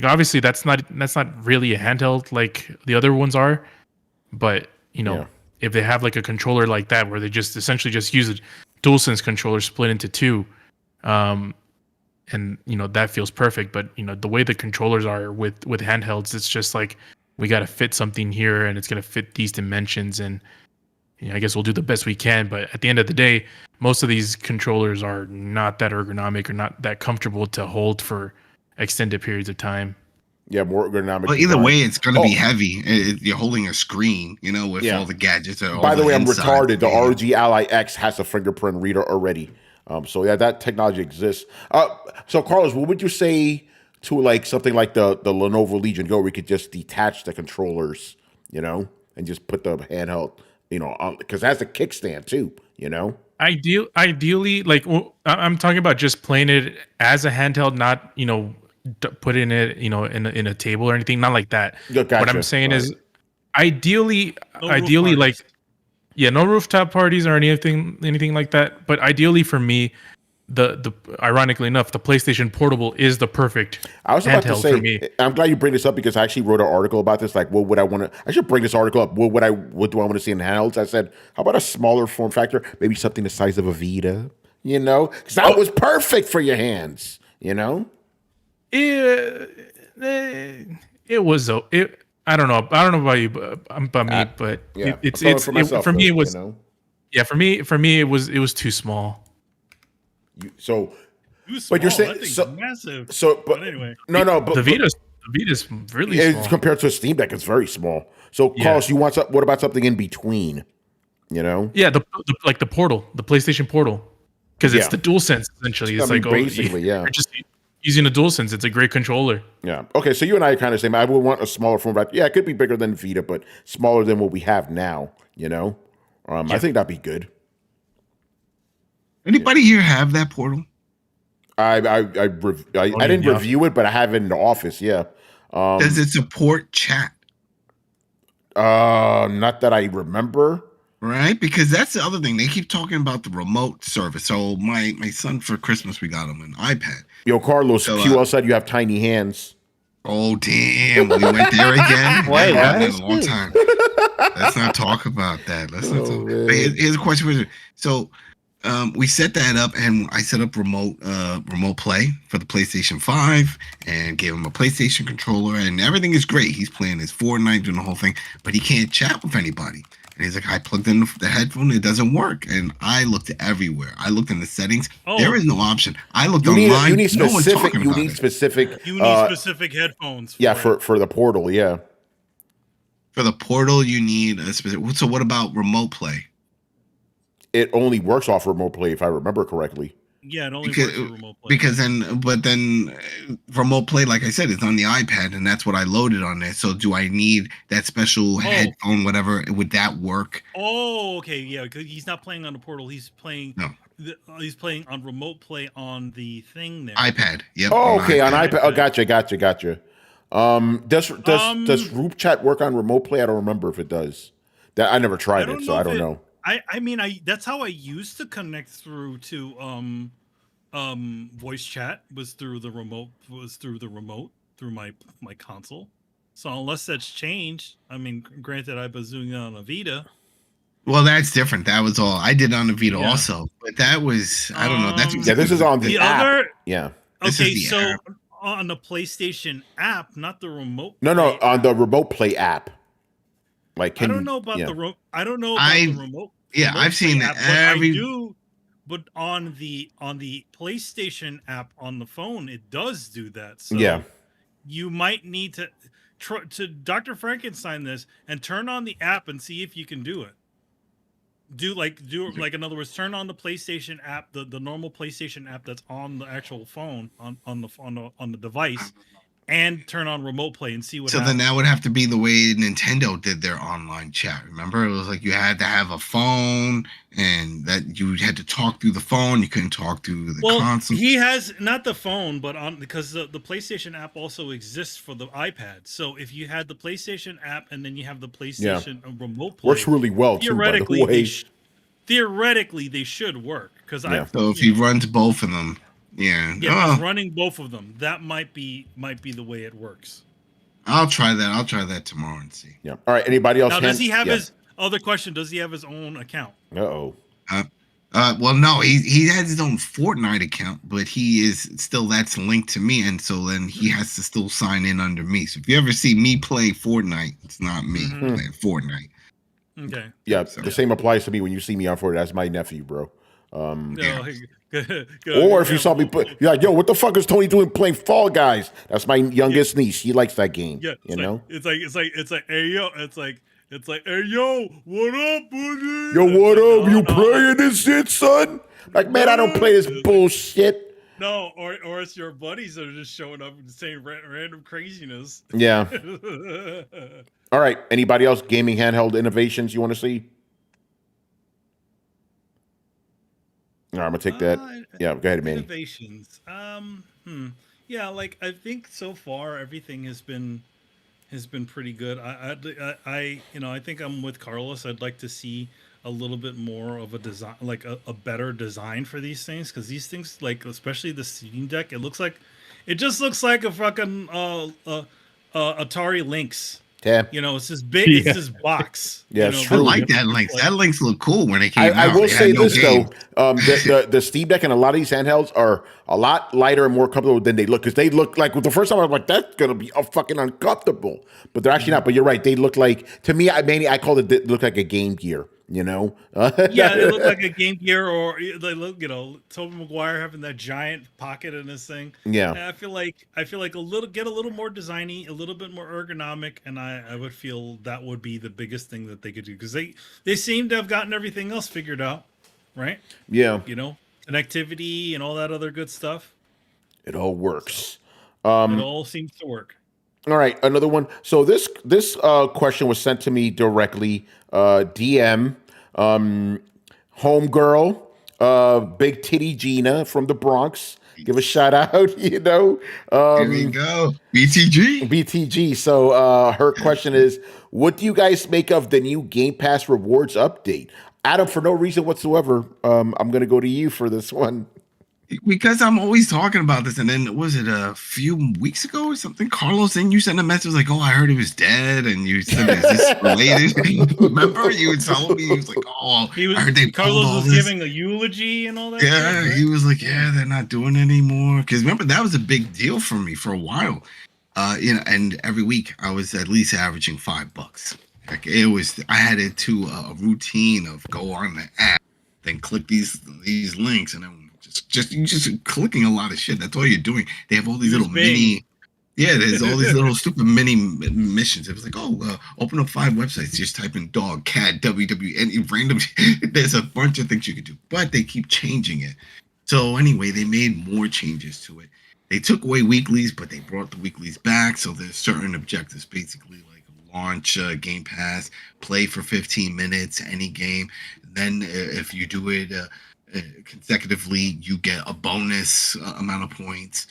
Obviously that's not really a handheld like the other ones are, but if they have a controller like that where they just essentially just use a DualSense controller split into two, and that feels perfect. But the way the controllers are with handhelds, it's just we got to fit something here and it's going to fit these dimensions, and I guess we'll do the best we can. But at the end of the day, most of these controllers are not that ergonomic or not that comfortable to hold for extended periods of time. Yeah, more ergonomic. Well, either way, it's going to be heavy. You're holding a screen, with all the gadgets. By the way, I'm retarded. The ROG Ally X has a fingerprint reader already. So yeah, that technology exists. So Carlos, what would you say to something like the Lenovo Legion Go, where you could just detach the controllers, and just put the handheld, because it has a kickstand too, Ideally, I'm talking about just playing it as a handheld, not putting it in a table or anything, not like that. Gotcha. What I'm saying is, ideally, no rooftop parties or anything like that. But ideally for me, the ironically enough, the PlayStation Portable is the perfect I was about to handheld for say, me. I'm glad you bring this up because I actually wrote an article about this. Like, what would I want to? I should bring this article up. What do I want to see in handhelds? I said, how about a smaller form factor? Maybe something the size of a Vita. You know, because that was perfect for your hands. You know, it was it. I don't know about you, about me, but yeah, it's for myself. For me it was. You know? Yeah, for me it was too small. But you're saying that thing's so massive. but anyway, But the Vita's really small. compared to a Steam Deck. It's very small. So, Carlos, you want what about something in between? You know? Yeah, the Portal, the PlayStation Portal, because it's the DualSense essentially. It's basically, you're just using a DualSense. It's a great controller. Yeah. Okay, so you and I are kind of the same. I would want a smaller form factor. Yeah, it could be bigger than Vita, but smaller than what we have now. You know, I think that'd be good. Anybody here have that Portal? I didn't review it, but I have it in the office. Yeah. Does it support chat? Not that I remember. Right, because that's the other thing. They keep talking about the remote service. So my son for Christmas, we got him an iPad. Yo, Carlos, QL said you have tiny hands. Oh damn, we went there again. Wait, what? In a long time. Let's not talk about that. Let's not talk. But here's a question for you. So we set that up, and I set up remote play for the PlayStation 5 and gave him a PlayStation controller, and everything is great. He's playing his Fortnite, doing the whole thing, but he can't chat with anybody. And he's like, I plugged in the headphone, it doesn't work. And I looked everywhere. I looked in the settings. There is no option. I looked online. You need specific headphones. Yeah, for the Portal. Yeah. For the Portal, you need a specific. So what about remote play? It only works off remote play, if I remember correctly. Yeah, it only works with remote play. Because then remote play, like I said, is on the iPad, and that's what I loaded on there. So do I need that special headphone, whatever? Would that work? Oh, okay, yeah. Because he's not playing on the Portal. He's playing. No. He's playing on remote play on the thing there. iPad. Yep. Oh, okay, on iPad. Oh, gotcha. Does group chat work on remote play? I don't remember if it does. That I never tried it, so I don't know. I mean, that's how I used to connect through to voice chat was through the remote through my console. So unless that's changed, I mean, granted, I was doing it on a Vita. Well, that's different. That was all I did on the Vita also, but that was I don't know. That's this is on the app. Other. Yeah. Okay, so app. On the PlayStation app, not the remote. No, on the remote play app. Like, I don't know about the remote. I don't know about the remote. Yeah, I've seen app, that. I do, but on the PlayStation app on the phone, it does do that. So yeah, you might need to Dr. Frankenstein this and turn on the app and see if you can do it. Do in other words, turn on the PlayStation app, the normal PlayStation app that's on the actual phone on the device, and turn on remote play and see what happens. Then that would have to be the way Nintendo did their online chat. Remember, it was like you had to have a phone, and that you had to talk through the phone. You couldn't talk through the console. He has not the phone, but because the PlayStation app also exists for the iPad. So if you had the PlayStation app and then you have the PlayStation remote play, works really well too. By the way, theoretically they should work because So if he runs both of them. Yeah, running both of them. That might be the way it works. I'll try that tomorrow and see. Yeah. All right. Anybody else? Now, does he have his other question? Does he have his own account? Well, no. He has his own Fortnite account, but he is still that's linked to me, and so then he has to still sign in under me. So if you ever see me play Fortnite, it's not me playing Fortnite. Okay. Yeah. The same applies to me when you see me on Fortnite. That's my nephew, bro. Or if you saw me you're like, yo, what the fuck is Tony doing playing Fall Guys? That's my youngest niece. She likes that game. Yeah, you know? It's like, hey yo, it's like, hey yo, what up, buddy? Yo, what up? You playing this shit, son? Like, man, I don't play this bullshit. No, or it's your buddies that are just showing up and saying random craziness. Yeah. All right. Anybody else gaming handheld innovations you want to see? All right, I'm gonna take that. Yeah, go ahead, Manny. Innovations. Yeah, like I think so far everything has been has been pretty good. I think I'm with Carlos. I'd like to see a little bit more of a design, like a better design for these things, because these things, like especially the Steam Deck, it just looks like a fucking Atari Lynx. Yeah. It's this big, it's this box. Yeah, it's true. I like that Lynx. That Lynx looked cool when it came out. I will say this game. though, the Steam Deck and a lot of these handhelds are a lot lighter and more comfortable than they look, because they look like, the first time I was like, that's gonna be fucking uncomfortable, but they're actually not. But you're right, they look like, to me, I called it, they look like a Game Gear. Yeah, they look like a Game Gear, or they look, Tobey Maguire having that giant pocket in this thing. Yeah, and I feel like get a little more designy, a little bit more ergonomic, and I would feel that would be the biggest thing that they could do, because they seem to have gotten everything else figured out, right? Yeah, connectivity and all that other good stuff. It all works. It all seems to work. All right, another one. So this question was sent to me directly, DM, homegirl, Big Titty Gina from the Bronx. Give a shout out, Here we go, BTG. So her question is, what do you guys make of the new Game Pass rewards update? Adam, for no reason whatsoever, I'm going to go to you for this one. Because I'm always talking about this, and then was it a few weeks ago or something? Carlos, then you sent a message like, "Oh, I heard he was dead," and you said, "Is this related?" Remember, you told me, he was like, "Oh, I heard they Carlos was giving a eulogy and all that." Yeah, right? He was like, "Yeah, they're not doing it anymore." Because remember, that was a big deal for me for a while. And every week I was at least averaging $5. Like I had it to a routine of go on the app, then click these links, and then just clicking a lot of shit. That's all you're doing. They have all these little mini, there's all these little stupid mini missions. It was like, open up 5 websites, just type in dog, cat, any random. There's a bunch of things you could do, but they keep changing it. So anyway, they made more changes to it. They took away weeklies, but they brought the weeklies back. So there's certain objectives, basically like launch Game Pass, play for 15 minutes, any game. Then if you do it consecutively, you get a bonus amount of points.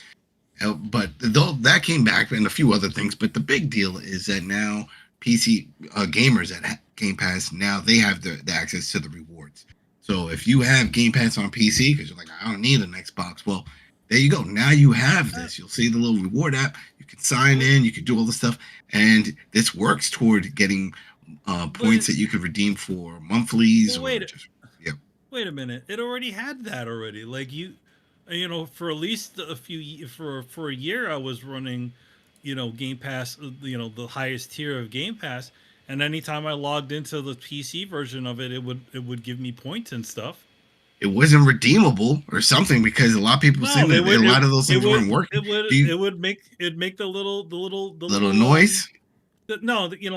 But that came back, and a few other things. But the big deal is that now PC gamers at Game Pass, now they have the access to the rewards. So if you have Game Pass on PC, because you're like, I don't need an Xbox, well, there you go. Now you have this. You'll see the little reward app. You can sign in. You can do all this stuff, and this works toward getting points that you could redeem for monthlies. Wait a minute. It already had that already. Like for at least for a year, I was running, Game Pass, the highest tier of Game Pass. And anytime I logged into the PC version of it, it would give me points and stuff. It wasn't redeemable or something, because a lot of people saying that a lot of those things weren't working. It'd make the little noise. No, you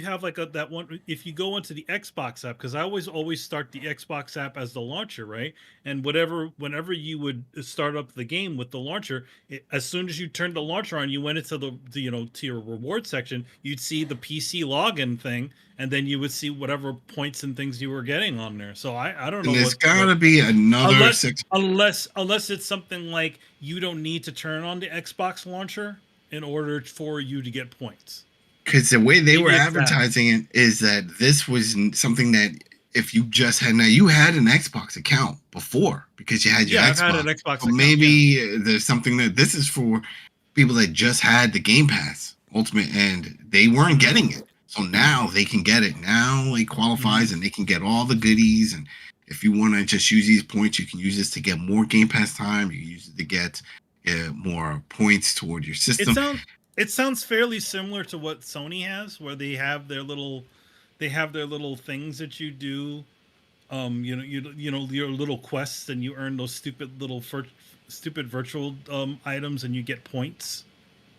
have like that one. If you go into the Xbox app, because I always start the Xbox app as the launcher, right? And whenever you would start up the game with the launcher, as soon as you turned the launcher on, you went into to your reward section. You'd see the PC login thing, and then you would see whatever points and things you were getting on there. So I don't know. There's gotta be another unless it's something like you don't need to turn on the Xbox launcher in order for you to get points. Because the way they were advertising it is that this was something that if you just had, now you had an Xbox account before because you had your Xbox. I've had an Xbox account. Maybe there's something that this is for people that just had the Game Pass Ultimate and they weren't getting it. So now they can get it. Now it qualifies and they can get all the goodies. And if you want to just use these points, you can use this to get more Game Pass time. You can use it to get more points toward your system. It sounds fairly similar to what Sony has, where they have their little things that you do, your little quests, and you earn those stupid virtual items, and you get points.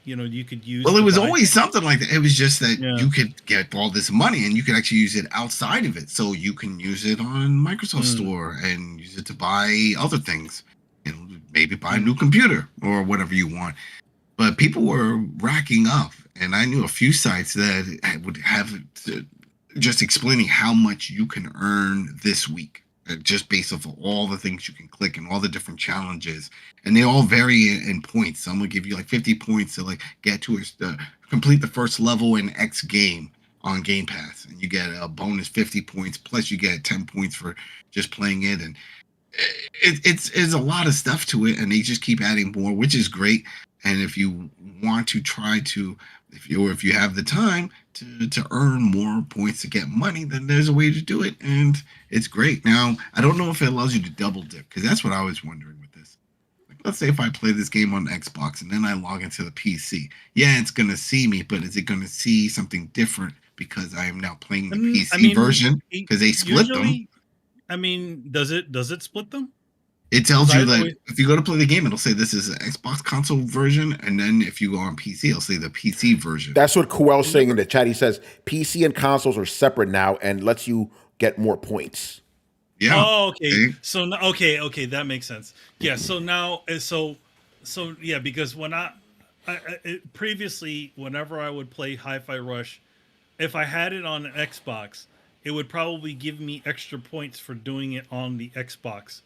You could use. Well, it was always something like that. It was just that you could get all this money, and you could actually use it outside of it. So you can use it on Microsoft Store and use it to buy other things, maybe buy a new computer or whatever you want. But people were racking up, and I knew a few sites that would have just explaining how much you can earn this week. just based off of all the things you can click and all the different challenges, and they all vary in points. Some will give you like 50 points to like get to complete the first level in X game on Game Pass, and you get a bonus 50 points, plus you get 10 points for just playing it. And it's a lot of stuff to it, and they just keep adding more, which is great. And if you want to try to, if you have the time to earn more points to get money, then there's a way to do it, and it's great. Now, I don't know if it allows you to double dip, because that's what I was wondering with this. Like, let's say if I play this game on Xbox and then I log into the PC, yeah, it's gonna see me, but is it gonna see something different because I am now playing the PC version? Because they split them. I mean, does it split them? It tells you that if you go to play the game, it'll say this is an Xbox console version, and then if you go on PC, it'll say the PC version. That's what Kuel's saying in the chat. He says PC and consoles are separate now, and lets you get more points. Yeah. Oh, okay. So okay, that makes sense. Yeah. So now, so yeah, because when I previously, whenever I would play Hi-Fi Rush, if I had it on an Xbox, it would probably give me extra points for doing it on the Xbox.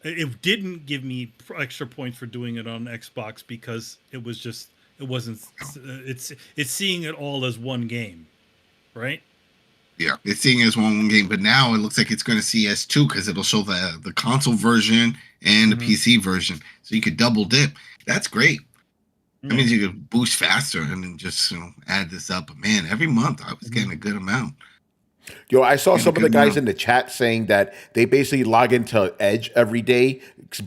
It didn't give me extra points for doing it on Xbox because it's seeing it all as one game, right? Yeah, it's seeing it as one game, but now it looks like it's going to see as two because it'll show the console version and the PC version, so you could double dip. That's great. That means you could boost faster and then just add this up. But man, every month I was getting a good amount. Yo, I saw some of the guys in the chat saying that they basically log into Edge every day,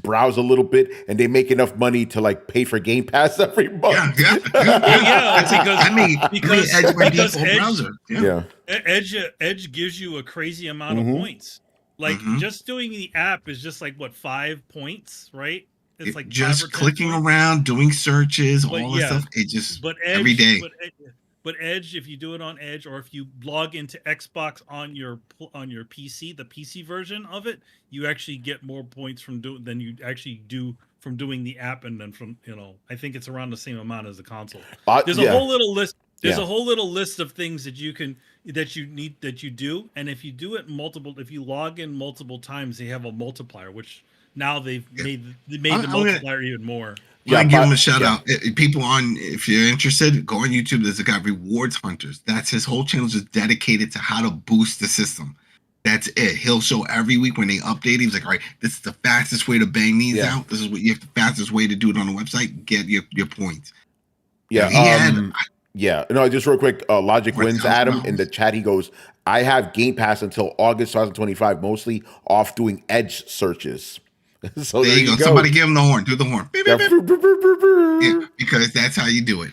browse a little bit, and they make enough money to like pay for Game Pass every month. Yeah, because Edge gives you a crazy amount of points. Like just doing the app is just like what, 5 points, right? It's like just clicking around, doing searches, all this stuff. It just every day. But Edge, if you do it on Edge, or if you log into Xbox on your PC, the PC version of it, you actually get more points than you actually do from doing the app, and then from I think it's around the same amount as the console. There's a whole little list. There's a whole little list of things that you do, and if you do it if you log in multiple times, they have a multiplier, which now they've made the multiplier even more. Yeah, give him a shout out. People if you're interested, go on YouTube. There's a guy, Rewards Hunters. That's his whole channel, just dedicated to how to boost the system. That's it. He'll show every week when they update. He's like, all right, this is the fastest way to bang these out. This is what you have the fastest way to do it on the website. Get your points. Yeah. No, just real quick. Logic Wins Adam in the chat. He goes, I have Game Pass until August 2025, mostly off doing Edge searches. So there you go. Somebody give him the horn. Do the horn. Beep, beep, beep. Yeah, because that's how you do it.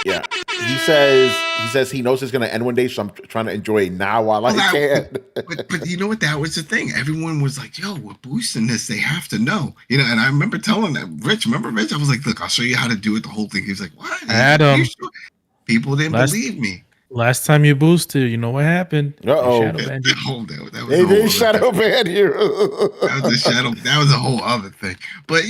Yeah. He says he knows it's going to end one day, so I'm trying to enjoy it now while I can. But you know what? That was the thing. Everyone was like, yo, we're boosting this. They have to know. And I remember telling them, Rich? I was like, look, I'll show you how to do it, the whole thing. He was like, what? Adam. Sure? People didn't believe me. Last time you boosted, you know what happened? They shadow banned you. That was a whole other thing. But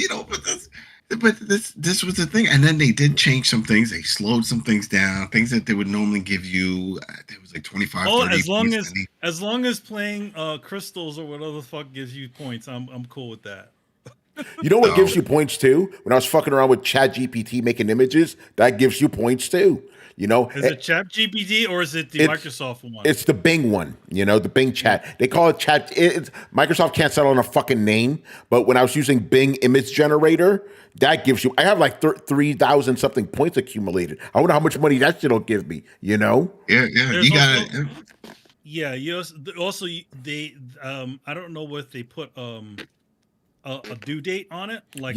this was the thing. And then they did change some things. They slowed some things down. Things that they would normally give you. It was like 25. 30 as long as playing crystals or whatever the fuck gives you points, I'm cool with that. You know what gives you points too? When I was fucking around with ChatGPT making images, that gives you points too. Is it ChatGPT or is it the Microsoft one? It's the Bing one, the Bing chat. They call it chat. Microsoft can't settle on a fucking name, but when I was using Bing image generator, that gives you, I have like 3,000 something points accumulated. I wonder how much money that shit'll give me, Yeah, you got it. Yeah, also they, I don't know what they put, a due date on it, while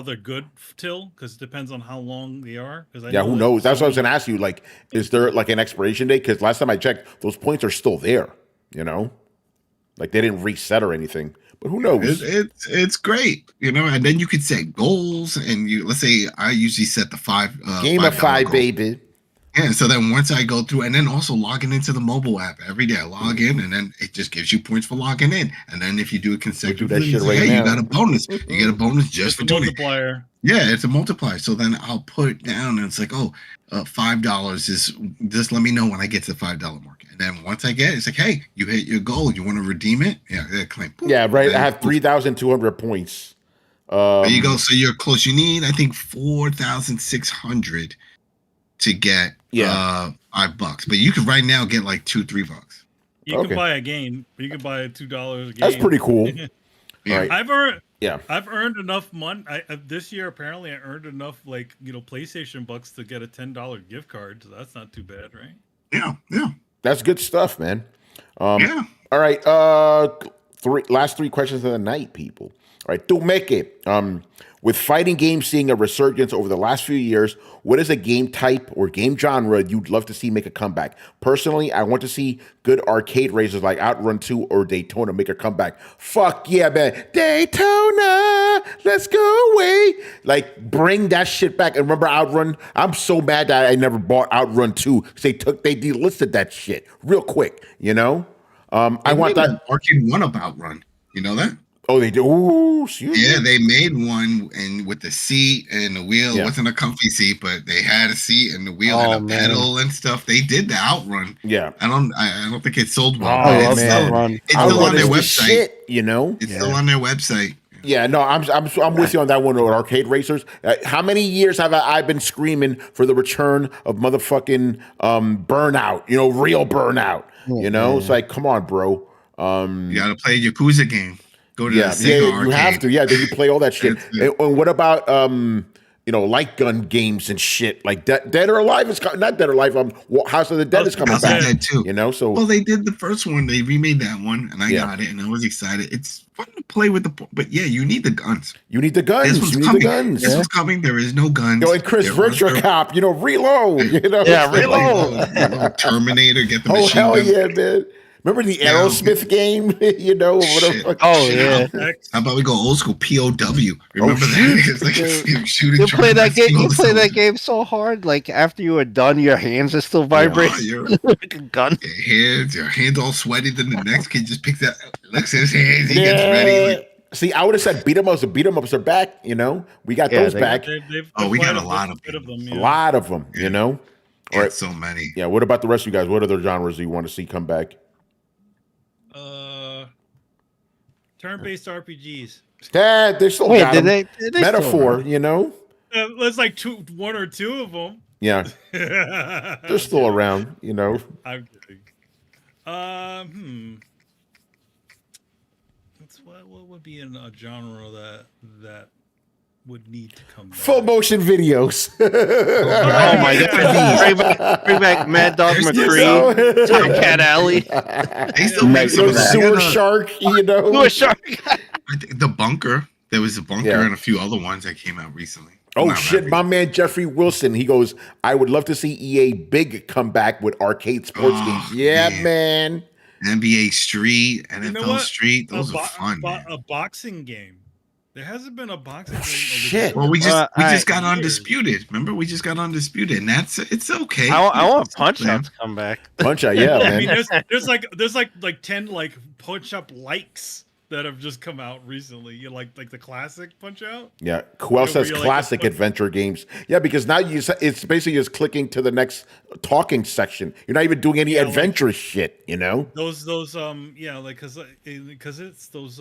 they're good till, because it depends on how long they are. Who knows? That's what I was going to ask you. Like, is there like an expiration date? Because last time I checked, those points are still there. Like they didn't reset or anything. But who knows? It's great, And then you could set goals, and let's say I usually set the gamify, baby. Yeah, so then once I go through, and then also logging into the mobile app every day, I log in, and then it just gives you points for logging in. And then if you do it consecutively, you got a bonus. You get a bonus just for doing it. Multiplier. Yeah, it's a multiplier. So then I'll put it down, and it's like, $5 is just let me know when I get to the $5 mark. And then once I get it, it's like, hey, you hit your goal. You want to redeem it? Yeah, claim. Yeah, right. I have 3,200 points. There you go. So you're close. You need, I think, 4,600 to get $5. But you could right now get like $2-3. You can buy a game. You can buy $2 a game. That's pretty cool. Right. I've earned enough money. This year apparently I earned enough PlayStation bucks to get a $10 gift card. So that's not too bad, right? Yeah. That's good stuff, man. Yeah. All right. Last three questions of the night, people. All right, Tumeke. With fighting games seeing a resurgence over the last few years, what is a game type or game genre you'd love to see make a comeback? Personally, I want to see good arcade races like Outrun 2 or Daytona make a comeback. Fuck yeah, man. Daytona, let's go away. Like, bring that shit back. And remember Outrun? I'm so mad that I never bought Outrun 2 because they delisted that shit real quick, you know? I want that. Arcade one of Outrun. You know that? Oh, they do. Ooh, yeah, they made one and with the seat and the wheel. It wasn't a comfy seat, but they had a seat and the wheel and a pedal and stuff. They did the Outrun. Yeah, I don't think it sold well. Oh, man. It's still on their website. Shit, you know, it's still on their website. Yeah, no, I'm with you on that one with arcade racers. How many years have I been screaming for the return of motherfucking Burnout? You know, real Burnout. You know, it's like, come on, bro. You got to play a Yakuza game. Go to the Sega arcade. You have to. Yeah, then you play all that shit. And what about light gun games and shit like Dead or Alive is not Dead or Alive. House of the Dead is coming back. Dead too. You know, so they did the first one. They remade that one, and I got it, and I was excited. It's fun to play with but you need the guns. You need the guns. This one's coming. There is no guns. Yo, and Chris Virtua Cop, reload. Reload. Terminator, get the machine gun. Oh hell yeah, man. Remember the Aerosmith game? Oh yeah. How about we go old school POW? Remember that? It's like shooting. You play that game. You play that game so hard. Like after you were done, your hands are still vibrating. Like a gun. Your hands all sweaty. Then the next kid just picks up, looks at his hands, he gets ready. Like, see, I would have said beat 'em ups. The beat 'em ups are back. You know, we got those back. We got a lot of them. A lot of them. You know. All right, so many. Yeah. What about the rest of you guys? What other genres do you want to see come back? Turn-based RPGs. Dad, they're still got them. They Metaphor, you know. There's like one or two of them. Yeah, they're still around, you know. I'm kidding. What would be in a genre that would need to come back? Full motion videos. Oh my god! Bring back Mad Dog McCree, Tom Cat Alley. They still make some of that. Sewer Shark, you know. Sewer Shark. The Bunker. There was a Bunker and a few other ones that came out recently. Oh shit! My man Jeffrey Wilson. He goes, I would love to see EA big come back with arcade sports games. Yeah, man. NBA Street, NFL Street. Those are fun. A boxing game. There hasn't been a boxing game. Shit. Well, we just got Undisputed. Remember, we just got Undisputed, and it's okay. I want Punch Out to come back. Punch Out, yeah, man. I mean, there's like 10 like Punch Up likes that have just come out recently. You like the classic Punch Out? Yeah. Who else has classic adventure games? Yeah, because now it's basically just clicking to the next talking section. You're not even doing any adventurous shit, you know? Those because it's those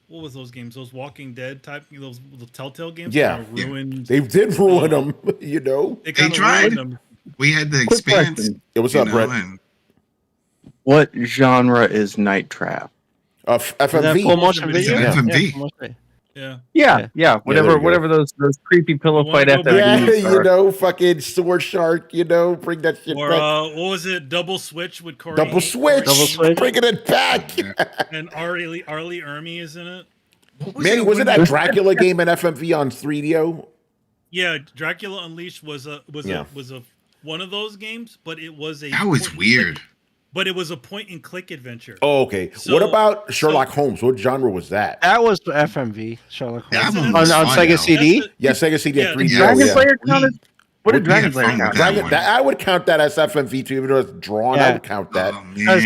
what was those games? Those Walking Dead type, those the Telltale games. Yeah, ruined. They did ruin them. You know, they tried. Them. We had the Expanse. What's up, Brett? What genre is Night Trap? FMV. Full motion video. FMV. Yeah. Whatever those creepy pillow fight FMVs. Yeah, you know, fucking Sword Shark. You know, bring that shit or, back. What was it? Double Switch with Corey. Double Switch. Bringing it back. And Arlie Ermy is in it. Man, wasn't that Dracula game in FMV on 3DO? Yeah, Dracula Unleashed was a one of those games, but it was a that was weird. But it was a point and click adventure. Oh, okay. What about Sherlock Holmes? What genre was that? That was FMV. Sherlock Holmes on Sega CD. Sega CD. Yeah, 3D. Dragon Slayer counted. What did Dragon Slayer count? I would count that as FMV too, even though it's drawn. I would count that. Because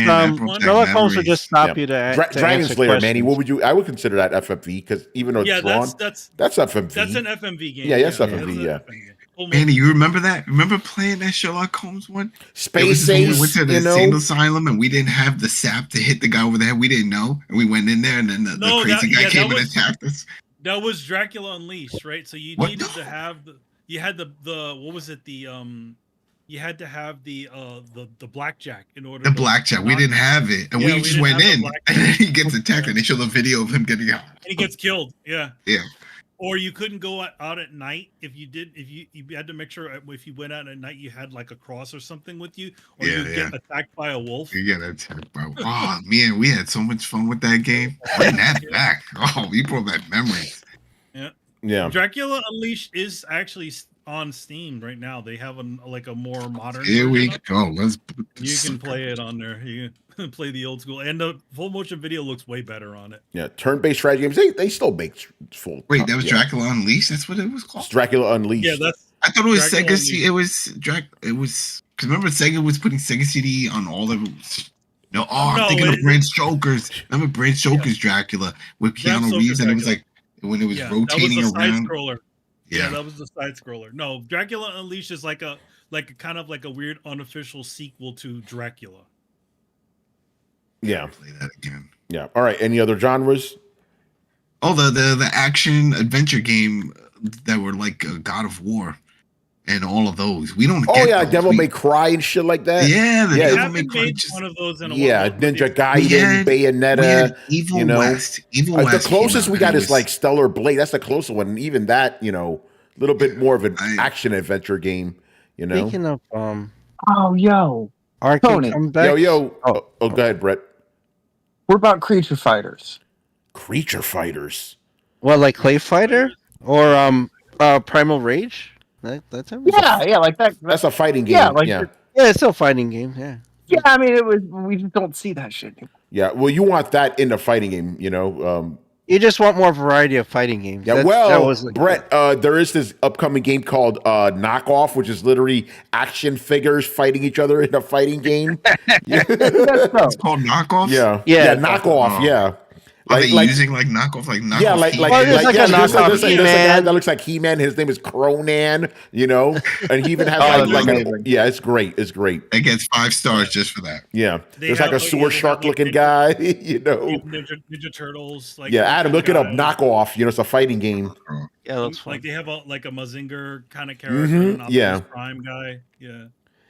Sherlock Holmes would just stop you to Dragon Slayer, Manny. What would you? I would consider that FMV because even though it's drawn, that's FMV. That's an FMV game. Yeah, that's FMV. Yeah. Manny, you remember that? Remember playing that Sherlock Holmes one? Space Ace, Ace, we went to the insane asylum and we didn't have the sap to hit the guy over the head. We didn't know, and we went in there, and then the crazy guy came and attacked us. That was Dracula Unleashed, right? So you needed to have you had the what was it, you had to have the blackjack in order. The blackjack, we didn't have it, and we just went in, and then he gets attacked, and they show the video of him getting out. And he gets killed. Yeah. Yeah. Or you couldn't go out at night if you had to make sure if you went out at night you had like a cross or something with you, or you'd get attacked by a wolf. You get attacked by. Oh man, we had so much fun with that game. Bring that back. Oh, we brought back memories. Yeah. Yeah. Dracula Unleashed is actually on Steam right now. They have a more modern. Here we go. You can play it on there. You can play the old school, and the full motion video looks way better on it. Yeah, turn-based strategy games. They still make full. Wait, that was Dracula Unleashed. That's what it was called. It's Dracula Unleashed. Yeah, I thought it was Dracula Sega. It was because remember Sega was putting Sega CD on all of it. No, I'm thinking of Bram Stoker's. Remember Bram Stoker's Dracula with Keanu Reeves, and it was like when it was rotating around. Side-scroller. Yeah, that was the side scroller. No, Dracula Unleashed is like a kind of like a weird unofficial sequel to Dracula. Yeah. Play that again. Yeah. All right. Any other genres? Oh, the action adventure game that were like God of War and all of those. We don't. Oh yeah, Devil May Cry and shit like that. Yeah, Devil May Cry. One of those in a while. Ninja Gaiden, Bayonetta. Evil West. Evil West. The closest we got is like Stellar Blade. That's the closest one. And even that, a little bit more of an action adventure game. Speaking of Arcade Tony. comeback. Yo. Oh, go ahead, Brett. What about Creature Fighters? Creature Fighters. Well, like Clay Fighter or Primal Rage. That's like that. That's a fighting game. Yeah, it's still a fighting game. Yeah. Yeah, I mean, we just don't see that shit anymore. Yeah, well, you want that in the fighting game, You just want more variety of fighting games. Yeah, Brett, there is this upcoming game called Knockoff, which is literally action figures fighting each other in a fighting game. It's called Knockoff? Yeah, Knockoff, yeah. Are they using like knockoff, like knockoff? Yeah, like there's a guy that looks like He-Man. His name is Cronan, and he even has it's great. It's great. It gets 5 stars just for that. Yeah, there's like a sewer shark looking guy, Ninja Turtles. Adam, look it up. Knockoff. It's a fighting game. Yeah, that's fun. Like they have a Mazinger kind of character, an Optimus Prime guy. Yeah.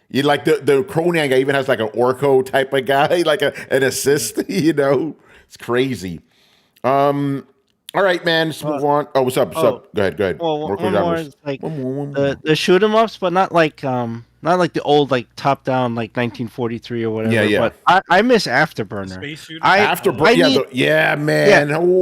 You like the Cronan guy even has like an Orko type of guy, like an assist. It's crazy. All right, man. Let's move on. Oh, what's up? Go ahead. Well, one more, like the shoot 'em ups, but not like the old like top down like 1943 or whatever. Yeah. But I miss Afterburner. Man. Yeah,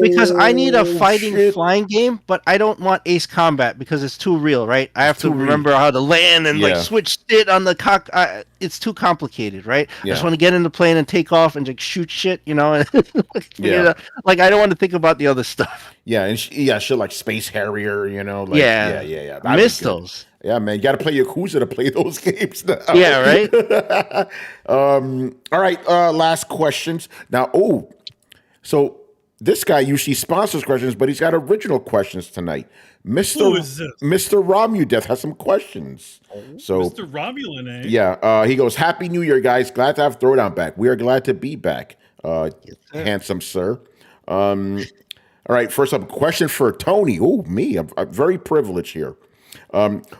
because I need a fighting flying game, but I don't want Ace Combat because it's too real, right? I have to remember how to land and like switch it on the cock. It's too complicated, right? I just want to get in the plane and take off and like shoot shit, Like I don't want to think about the other stuff. Yeah, and shit like Space Harrier, Yeah. I miss those. Yeah, man, you got to play Yakuza to play those games now. Yeah, right? All right, last questions. Now, so this guy usually sponsors questions, but he's got original questions tonight. Who is this? Mr. Romudeath has some questions. So, Mr. Romulan, eh? Yeah, he goes, Happy New Year, guys. Glad to have Throwdown back. We are glad to be back, handsome sir. All right, first up, question for Tony. Me. I'm very privileged here.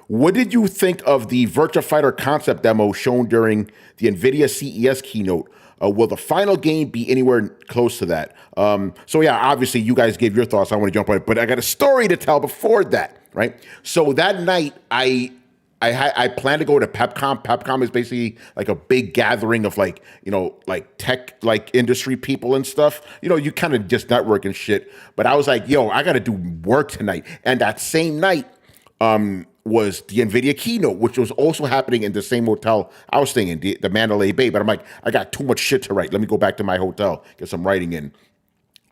What did you think of the Virtua Fighter concept demo shown during the NVIDIA CES keynote? Will the final game be anywhere close to that? Obviously you guys gave your thoughts. I want to jump on it, but I got a story to tell before that, right? So that night I planned to go to PepCom. PepCom is basically like a big gathering of like tech, like industry people and stuff. You kind of just network and shit. But I was like, I got to do work tonight. And that same night, was the NVIDIA keynote, which was also happening in the same hotel I was staying in, the Mandalay Bay. But I'm like, I got too much shit to write. Let me go back to my hotel, get some writing in.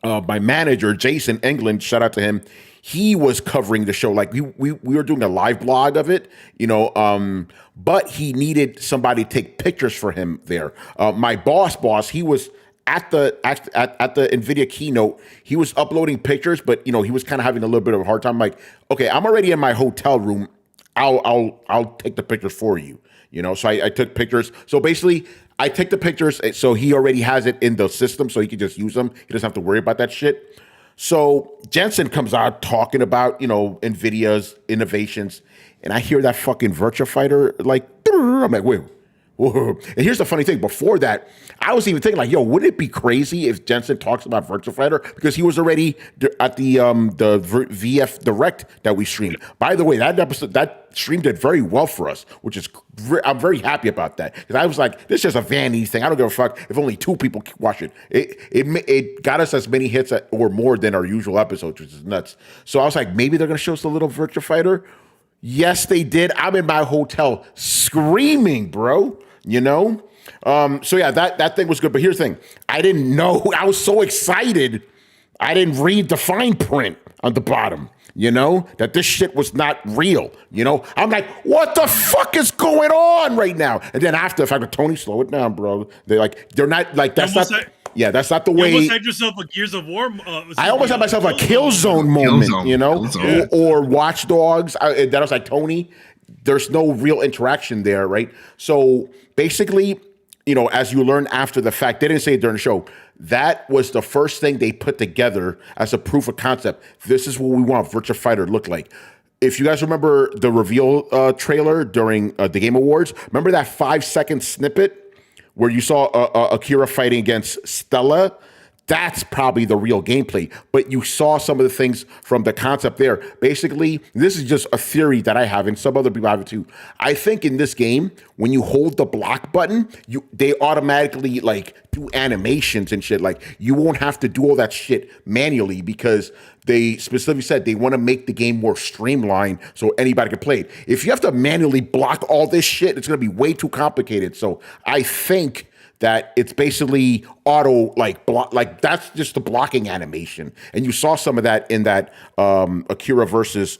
My manager, Jason England, shout out to him. He was covering the show. Like we were doing a live blog of it, but he needed somebody to take pictures for him there. My boss, he was at the NVIDIA keynote. He was uploading pictures, but he was kind of having a little bit of a hard time. I'm like, okay, I'm already in my hotel room. I'll take the pictures for you. You know, so I took pictures. So basically, I take the pictures, so he already has it in the system, so he can just use them. He doesn't have to worry about that shit. So Jensen comes out talking about, you know, NVIDIA's innovations, and I hear that fucking Virtua Fighter, like, I'm like, wait. Whoa. And here's the funny thing. Before that, I was even thinking, like, yo, wouldn't it be crazy if Jensen talks about Virtua Fighter? Because he was already at the VF Direct that we streamed. By the way, that episode, that stream did very well for us, which is, I'm very happy about that. Because I was like, this is just a vanity thing. I don't give a fuck if only 2 people watch it. It got us as many hits or more than our usual episodes, which is nuts. So I was like, maybe they're going to show us a little Virtua Fighter. Yes, they did. I'm in my hotel screaming, bro. You know? So yeah, that thing was good. But here's the thing. I didn't know. I was so excited. I didn't read the fine print on the bottom, you know, that this shit was not real. You know, I'm like, what the fuck is going on right now? And then after the fact that Tony, slow it down, bro. They're not like, that's not. Yeah, that's not the way. You almost had yourself a Gears of War. I almost had myself a Killzone moment, you know, or Watch Dogs. That was like, Tony, there's no real interaction there, right? So basically, you know, as you learn after the fact, they didn't say it during the show. That was the first thing they put together as a proof of concept. This is what we want Virtua Fighter to look like. If you guys remember the reveal trailer during the Game Awards, remember that 5-second snippet where you saw Akira fighting against Stella? That's probably the real gameplay. But you saw some of the things from the concept there. Basically, this is just a theory that I have, and some other people have it too. I think in this game, when you hold the block button, they automatically like do animations and shit. Like you won't have to do all that shit manually because they specifically said they want to make the game more streamlined so anybody can play it. If you have to manually block all this shit, it's going to be way too complicated. So I think that it's basically auto block, like that's just the blocking animation, and you saw some of that in that Akira versus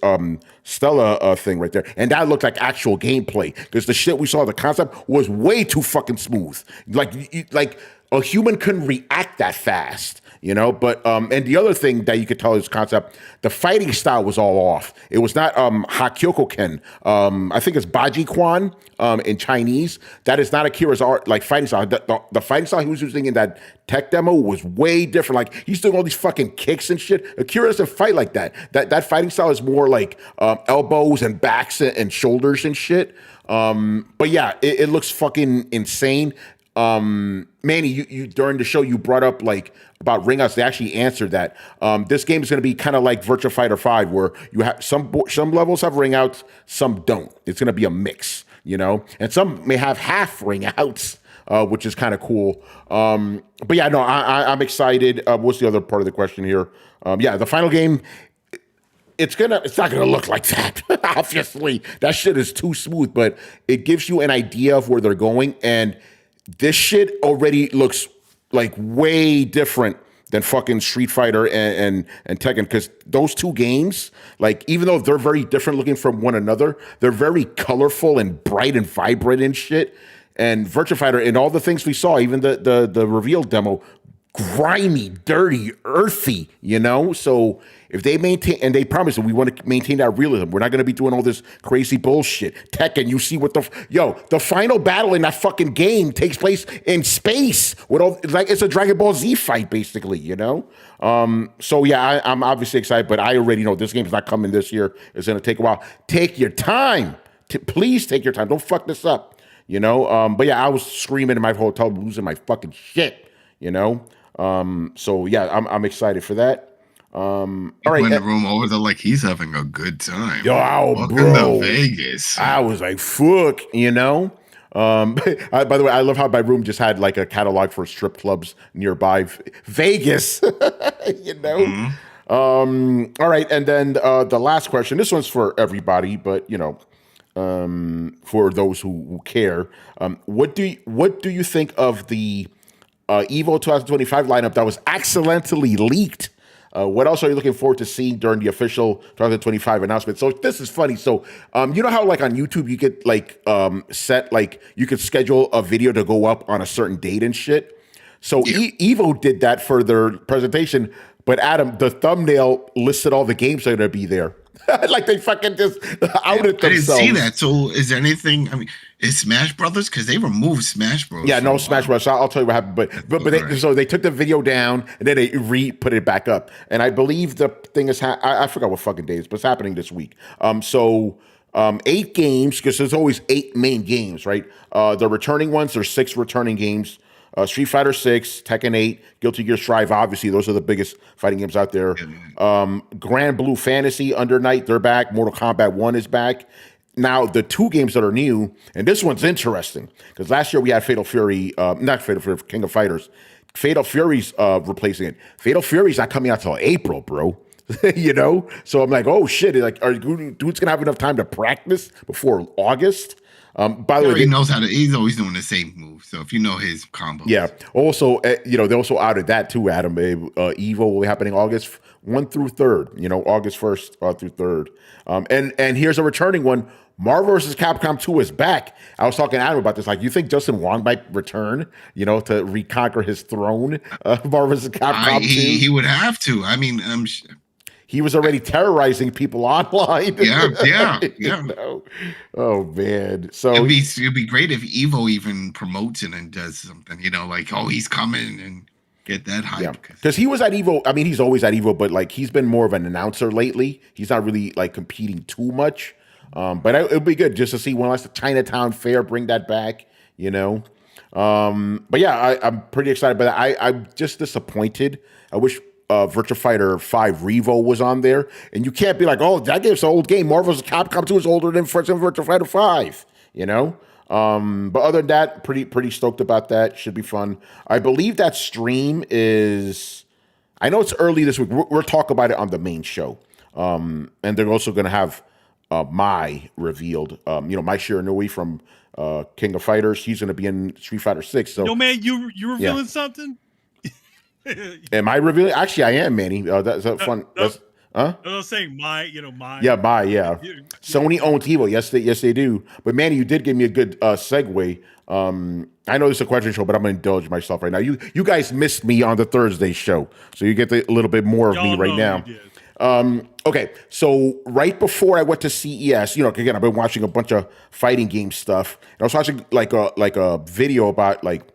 Stella thing right there, and that looked like actual gameplay because the shit we saw, the concept was way too fucking smooth. Like a human couldn't react that fast. You know, but and the other thing that you could tell is concept, the fighting style was all off. It was not Hakyokoken. I think it's Baji Kwan in Chinese. That is not Akira's art, like fighting style. The fighting style he was using in that tech demo was way different. Like he's doing all these fucking kicks and shit. Akira doesn't fight like that. That fighting style is more like elbows and backs and shoulders and shit. But yeah, it looks fucking insane. Manny, you during the show you brought up like about ring outs. They actually answered that. This game is going to be kind of like Virtua Fighter 5, where you have some levels have ring outs, some don't. It's going to be a mix, you know, and some may have half ring outs, which is kind of cool. But yeah, no, I'm excited. What's the other part of the question here? Yeah, the final game. It's not gonna look like that. Obviously, that shit is too smooth, but it gives you an idea of where they're going, and this shit already looks like way different than fucking Street Fighter and Tekken, because those two games, like even though they're very different looking from one another, they're very colorful and bright and vibrant and shit. And Virtua Fighter and all the things we saw, even the reveal demo, grimy, dirty, earthy, you know? So if they maintain, and they promise that we want to maintain that realism, we're not going to be doing all this crazy bullshit. Tekken, you see what the final battle in that fucking game takes place in space. It's a Dragon Ball Z fight, basically, you know? So yeah, I'm obviously excited, but I already know this game is not coming this year. It's going to take a while. Take your time. Please take your time. Don't fuck this up, you know? But yeah, I was screaming in my hotel, losing my fucking shit, you know? So yeah, I'm excited for that. All right, in the room over there like he's having a good time. Yo, welcome bro, to Vegas. I was like, fuck, you know. By the way, I love how my room just had like a catalog for strip clubs nearby Vegas. You know. Mm-hmm. All right, and then the last question. This one's for everybody, but you know, for those who care, what do you think of the Evo 2025 lineup that was accidentally leaked? What else are you looking forward to seeing during the official 2025 announcement? So this is funny. So you know how like on YouTube you could like set like you could schedule a video to go up on a certain date and shit. So Evo did that for their presentation, but Adam, the thumbnail listed all the games that are going to be there. Like they fucking just outed themselves. I didn't see that. So is there anything? I mean, is Smash Brothers? Because they removed Smash Bros. Yeah, no Smash Bros. I'll tell you what happened. But so they took the video down and then they put it back up. And I believe the thing is, I forgot what fucking day it is, but it's happening this week. 8 games, because there's always 8 main games, right? The returning ones, there's 6 returning games. Street Fighter 6, Tekken 8, Guilty Gear Strive, obviously, those are the biggest fighting games out there. Grand Blue Fantasy, Under Night, they're back. Mortal Kombat 1 is back. Now, the 2 games that are new, and this one's interesting, because last year we had Fatal Fury, not Fatal Fury, King of Fighters. Fatal Fury's replacing it. Fatal Fury's not coming out till April, bro. You know? So I'm like, oh shit, like, are dudes gonna have enough time to practice before August? By the way, he knows how to. He's always doing the same move. So if you know his combos, yeah. Also, they also outed that too, Adam. Evo will be happening August 1 through 3rd. You know, August 1st through 3rd. And here's a returning one. Marvel vs. Capcom 2 is back. I was talking to Adam about this. Like, you think Justin Wong might return? You know, to reconquer his throne? Marvel vs. Capcom 2. He would have to. I mean, he was already terrorizing people online. Yeah. You know? Oh man! So it'd be great if Evo even promotes it and does something. You know, like, oh, he's coming and get that hype. Yeah, because he was at Evo. I mean, he's always at Evo, but like he's been more of an announcer lately. He's not really like competing too much. But it would be good just to see one last Chinatown Fair bring that back. You know. But yeah, I'm pretty excited. But I'm just disappointed. I wish Virtua Fighter 5 Revo was on there, and you can't be like, oh, that game's an old game. Marvel's Capcom 2 is older than Virtua Fighter 5, you know? But other than that, pretty stoked about that. Should be fun. I believe that stream is, I know it's early this week. We'll talk about it on the main show. And they're also going to have Mai revealed. Mai Shiranui from King of Fighters. He's going to be in Street Fighter 6. So, yo, man, you revealing something? Am I revealing? Actually, I am, Manny. That's fun. I was saying Mai. Yeah, Mai. Yeah. Sony owns Evo. Yes, they do. But Manny, you did give me a good segue. I know this is a question show, but I'm gonna indulge myself right now. You guys missed me on the Thursday show, so you get a little bit more of me right now. Okay, so right before I went to CES, again, I've been watching a bunch of fighting game stuff, and I was watching like a video about like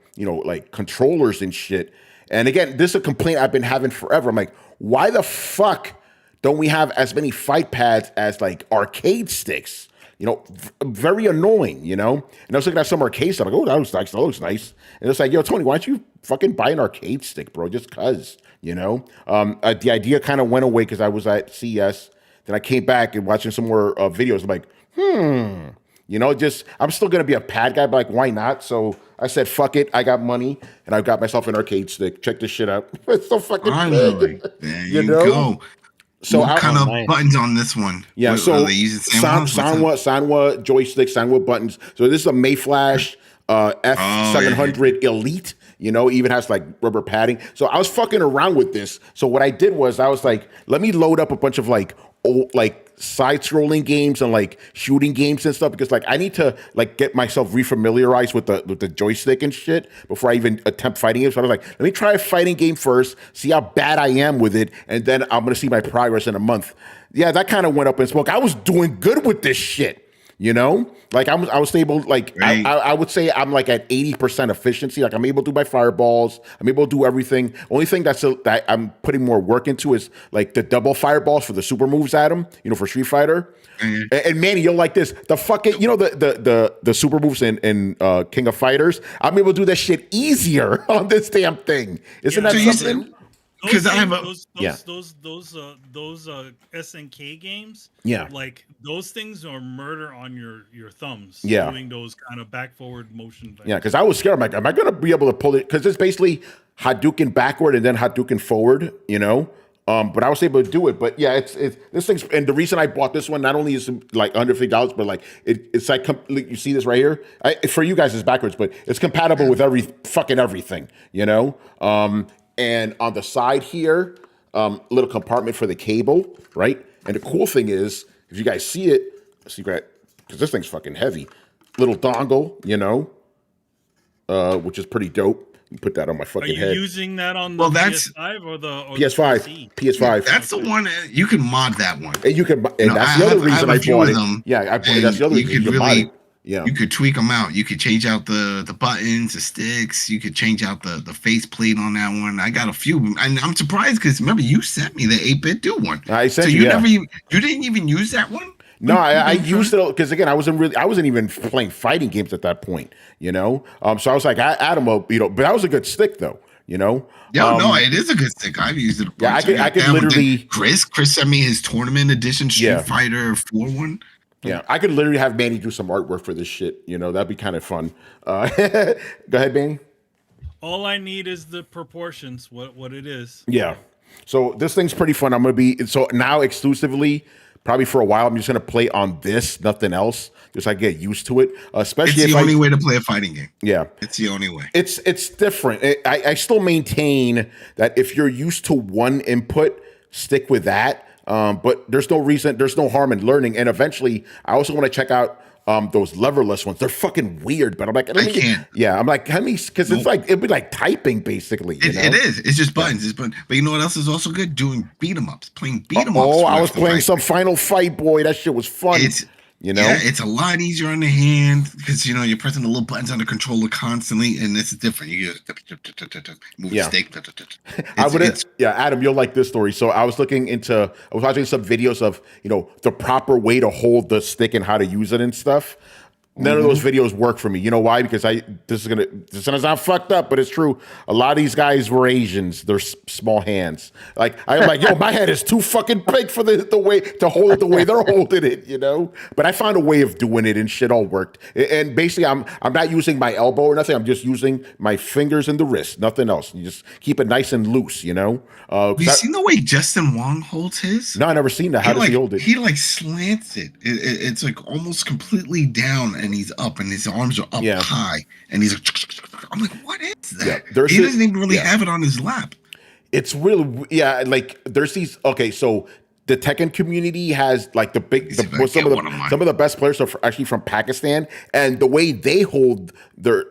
controllers and shit. And again, this is a complaint I've been having forever. I'm like, why the fuck don't we have as many fight pads as like arcade sticks? Very annoying, And I was looking at some arcade stuff. Like, oh, that looks nice. And it's like, yo, Tony, why don't you fucking buy an arcade stick, bro? Just cause, The idea kind of went away because I was at CES. Then I came back and watching some more videos. I'm like, I'm still going to be a pad guy, but like, why not? So I said, fuck it. I got money and I got myself an arcade stick. Check this shit out. It's so fucking good. There you go. So what kind of buttons on this one? Yeah, are they using Sanwa joystick, Sanwa buttons. So this is a Mayflash F700 Elite. Even has like rubber padding. So I was fucking around with this. So what I did was I was like, let me load up a bunch of like old side-scrolling games and like shooting games and stuff because like I need to like get myself refamiliarized with the joystick and shit before I even attempt fighting games. So I was like, let me try a fighting game first, see how bad I am with it, and then I'm gonna see my progress in a month. Yeah, that kind of went up in smoke. I was doing good with this shit. Like I was able, like right. I would say I'm like at 80% efficiency. Like I'm able to do my fireballs. I'm able to do everything. Only thing that I'm putting more work into is like the double fireballs for the super moves at him. For Street Fighter. Mm-hmm. And Manny, you'll like this. The fucking the super moves in King of Fighters. I'm able to do that shit easier on this damn thing. Isn't that something? Because I have those SNK games. Yeah, like those things are murder on your thumbs. Yeah, doing those kind of back forward motion. Yeah, because I was scared. I'm like, am I gonna be able to pull it? Because it's basically Hadouken backward and then Hadouken forward. But I was able to do it. But yeah, it's this thing's, and the reason I bought this one not only is like $150, but like it's like you see this right here. For you guys, it's backwards, but it's compatible with everything. And on the side here, little compartment for the cable, right? And the cool thing is, if you guys see it, because this thing's fucking heavy. Little dongle, which is pretty dope. Put that on my Are fucking you head. using that on the Well, that's- PS5 or the PS5. PC? PS5. That's the one you can mod that one. And you can, and know, that's I the other have- I reason have I a few bought of it. them, Yeah, that's the other and reason you could mod really- it. Yeah, You could tweak them out. You could change out the buttons, the sticks. You could change out the face plate on that one. I got a few, and I'm surprised because remember you sent me the 8-bit do one. I sent so you. you Yeah. never you didn't even use that one. No, I used it because again, I wasn't even playing fighting games at that point, you know. So I was like, Adam, you know, but that was a good stick though, you know. Yeah, no, it is a good stick. I've used it. A bunch. Yeah, I could that one. literally. Then Chris sent me his tournament edition Street Yeah. Fighter 4 one. Yeah, I could literally have Manny do some artwork for this shit. You know, that'd be kind of fun. Go ahead, Manny. All I need is the proportions, what it is. Yeah. So this thing's pretty fun. I'm gonna be so now exclusively. Probably for a while, I'm just gonna play on this, nothing else, just so I get used to it. Especially It's if the only way to play a fighting game. Yeah, it's the only way. It's different. I still maintain that if you're used to one input, stick with that. But there's no harm in learning. And eventually, I also want to check out those leverless ones. They're fucking weird, but I'm like, I can't. Yeah, I'm like, because it's like it'd be like typing basically. You know? It is. It's just buttons. It's buttons. But you know what else is also good? Doing beat 'em ups, playing beat 'em ups. Oh, I was playing some Final Fight, boy. That shit was fun. You know, yeah, it's a lot easier on the hand because you know you're pressing the little buttons on the controller constantly, and this is different. You just move the stick. Adam, you'll like this story. So I was watching some videos of the proper way to hold the stick and how to use it and stuff. None of those videos work for me. You know why? Because this is gonna sound fucked up, but it's true. A lot of these guys were Asians. They're small hands. Like I'm like, yo, my head is too fucking big for the way to hold it the way they're holding it. You know. But I found a way of doing it, and shit all worked. And basically, I'm not using my elbow or nothing. I'm just using my fingers and the wrist. Nothing else. You just keep it nice and loose. You know. Have you seen the way Justin Wong holds his? No, I never seen that. How does he hold it? He like slants it. It's like almost completely down, and he's up, and his arms are up high, and he's like, I'm like, what is that? Yeah, he doesn't even really have it on his lap. It's really like there's these. Okay, so the Tekken community has like some of the best players are actually from Pakistan, and the way they hold their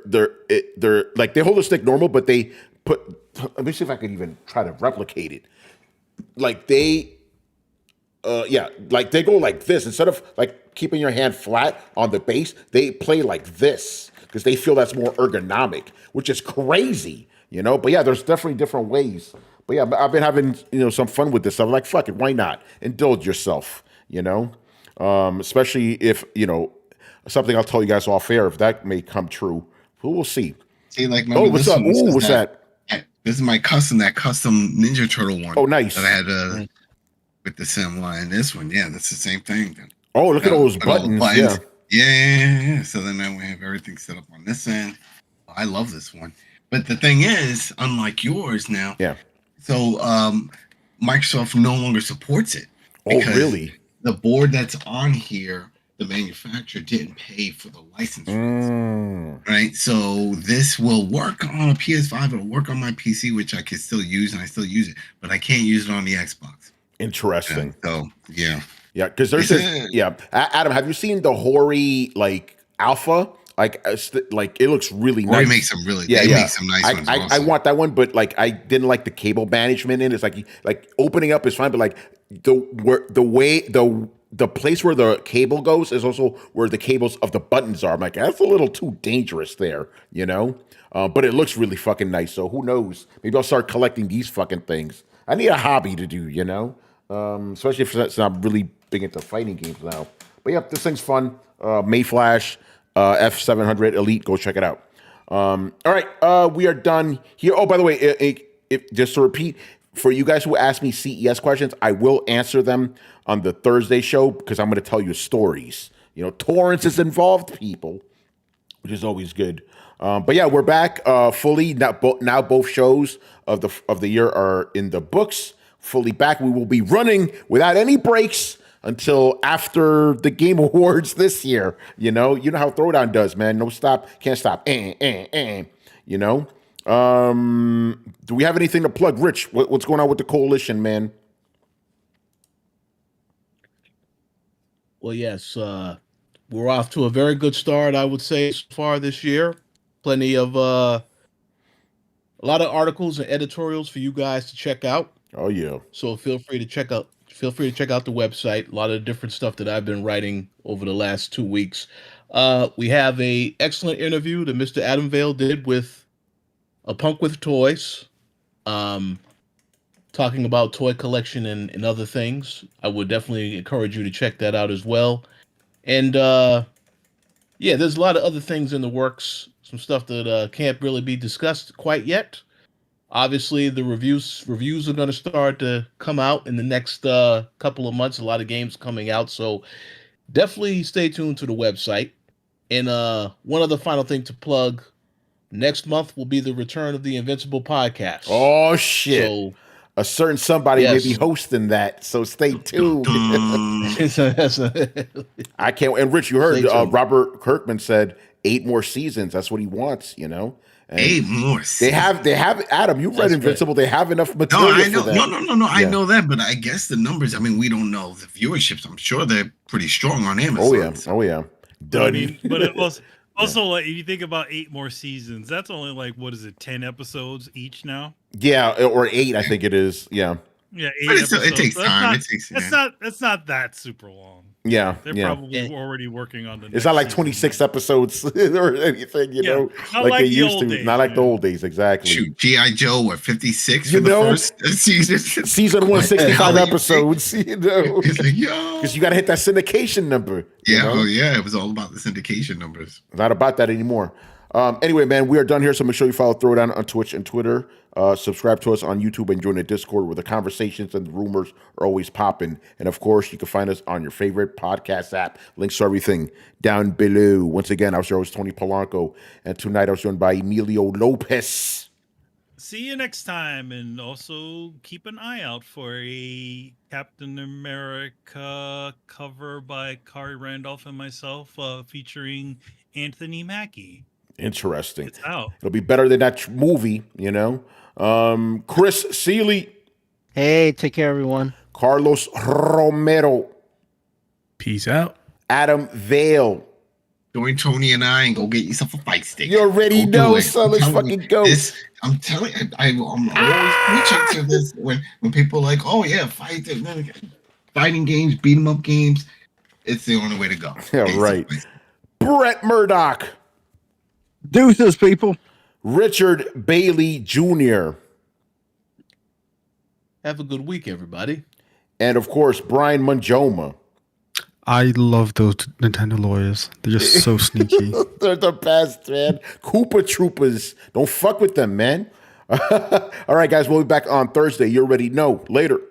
like they hold the stick normal, but they put. Let me see if I could even try to replicate it. Like they, like they go like this instead of like keeping your hand flat on the base. They play like this because they feel that's more ergonomic, which is crazy, you know. But yeah, there's definitely different ways. But yeah, I've been having some fun with this. I'm like, fuck it, why not? Indulge yourself, you know. Especially if something I'll tell you guys off air if that may come true. Who will see? See, like, what's up? Ooh, what's that? This is my custom Ninja Turtle one. Oh, nice. That I had with the sim line. This one, that's the same thing. Oh, look at all those buttons. Yeah. So then we have everything set up on this end. I love this one. But the thing is, unlike yours now. Yeah. So Microsoft no longer supports it. Oh, really? The board that's on here, the manufacturer didn't pay for the license, right? So this will work on a PS5. It'll work on my PC, which I can still use, and I still use it, but I can't use it on the Xbox. Interesting. Yeah. Because there's Adam, have you seen the Hori like alpha? Like it looks really nice. They make some really, make some nice ones. I want that one, but like I didn't like the cable management in it. It's like opening up is fine, but like the place where the cable goes is also where the cables of the buttons are. I'm like, that's a little too dangerous there, you know? But it looks really fucking nice. So who knows? Maybe I'll start collecting these fucking things. I need a hobby to do, you know? Especially if I'm really big into fighting games now. But yeah, this thing's fun. Mayflash, F700 Elite, go check it out. All right, we are done here. Oh, by the way, just to repeat, for you guys who ask me CES questions, I will answer them on the Thursday show because I'm going to tell you stories. Torrance is involved, people, which is always good. But yeah, we're back fully. Now both shows of the year are in the books. Fully back. We will be running without any breaks until after the Game Awards this year. You know how Throwdown does, man. No stop, can't stop. You know. Do we have anything to plug, Rich? What's going on with the coalition, man? Well, yes, we're off to a very good start, I would say, so far this year. Plenty of A lot of articles and editorials for you guys to check out. Oh yeah. So feel free to check out the website. A lot of different stuff that I've been writing over the last 2 weeks. We have a excellent interview that Mr. Adam Vale did with A Punk with Toys, talking about toy collection and other things. I would definitely encourage you to check that out as well. And yeah, there's a lot of other things in the works. Some stuff that can't really be discussed quite yet. Obviously, the reviews are going to start to come out in the next couple of months. A lot of games coming out, so definitely stay tuned to the website. And one other final thing to plug: next month will be the return of the Invincible podcast. Oh shit! So, a certain somebody may be hosting that, so stay tuned. I can't. And Rich, you heard Robert Kirkman said 8 more seasons. That's what he wants. You know. And 8 more seasons. They have Adam, you've read Invincible. Right. They have enough material. No, I know. For that. No. I know that, but I guess the numbers. I mean, we don't know the viewerships. I'm sure they're pretty strong on Amazon. Oh yeah. I mean, but it was also like, if you think about 8 more seasons, that's only like, what is it, 10 episodes each now? Yeah, or 8, I think it is. Yeah. Yeah, 8 but episodes. It takes time. It's not that super long. Yeah, they're probably already working on the. It's not like 26 episodes or anything, you know, like they used to. Days, not like the old days, exactly. Shoot, G.I. Joe, what, 56 for the first season? Season 1, 65 episodes, you know. Because you got to hit that syndication number. Yeah, it was all about the syndication numbers. Not about that anymore. Anyway, man, we are done here, so make sure you follow Throwdown on Twitch and Twitter. Subscribe to us on YouTube and join the Discord where the conversations and the rumors are always popping. And of course, you can find us on your favorite podcast app. Links to everything down below. Once again, I was your host, Tony Polanco, and tonight I was joined by Emilio Lopez. See you next time, and also keep an eye out for a Captain America cover by Kari Randolph and myself featuring Anthony Mackie. Interesting. It's out. It'll be better than that movie, you know. Chris Seeley. Hey, take care, everyone. Carlos Romero. Peace out. Adam Vale. Join Tony and I and go get yourself a fight stick. You already know, so let's fucking go. I'm telling you, I'm always preaching to this when people are like, oh yeah, fighting games, beat 'em up games. It's the only way to go. Yeah, right. Brett Murdoch. Deuces, people. Richard Bailey Jr. Have a good week, everybody. And of course, Brian Manjoma. I love those Nintendo lawyers. They're just so sneaky. They're the best, man. Koopa Troopers. Don't fuck with them, man. All right, guys, we'll be back on Thursday. You already know. Later.